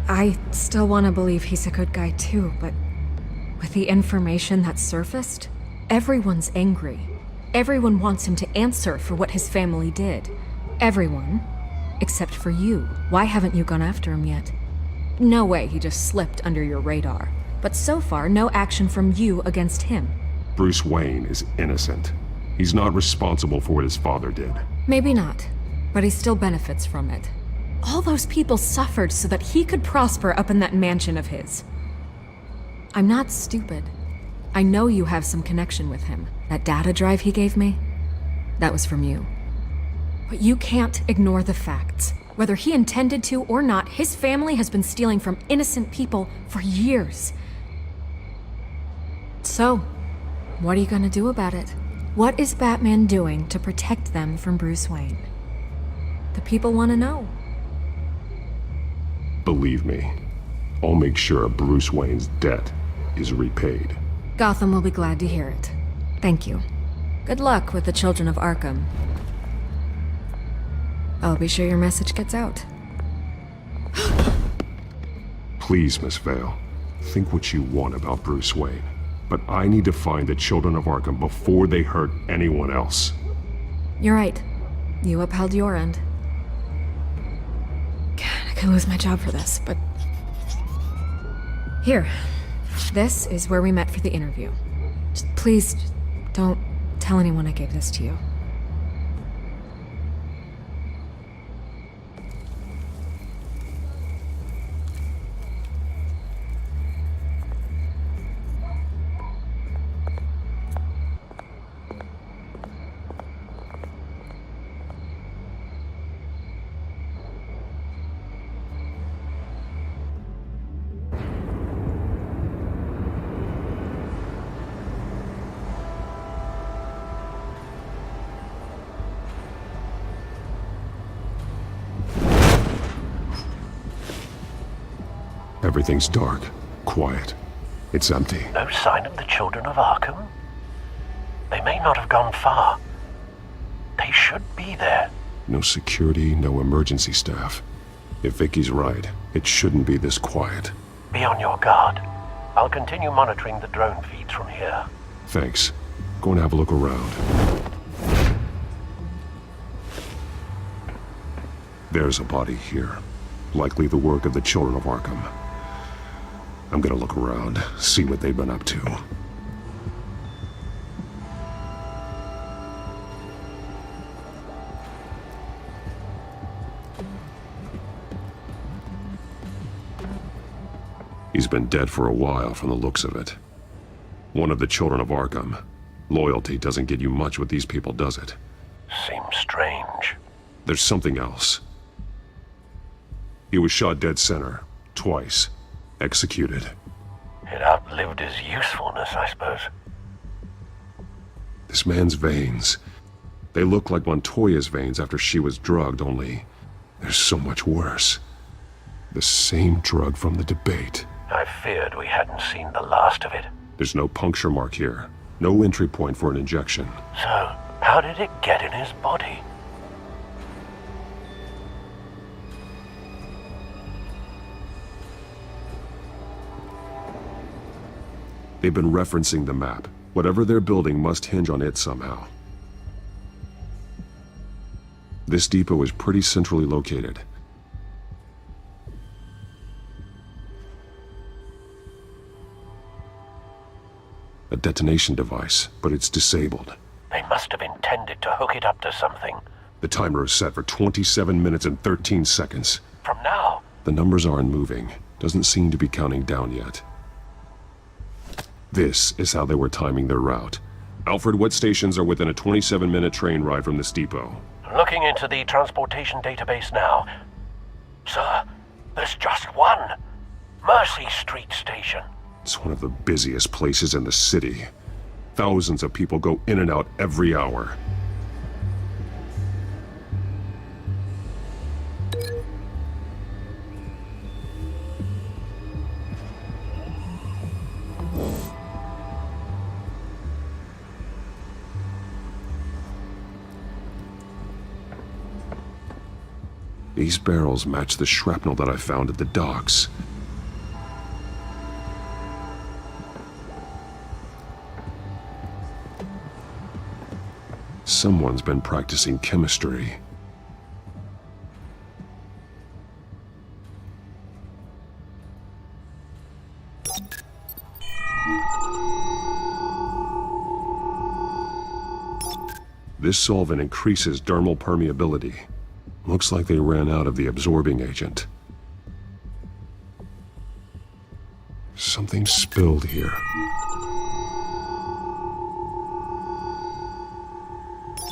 I still want to believe he's a good guy too, but with the information that surfaced, everyone's angry. Everyone wants him to answer for what his family did. Everyone, except for you. Why haven't you gone after him yet? No way he just slipped under your radar. But so far, no action from you against him. Bruce Wayne is innocent. He's not responsible for what his father did. Maybe not, but he still benefits from it. All those people suffered so that he could prosper up in that mansion of his. I'm not stupid. I know you have some connection with him. That data drive he gave me, that was from you. But you can't ignore the facts. Whether he intended to or not, his family has been stealing from innocent people for years. So, what are you gonna do about it? What is Batman doing to protect them from Bruce Wayne? The people want to know. Believe me, I'll make sure Bruce Wayne's debt is repaid. Gotham will be glad to hear it. Thank you. Good luck with the children of Arkham. I'll be sure your message gets out. Please, Miss Vale, think what you want about Bruce Wayne. But I need to find the children of Arkham before they hurt anyone else. You're right. You upheld your end. God, I could lose my job for this, but... Here. This is where we met for the interview. Please, don't tell anyone I gave this to you. Everything's dark, quiet. It's empty. No sign of the children of Arkham? They may not have gone far. They should be there. No security, no emergency staff. If Vicky's right, it shouldn't be this quiet. Be on your guard. I'll continue monitoring the drone feeds from here. Thanks. Go and have a look around. There's a body here. Likely the work of the children of Arkham. I'm gonna look around, see what they've been up to. He's been dead for a while from the looks of it. One of the children of Arkham. Loyalty doesn't get you much with these people, does it? Seems strange. There's something else. He was shot dead center, twice. Executed. It outlived his usefulness, I suppose. This man's veins. They look like Montoya's veins after she was drugged, only they're so much worse. The same drug from the debate. I feared we hadn't seen the last of it. There's no puncture mark here. No entry point for an injection. So, how did it get in his body? They've been referencing the map. Whatever they're building must hinge on it somehow. This depot is pretty centrally located. A detonation device, but it's disabled. They must have intended to hook it up to something. The timer is set for 27 minutes and 13 seconds. From now? The numbers aren't moving. Doesn't seem to be counting down yet. This is how they were timing their route. Alfred, what stations are within a 27-minute train ride from this depot? Looking into the transportation database now. Sir, there's just one. Mercy Street Station. It's one of the busiest places in the city. Thousands of people go in and out every hour. These barrels match the shrapnel that I found at the docks. Someone's been practicing chemistry. This solvent increases dermal permeability. Looks like they ran out of the absorbing agent. Something spilled here.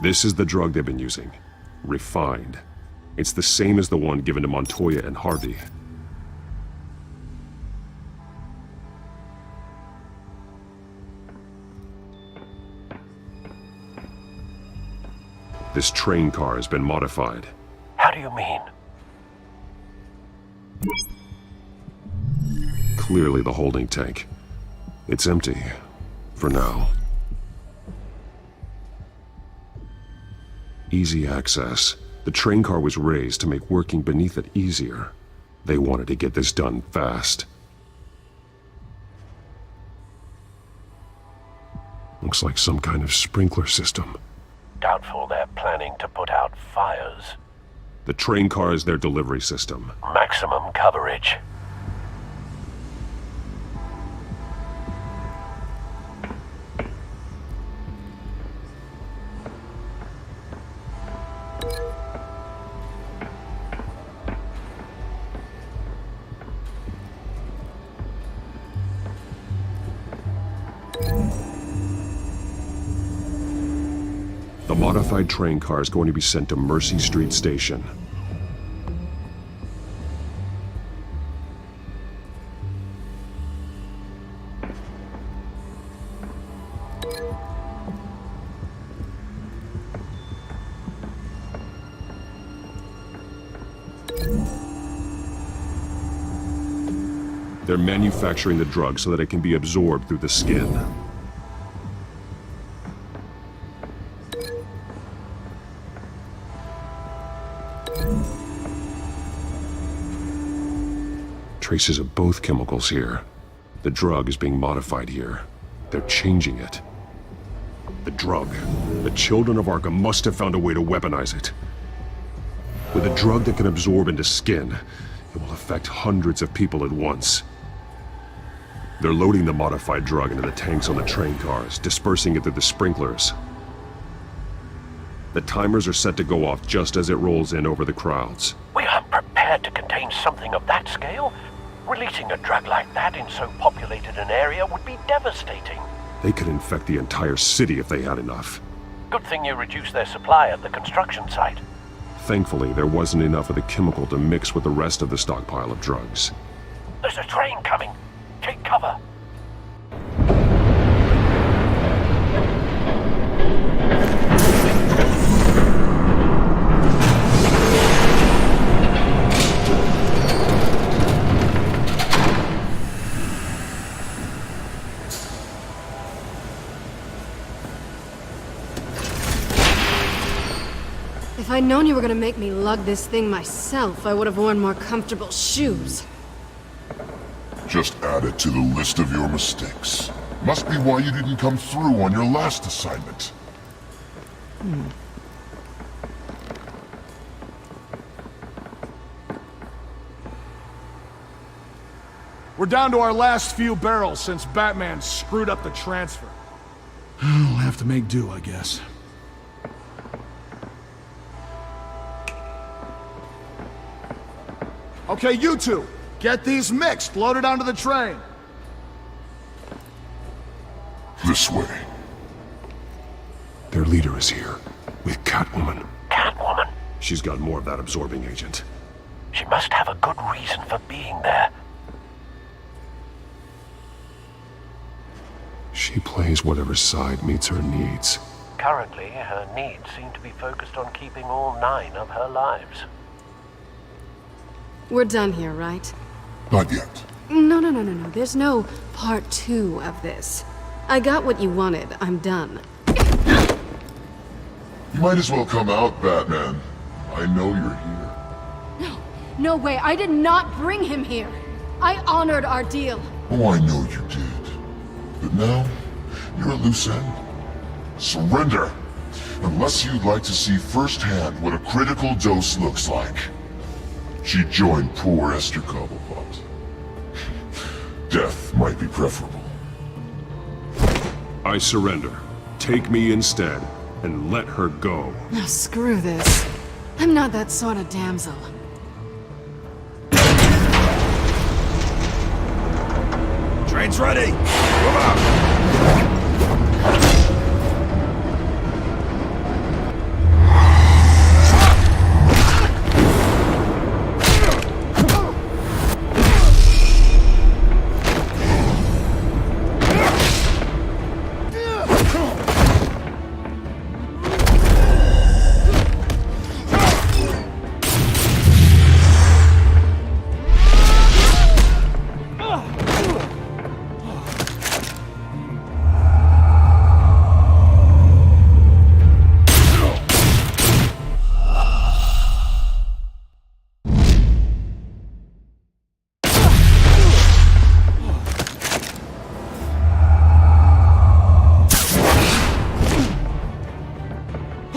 This is the drug they've been using. Refined. It's the same as the one given to Montoya and Harvey. This train car has been modified. How do you mean? Clearly the holding tank. It's empty. For now. Easy access. The train car was raised to make working beneath it easier. They wanted to get this done fast. Looks like some kind of sprinkler system. Doubtful they're planning to put out fires. The train car is their delivery system. Maximum coverage. The modified train car is going to be sent to Mercy Street Station. They're manufacturing the drug so that it can be absorbed through the skin. Traces of both chemicals here. The drug is being modified here. They're changing it. The drug. The children of Arkham must have found a way to weaponize it. With a drug that can absorb into skin, it will affect hundreds of people at once. They're loading the modified drug into the tanks on the train cars, dispersing it through the sprinklers. The timers are set to go off just as it rolls in over the crowds. We aren't prepared to contain something of that scale. Releasing a drug like that in so populated an area would be devastating. They could infect the entire city if they had enough. Good thing you reduced their supply at the construction site. Thankfully, there wasn't enough of the chemical to mix with the rest of the stockpile of drugs. There's a train coming. Take cover. If I'd known you were gonna make me lug this thing myself, I would have worn more comfortable shoes. Just add it to the list of your mistakes. Must be why you didn't come through on your last assignment. We're down to our last few barrels since Batman screwed up the transfer. We'll have to make do, I guess. Okay, you two, get these mixed, loaded onto the train. This way. Their leader is here, with Catwoman. Catwoman? She's got more of that absorbing agent. She must have a good reason for being there. She plays whatever side meets her needs. Currently, her needs seem to be focused on keeping all 9 of her lives. We're done here, right? Not yet. No. There's no part 2 of this. I got what you wanted. I'm done. You might as well come out, Batman. I know you're here. No way. I did not bring him here. I honored our deal. Oh, I know you did. But now, you're a loose end. Surrender! Unless you'd like to see firsthand what a critical dose looks like. She joined poor Esther Cobblepot. Death might be preferable. I surrender. Take me instead, and let her go. Now screw this. I'm not that sort of damsel. Train's ready! Move out!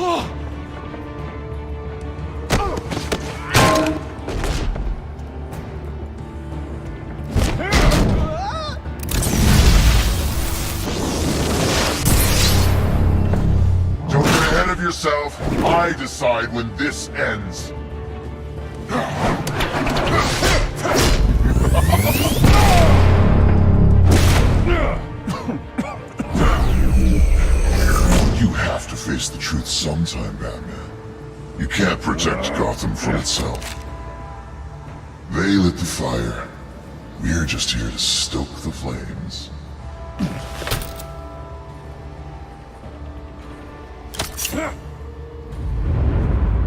Don't get ahead of yourself. I decide when this ends. You have to face the truth sometime, Batman. You can't protect Gotham from itself. They lit the fire. We're just here to stoke the flames.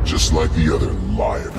Just like the other liars.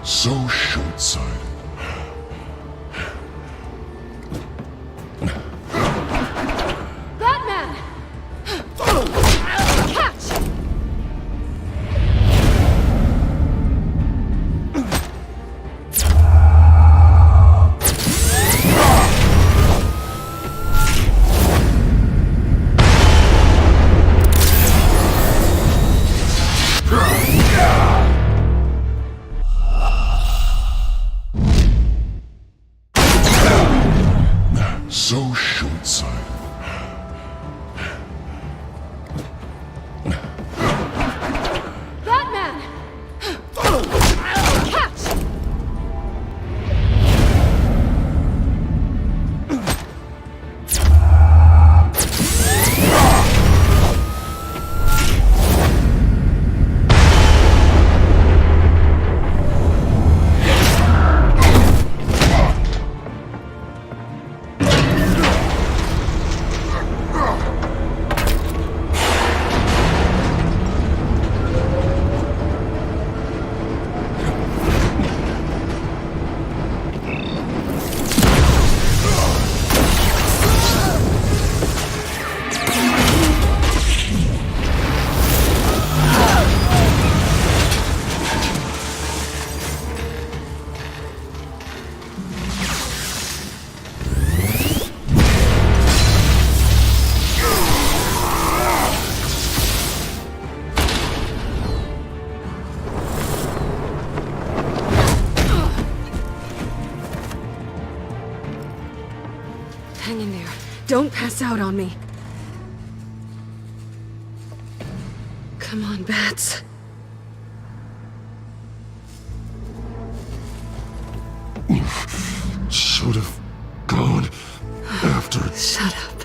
So short-sighted. Batman! Catch! So short-sighted. Batman! Catch! Hang in there. Don't pass out on me. Come on, Bats. Should have gone after. Shut up.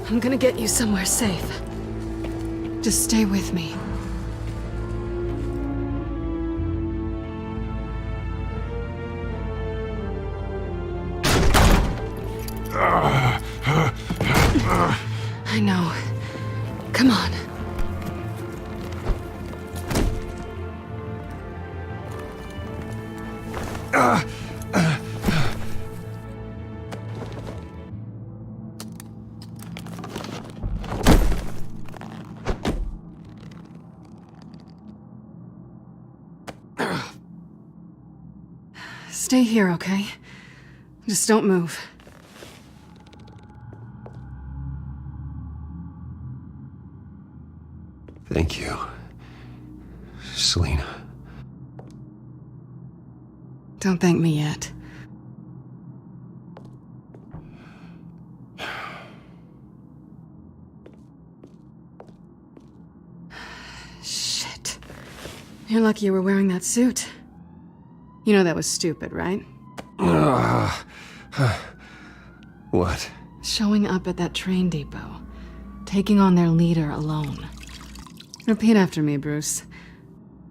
I'm gonna get you somewhere safe. Just stay with me. I know. Come on. Stay here, okay? Just don't move. Thank you, Selina. Don't thank me yet. Shit. You're lucky you were wearing that suit. You know that was stupid, right? What? Showing up at that train depot. Taking on their leader alone. Repeat after me, Bruce.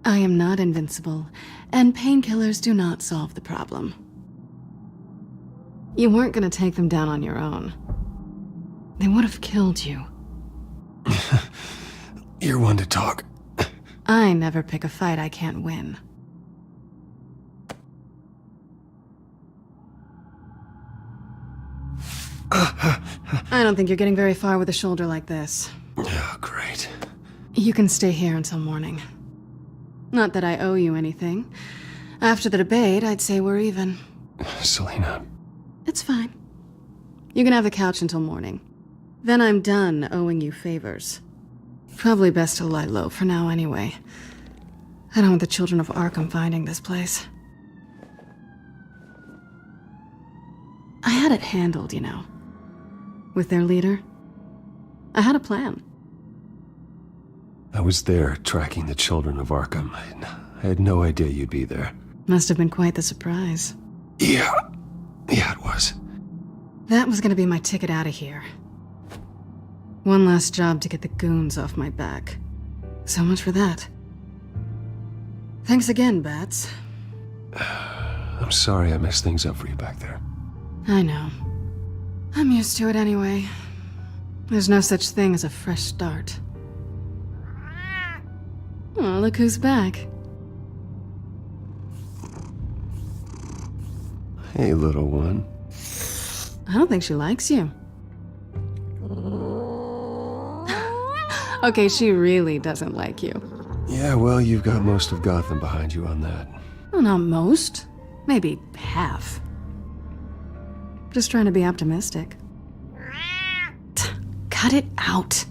I am not invincible, and painkillers do not solve the problem. You weren't gonna take them down on your own. They would have killed you. You're one to talk. I never pick a fight I can't win. I don't think you're getting very far with a shoulder like this. Oh, great. You can stay here until morning. Not that I owe you anything. After the debate, I'd say we're even. Selena. It's fine. You can have the couch until morning. Then I'm done owing you favors. Probably best to lie low for now anyway. I don't want the children of Arkham finding this place. I had it handled, you know. With their leader. I had a plan. I was there tracking the children of Arkham. I had no idea you'd be there. Must have been quite the surprise. Yeah, it was. That was gonna be my ticket out of here. One last job to get the goons off my back. So much for that. Thanks again, Bats. I'm sorry I messed things up for you back there. I know. I'm used to it anyway. There's no such thing as a fresh start. Oh, look who's back. Hey, little one. I don't think she likes you. Okay, she really doesn't like you. Yeah, well, you've got most of Gotham behind you on that. Well, not most. Maybe half. Just trying to be optimistic. Cut it out.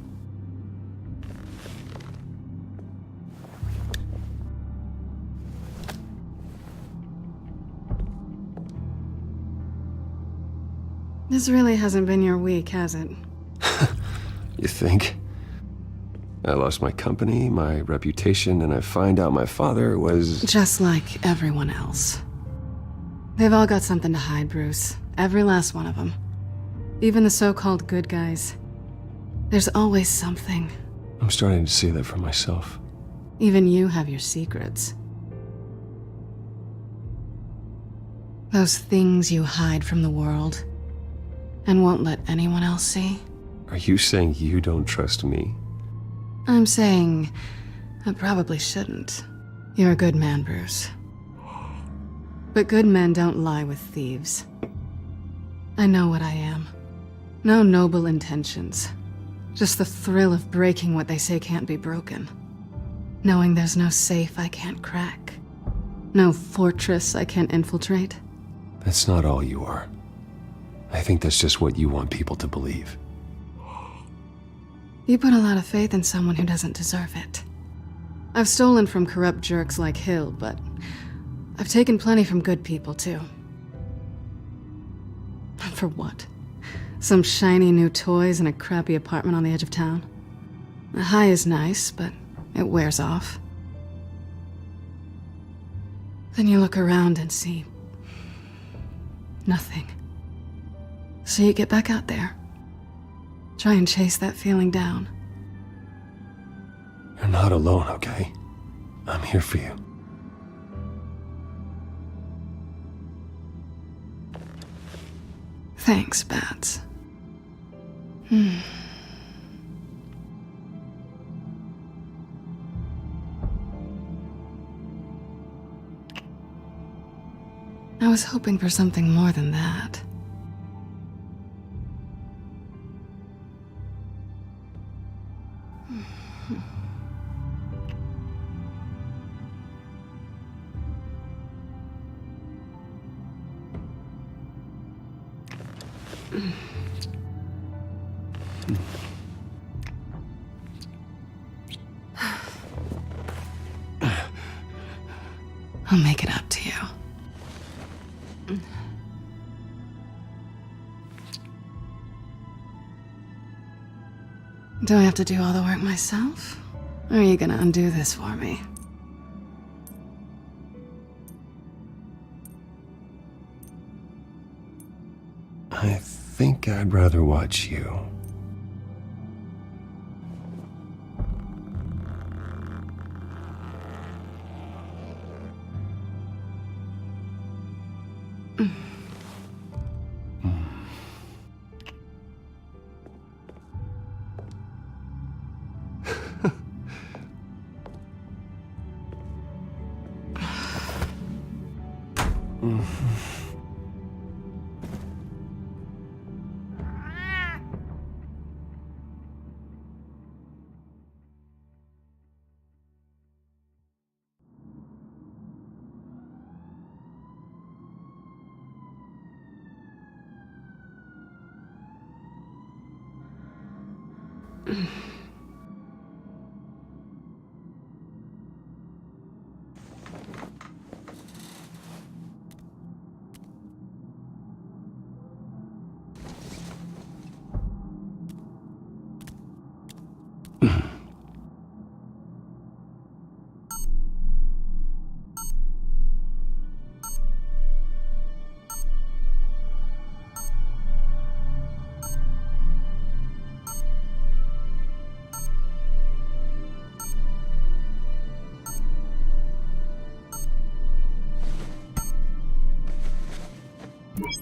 This really hasn't been your week, has it? You think? I lost my company, my reputation, and I find out my father was... Just like everyone else. They've all got something to hide, Bruce. Every last one of them. Even the so-called good guys. There's always something. I'm starting to see that for myself. Even you have your secrets. Those things you hide from the world and won't let anyone else see. Are you saying you don't trust me? I'm saying I probably shouldn't. You're a good man, Bruce. But good men don't lie with thieves. I know what I am. No noble intentions. Just the thrill of breaking what they say can't be broken. Knowing there's no safe I can't crack. No fortress I can't infiltrate. That's not all you are. I think that's just what you want people to believe. You put a lot of faith in someone who doesn't deserve it. I've stolen from corrupt jerks like Hill, but I've taken plenty from good people, too. And for what? Some shiny new toys in a crappy apartment on the edge of town? The high is nice, but it wears off. Then you look around and see nothing. So you get back out there. Try and chase that feeling down. You're not alone, okay? I'm here for you. Thanks, Bats. I was hoping for something more than that. I'll make it up to you. Do I have to do all the work myself? Or are you gonna undo this for me? I think I'd rather watch you.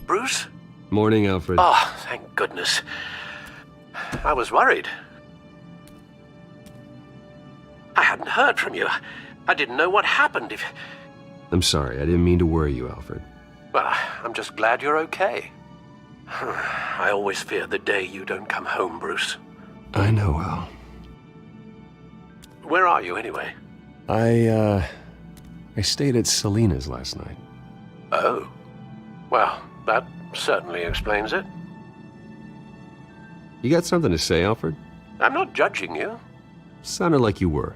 Bruce? Morning, Alfred. Oh, thank goodness. I was worried. I hadn't heard from you. I didn't know what happened if... I'm sorry, I didn't mean to worry you, Alfred. Well, I'm just glad you're okay. I always fear the day you don't come home, Bruce. I know, Al. Where are you, anyway? I stayed at Selena's last night. Oh. Well, that certainly explains it. You got something to say, Alfred? I'm not judging you. Sounded like you were.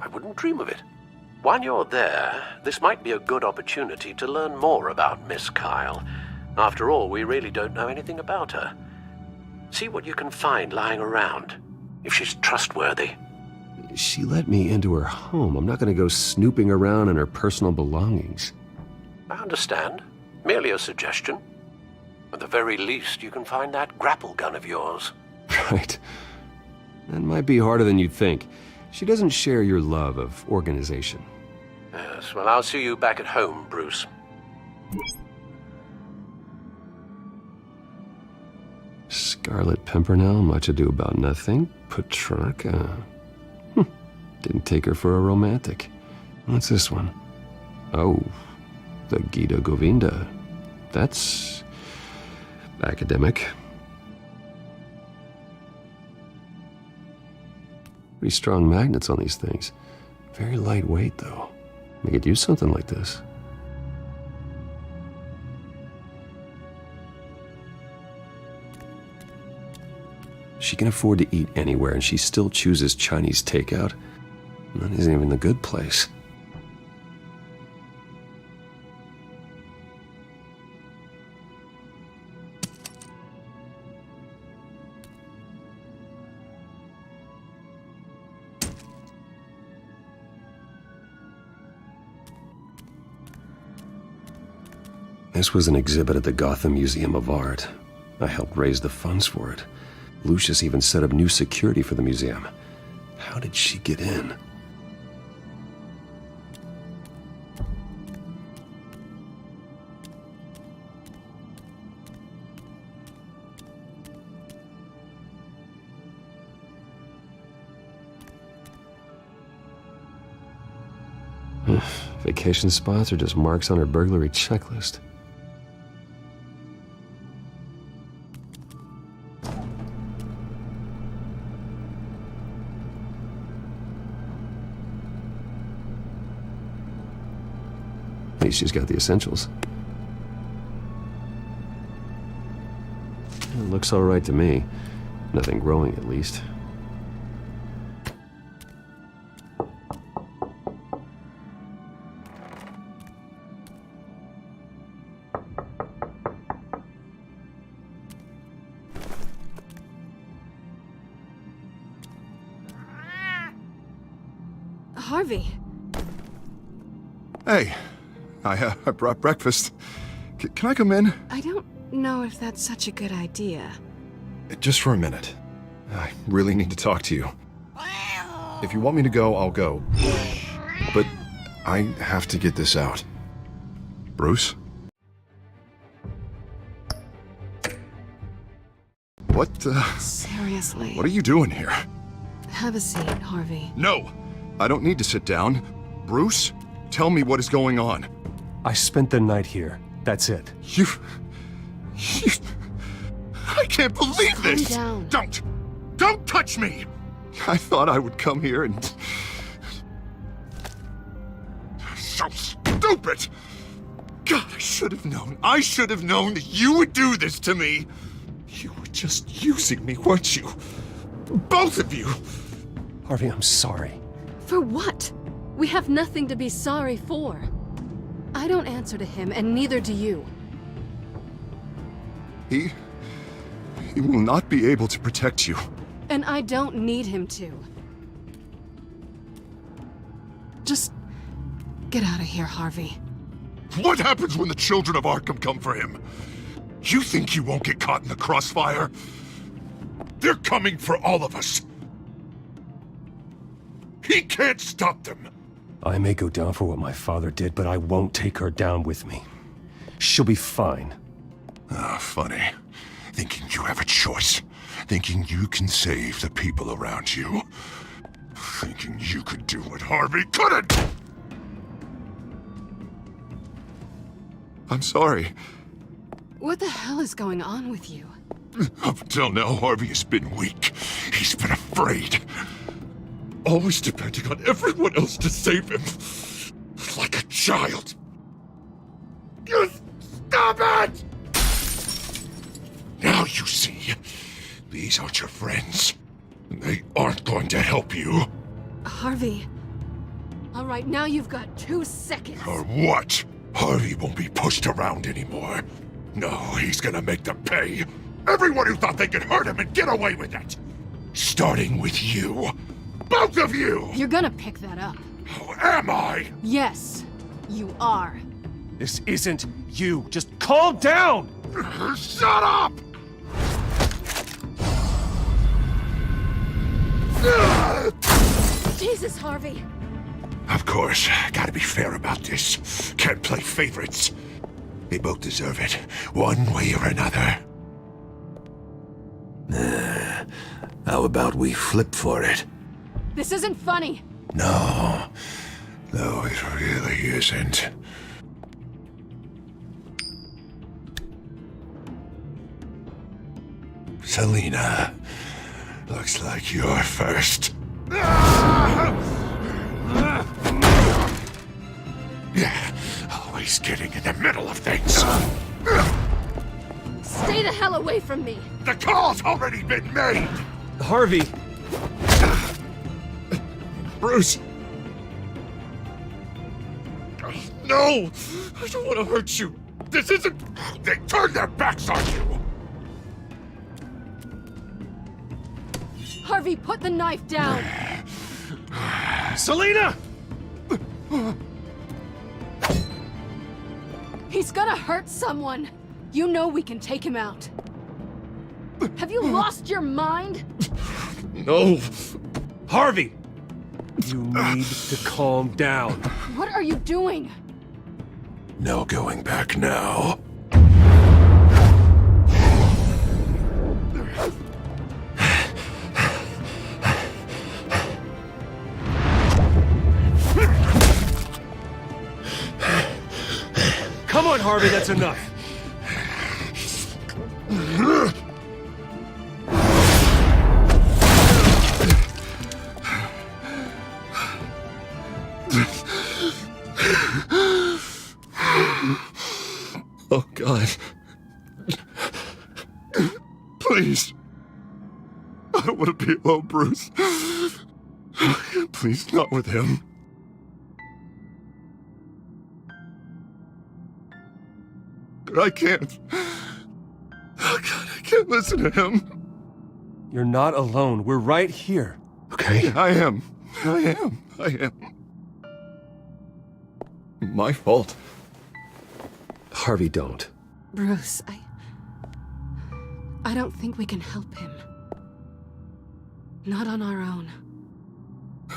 I wouldn't dream of it. While you're there, this might be a good opportunity to learn more about Miss Kyle. After all, we really don't know anything about her. See what you can find lying around, if she's trustworthy. She let me into her home. I'm not going to go snooping around in her personal belongings. I understand. Merely a suggestion. At the very least, you can find that grapple gun of yours. Right. That might be harder than you'd think. She doesn't share your love of organization. Yes, well, I'll see you back at home, Bruce. Scarlet Pimpernel, much ado about nothing. Petrarca. Didn't take her for a romantic. What's this one? Oh, the Gita Govinda. That's academic. Pretty strong magnets on these things. Very lightweight, though. I could use something like this. She can afford to eat anywhere, and she still chooses Chinese takeout. And that isn't even the good place. This was an exhibit at the Gotham Museum of Art. I helped raise the funds for it. Lucius even set up new security for the museum. How did she get in? Vacation spots are just marks on her burglary checklist. At least she's got the essentials. It looks all right to me. Nothing growing, at least. Harvey. Hey, I brought breakfast. Can I come in? I don't know if that's such a good idea. Just for a minute. I really need to talk to you. If you want me to go, I'll go. But I have to get this out. Bruce? What, Seriously. What are you doing here? Have a seat, Harvey. No! I don't need to sit down. Bruce, tell me what is going on. I spent the night here. That's it. You... I can't believe this! Calm down. Don't touch me! I thought I would come here and... So stupid! God, I should have known. I should have known that you would do this to me. You were just using me, weren't you? Both of you! Harvey, I'm sorry. For what? We have nothing to be sorry for. I don't answer to him, and neither do you. He will not be able to protect you. And I don't need him to. Just get out of here, Harvey. What happens when the children of Arkham come for him? You think you won't get caught in the crossfire? They're coming for all of us. He can't stop them. I may go down for what my father did, but I won't take her down with me. She'll be fine. Ah, funny. Thinking you have a choice. Thinking you can save the people around you. Thinking you could do what Harvey couldn't! I'm sorry. What the hell is going on with you? Up until now, Harvey has been weak. He's been afraid. Always depending on everyone else to save him. Like a child. You stop it! Now you see, these aren't your friends. And they aren't going to help you. Harvey. All right, now you've got 2 seconds. Or what? Harvey won't be pushed around anymore. No, he's gonna make them pay. Everyone who thought they could hurt him and get away with it. Starting with you. Both of you! You're gonna pick that up. Oh, am I? Yes, you are. This isn't you. Just calm down! Shut up! Jesus, Harvey. Of course, gotta be fair about this. Can't play favorites. They both deserve it, one way or another. How about we flip for it? This isn't funny. No, it really isn't. Selina, looks like you're first. Yeah, always getting in the middle of things. Stay the hell away from me. The call's already been made! Harvey! Bruce! No! I don't want to hurt you! This isn't... They turned their backs on you! Harvey, put the knife down! Selina! He's gonna hurt someone! You know we can take him out. Have you lost your mind? No! Harvey! You need to calm down. What are you doing? No going back now. Come on, Harvey, that's enough. Oh, God. Please. I don't want to be alone, Bruce. Please, not with him. But I can't. Oh, God, I can't listen to him. You're not alone. We're right here. Okay? I am. My fault. Harvey, don't. Bruce, I don't think we can help him. Not on our own.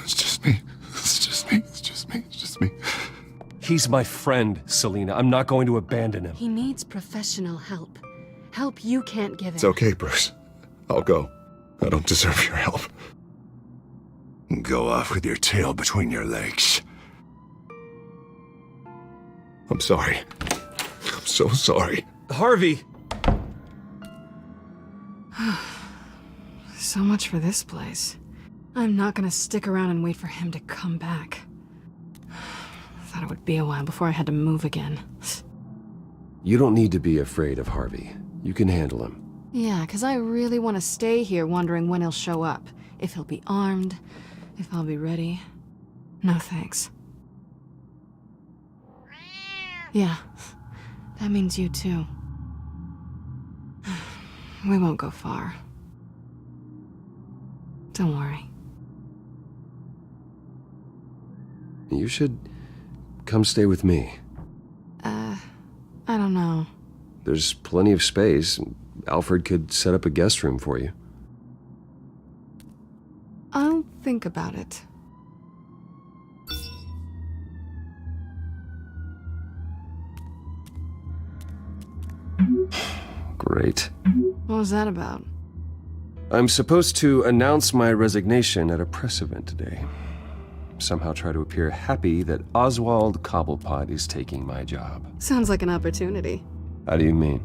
It's just me. He's my friend, Selina. I'm not going to abandon him. He needs professional help. Help you can't give him. It's okay, Bruce. I'll go. I don't deserve your help. Go off with your tail between your legs. I'm sorry. I'm so sorry. Harvey! So much for this place. I'm not gonna stick around and wait for him to come back. Thought it would be a while before I had to move again. You don't need to be afraid of Harvey. You can handle him. Yeah, because I really want to stay here wondering when he'll show up. If he'll be armed, if I'll be ready. No thanks. Yeah, that means you too. We won't go far. Don't worry. You should come stay with me. I don't know. There's plenty of space. Alfred could set up a guest room for you. I'll think about it. Great. What was that about? I'm supposed to announce my resignation at a press event today. Somehow try to appear happy that Oswald Cobblepot is taking my job. Sounds like an opportunity. How do you mean?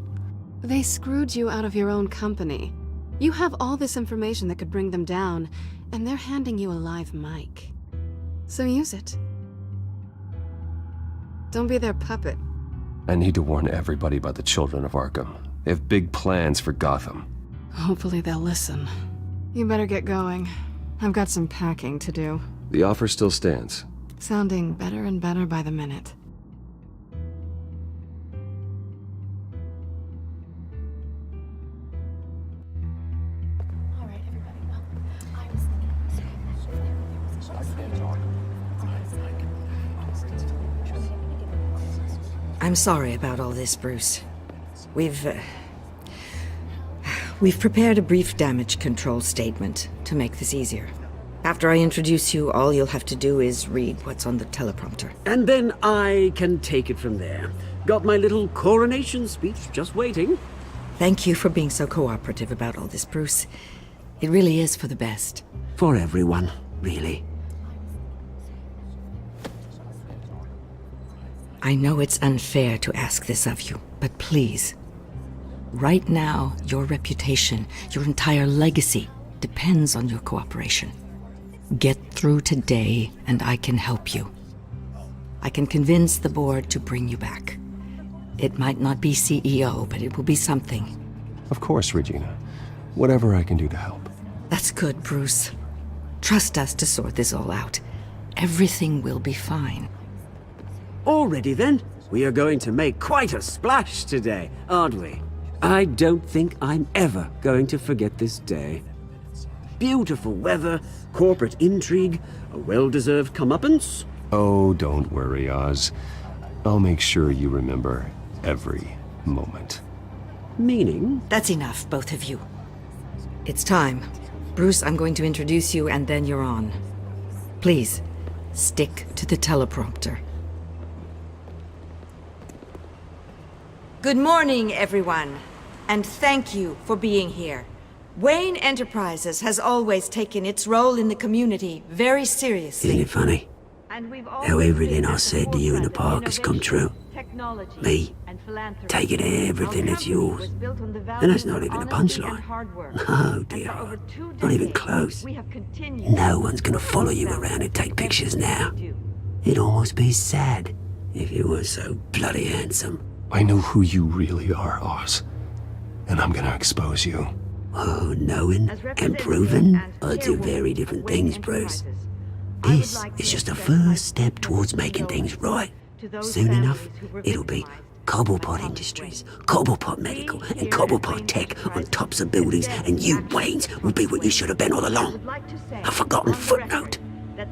They screwed you out of your own company. You have all this information that could bring them down, and they're handing you a live mic. So use it. Don't be their puppet. I need to warn everybody about the Children of Arkham. They have big plans for Gotham. Hopefully they'll listen. You better get going. I've got some packing to do. The offer still stands. Sounding better and better by the minute. I'm sorry about all this, Bruce. We've prepared a brief damage control statement to make this easier. After I introduce you, all you'll have to do is read what's on the teleprompter. And then I can take it from there. Got my little coronation speech just waiting. Thank you for being so cooperative about all this, Bruce. It really is for the best. For everyone, really. I know it's unfair to ask this of you, but please. Right now, your reputation, your entire legacy, depends on your cooperation. Get through today, and I can help you. I can convince the board to bring you back. It might not be CEO, but it will be something. Of course, Regina. Whatever I can do to help. That's good, Bruce. Trust us to sort this all out. Everything will be fine. Already then, we are going to make quite a splash today, aren't we? I don't think I'm ever going to forget this day. Beautiful weather, corporate intrigue, a well-deserved comeuppance. Oh, don't worry, Oz. I'll make sure you remember every moment. Meaning? That's enough, both of you. It's time. Bruce, I'm going to introduce you, and then you're on. Please, stick to the teleprompter. Good morning, everyone, and thank you for being here. Wayne Enterprises has always taken its role in the community very seriously. Isn't it funny? How everything I said to you in the park has come true. Me, taking everything that's yours. And that's not even a punchline. No, dear. Not even close. No one's gonna follow you around and take pictures now. It'd almost be sad if you were so bloody handsome. I know who you really are, Oz. And I'm gonna expose you. Oh, knowing and proving are two very different things, Bruce. This is just a first step towards making things right. Soon enough, it'll be Cobblepot Industries, Cobblepot Medical, and Cobblepot Tech on tops of buildings, and you, Waynes, will be what you should have been all along. A forgotten footnote.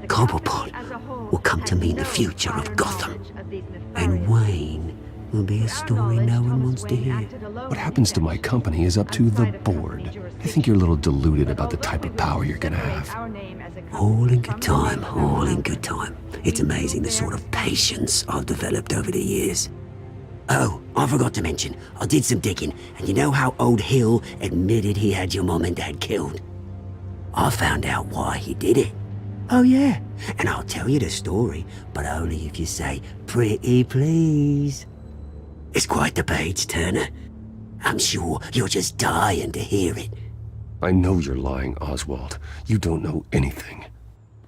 Cobblepot will come to mean the future of Gotham. And Wayne will be a story no one wants to hear. What happens to my company is up to the board. I think you're a little deluded about the type of power you're gonna have. All in good time, all in good time. It's amazing the sort of patience I've developed over the years. Oh, I forgot to mention, I did some digging, and you know how old Hill admitted he had your mom and dad killed? I found out why he did it. Oh yeah, and I'll tell you the story, but only if you say, "Pretty please." It's quite the page, Turner. I'm sure you're just dying to hear it. I know you're lying, Oswald. You don't know anything.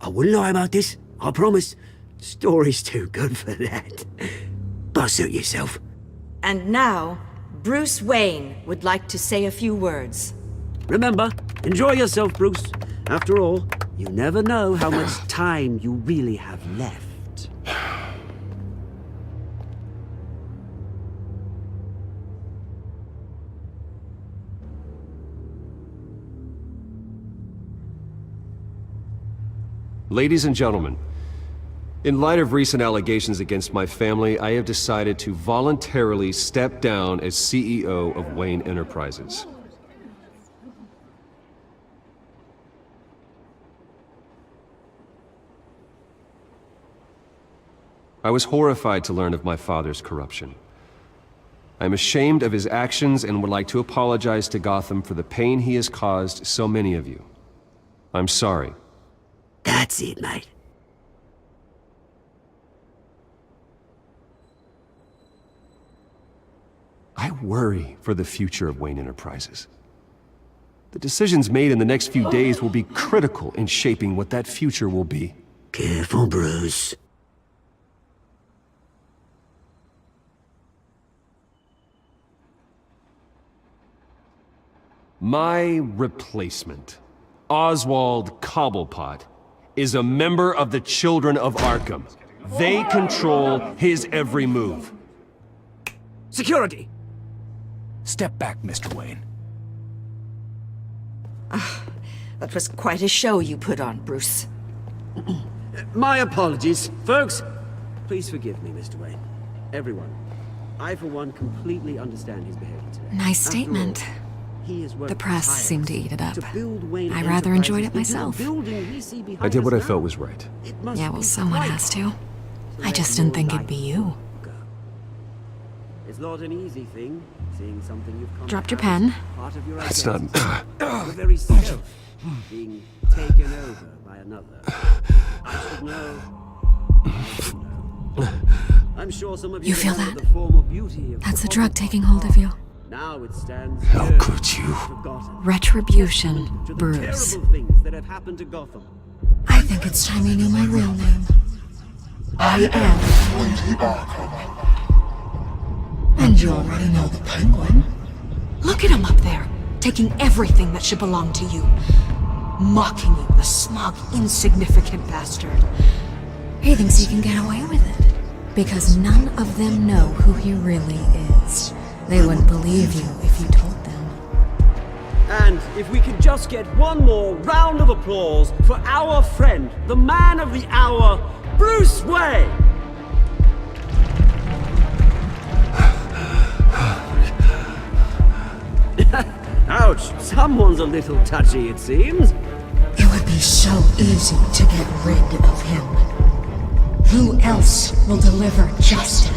I wouldn't lie about this, I promise. Story's too good for that. But suit yourself. And now, Bruce Wayne would like to say a few words. Remember, enjoy yourself, Bruce. After all, you never know how much time you really have left. Ladies and gentlemen, in light of recent allegations against my family, I have decided to voluntarily step down as CEO of Wayne Enterprises. I was horrified to learn of my father's corruption. I am ashamed of his actions and would like to apologize to Gotham for the pain he has caused so many of you. I'm sorry. That's it, mate. I worry for the future of Wayne Enterprises. The decisions made in the next few days will be critical in shaping what that future will be. Careful, Bruce. My replacement, Oswald Cobblepot, is a member of the Children of Arkham. They control his every move. Security! Step back, Mr. Wayne. That was quite a show you put on, Bruce. My apologies. Folks, please forgive me, Mr. Wayne. Everyone. I, for one, completely understand his behavior today. Nice statement. The press seemed to eat it up. I rather enjoyed it myself. I did what I felt was right. Yeah, well, someone has to. I just didn't think it'd be you. It's not an easy thing, seeing something you've come Dropped your pen. It's not... The very self being taken over by another. I should know. I should know. I'm sure some of you feel remember that? the form of beauty of That's the drug taking hold of you. Now it stands How here, could you? forgotten. Retribution, To the Bruce. terrible things that have happened to Gotham. I think it's time you knew my real name. I am. And you already know the Penguin. Look at him up there, taking everything that should belong to you. Mocking you, the smug, insignificant bastard. He thinks he can get away with it. Because none of them know who he really is. They wouldn't believe you if you told them. And if we could just get one more round of applause for our friend, the man of the hour, Bruce Wayne! Ouch, someone's a little touchy, it seems. It would be so easy to get rid of him. Who else will deliver justice?